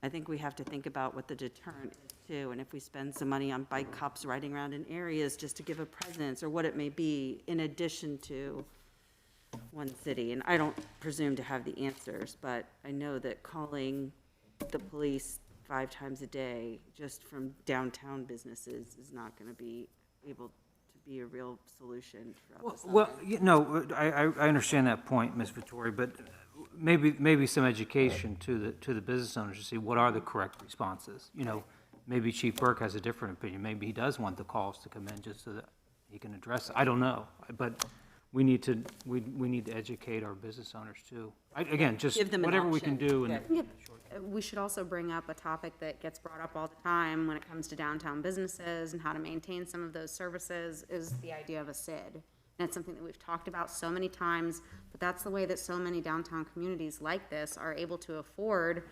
I think we have to think about what the deterrent is too, and if we spend some money on bike cops riding around in areas just to give a presence, or what it may be, in addition to One City. And I don't presume to have the answers, but I know that calling the police 5 times a day just from downtown businesses is not going to be able to be a real solution throughout the summer. I understand that point, Ms. Vittori, but maybe some education to the business owners to see what are the correct responses. Maybe Chief Burke has a different opinion. Maybe he does want the calls to come in just so that he can address it. I don't know, but we need to educate our business owners too. Again, just Give them an whatever we can option. do. I think we should also bring up a topic that gets brought up all the time when it comes to downtown businesses and how to maintain some of those services, is the idea of a SID. And it's something that we've talked about so many times, but that's the way that so many downtown communities like this are able to afford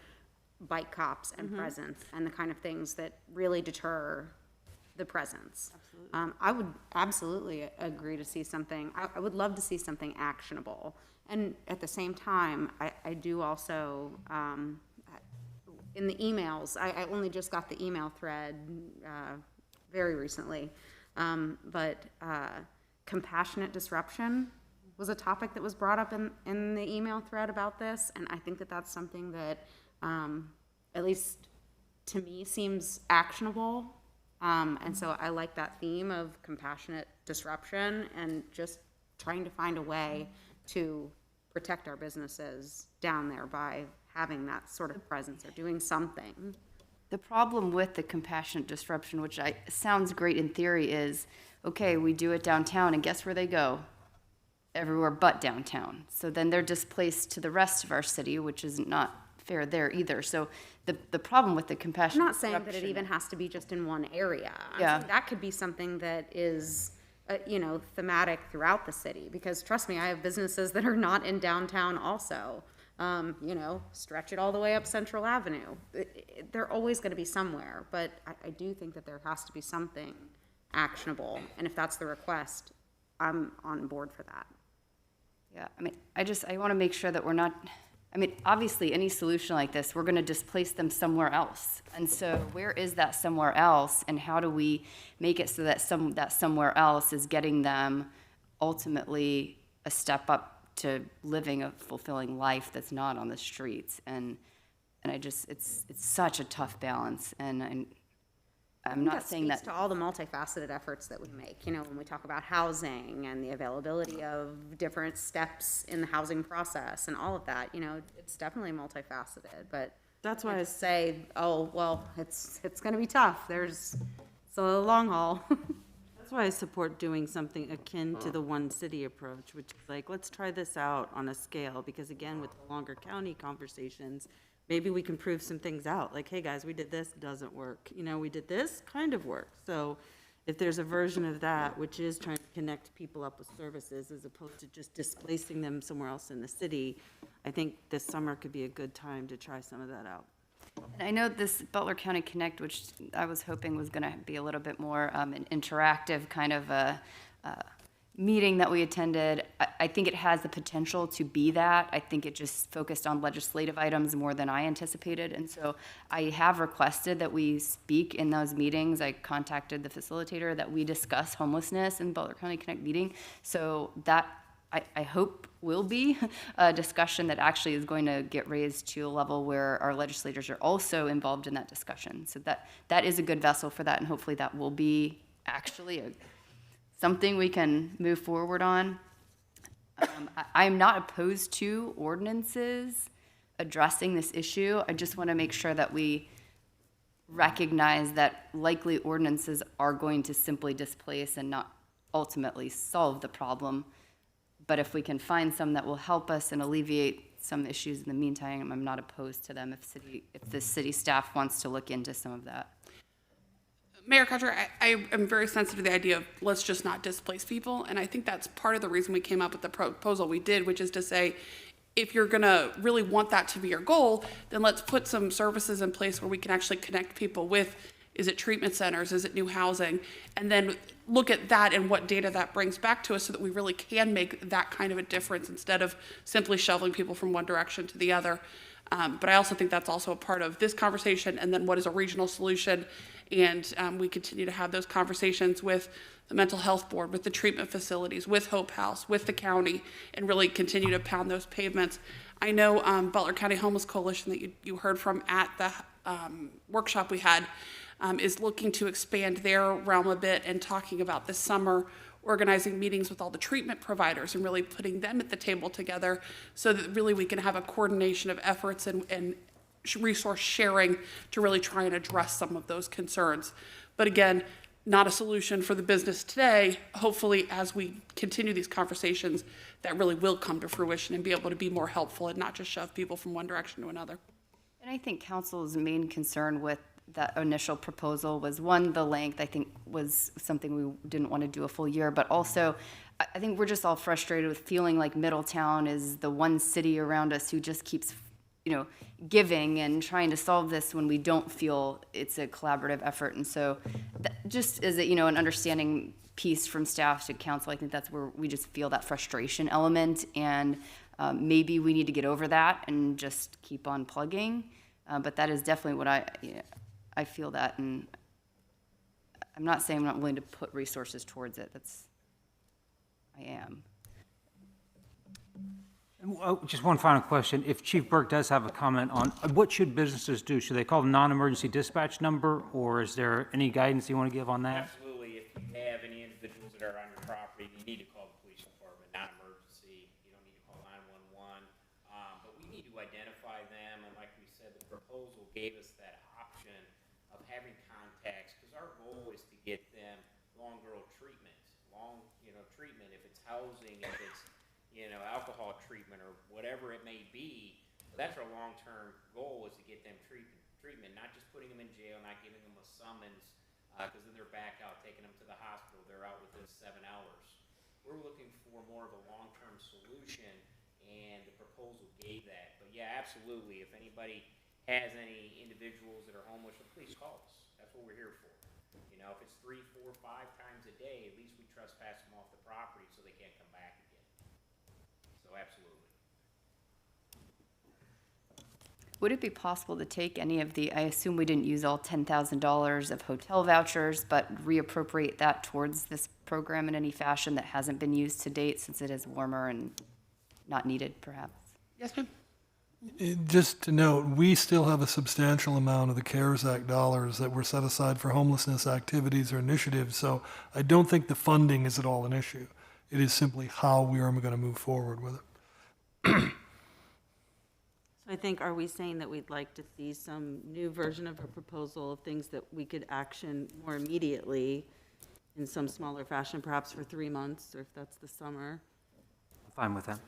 bike cops and presence and the kind of things that really deter the presence. I would absolutely agree to see something. I would love to see something actionable. And at the same time, I do also, in the emails, I only just got the email thread very recently, but compassionate disruption was a topic that was brought up in the email thread about this, and I think that that's something that, at least to me, seems actionable. And so I like that theme of compassionate disruption and just trying to find a way to protect our businesses down there by having that sort of presence or doing something. The problem with the compassionate disruption, which sounds great in theory, is, okay, we do it downtown, and guess where they go? Everywhere but downtown. So then they're displaced to the rest of our city, which is not fair there either. So the problem with the I'm compassionate not saying that it disruption- even has to be just in one area. I'm Yeah. saying that could be something that is, thematic throughout the city, because trust me, I have businesses that are not in downtown also. Stretch it all the way up Central Avenue. They're always gonna be somewhere, but I do think that there has to be something actionable, and if that's the request, I'm on board for that. Yeah, I mean, I want to make sure that we're not, obviously, any solution like this, we're going to displace them somewhere else. And so where is that somewhere else, and how do we make it so that that somewhere else is getting them ultimately a step up to living a fulfilling life that's not on the streets? And it's such a tough balance, and I'm not saying speaks that. to all the multifaceted efforts that we make, when we talk about housing and the availability of different steps in the housing process and all of that, it's definitely multifaceted, but That's why I say, oh, well, it's gonna be tough. It's a long haul. That's why I support doing something akin to the one city approach, which is like, let's try this out on a scale, because again, with the longer county conversations, maybe we can prove some things out. Like, hey, guys, we did this, doesn't work. We did this, kind of works. So if there's a version of that, which is trying to connect people up with services as opposed to just displacing them somewhere else in the city, I think this summer could be a good time to try some of that out. And I know this Butler County Connect, which I was hoping was going to be a little bit more an interactive kind of a meeting that we attended. I think it has the potential to be that. I think it just focused on legislative items more than I anticipated. And so I have requested that we speak in those meetings. I contacted the facilitator that we discuss homelessness in Butler County Connect meeting. So that I hope will be a discussion that actually is going to get raised to a level where our legislators are also involved in that discussion. So that is a good vessel for that, and hopefully that will be actually something we can move forward on. I'm not opposed to ordinances addressing this issue. I just want to make sure that we recognize that likely ordinances are going to simply displace and not ultimately solve the problem. But if we can find some that will help us and alleviate some issues in the meantime, I'm not opposed to them if the city staff wants to look into some of that. Mayor Kutcher, I am very sensitive to the idea of let's just not displace people, and I think that's part of the reason we came up with the proposal we did, which is to say, if you're gonna really want that to be your goal, then let's put some services in place where we can actually connect people with, is it treatment centers, is it new housing, and then look at that and what data that brings back to us so that we really can make that kind of a difference instead of simply shoveling people from one direction to the other. But I also think that's also a part of this conversation, and then what is a regional solution. And we continue to have those conversations with the mental health board, with the treatment facilities, with Hope House, with the county, and really continue to pound those pavements. I know Butler County Homeless Coalition that you heard from at the workshop we had is looking to expand their realm a bit and talking about this summer organizing meetings with all the treatment providers and really putting them at the table together so that really we can have a coordination of efforts and resource sharing to really try and address some of those concerns. But again, not a solution for the business today. Hopefully, as we continue these conversations, that really will come to fruition and be able to be more helpful and not just shove people from one direction to another. And I think council's main concern with that initial proposal was, one, the length, I think, was something we didn't want to do a full year, but also I think we're just all frustrated with feeling like Middletown is the one city around us who just keeps giving and trying to solve this when we don't feel it's a collaborative effort. And so just as an understanding piece from staff to council, I think that's where we just feel that frustration element, and maybe we need to get over that and just keep on plugging. But that is definitely what I feel that, and I'm not saying I'm not willing to put resources towards it. I am. Just one final question. If Chief Burke does have a comment on, what should businesses do? Should they call the non-emergency dispatch number, or is there any guidance you want to give on that? Absolutely. If you have any individuals that are on your property, you need to call the police department, not emergency. You don't need to call 911. But we need to identify them, and like we said, the proposal gave us that option of having contacts, because our goal is to get them long-term treatment, treatment, if it's housing, if it's, alcohol treatment or whatever it may be. That's our long-term goal, is to get them treatment, not just putting them in jail, not giving them a summons, because then they're back out, taking them to the hospital, they're out within 7 hours. We're looking for more of a long-term solution, and the proposal gave that. But yeah, absolutely, if anybody has any individuals that are homeless, please call us. That's what we're here for. If it's 3, 4, 5 times a day, at least we trespass them off the property so they can't come back again. So absolutely. Would it be possible to take any of the, I assume we didn't use all $10,000 of hotel vouchers, but reappropriate that towards this program in any fashion that hasn't been used to date, since it is warmer and not needed, perhaps? Yes, ma'am. Just to note, we still have a substantial amount of the CARES Act dollars that were set aside for homelessness activities or initiatives, so I don't think the funding is at all an issue. It is simply how we are going to move forward with it. So I think, are we saying that we'd like to see some new version of a proposal of things that we could action more immediately in some smaller fashion, perhaps for 3 months, or if that's the summer? I'm fine with that.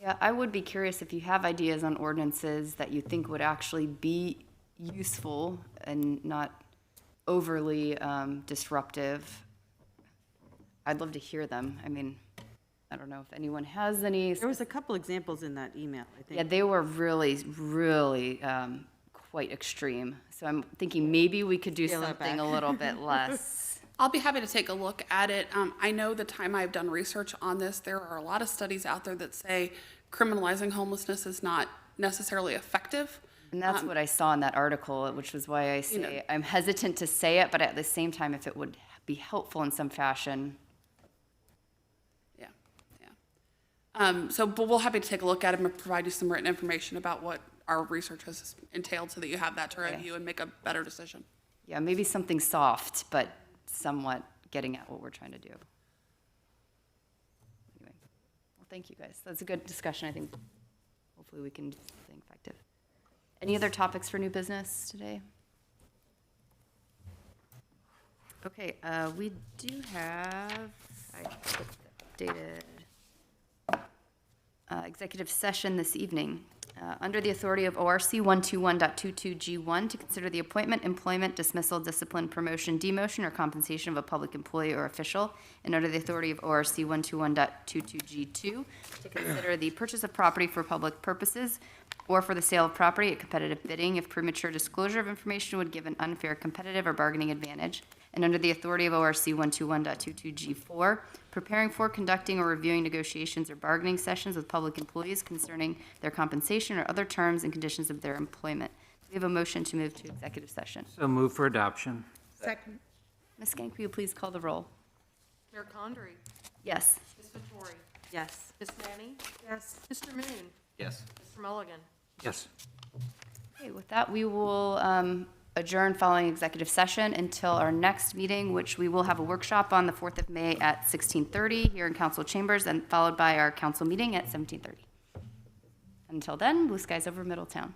Yeah, I would be curious if you have ideas on ordinances that you think would actually be useful and not overly disruptive. I'd love to hear them. I mean, I don't know if anyone has any. There was a couple examples in that email, I think. Yeah, they were really, really quite extreme. So I'm thinking maybe we could do Scale that something back. a little bit less. I'll be happy to take a look at it. I know the time I've done research on this, there are a lot of studies out there that say criminalizing homelessness is not necessarily effective. And that's what I saw in that article, which was why I say I'm hesitant to say it, but at the same time, if it would be helpful in some fashion. But we'll happy to take a look at it and provide you some written information about what our research has entailed so that you have that to review and make a better decision. Yeah, maybe something soft, but somewhat getting at what we're trying to do. Anyway, well, thank you guys. That's a good discussion. I think hopefully we can do something effective. Any other topics for new business today? Okay, we do have, I updated executive session this evening. Under the authority of ORC 121.22G1 to consider the appointment, employment, dismissal, discipline, promotion, demotion, or compensation of a public employee or official, and under the authority of ORC 121.22G2 to consider the purchase of property for public purposes or for the sale of property at competitive bidding if premature disclosure of information would give an unfair competitive or bargaining advantage, and under the authority of ORC 121.22G4, preparing for, conducting, or reviewing negotiations or bargaining sessions with public employees concerning their compensation or other terms and conditions of their employment. Do we have a motion to move to executive session? So move for adoption. Second. Ms. Skank, will you please call the roll? Mayor Condrey? Yes. Ms. Vettori? Yes. Ms. Manning? Yes. Mr. Moon? Yes. Mr. Mulligan? Yes. Okay, with that, we will adjourn following executive session until our next meeting, which we will have a workshop on the 4th of May at 16:30 here in council chambers, and followed by our council meeting at 17:30. Until then, blue skies over Middletown.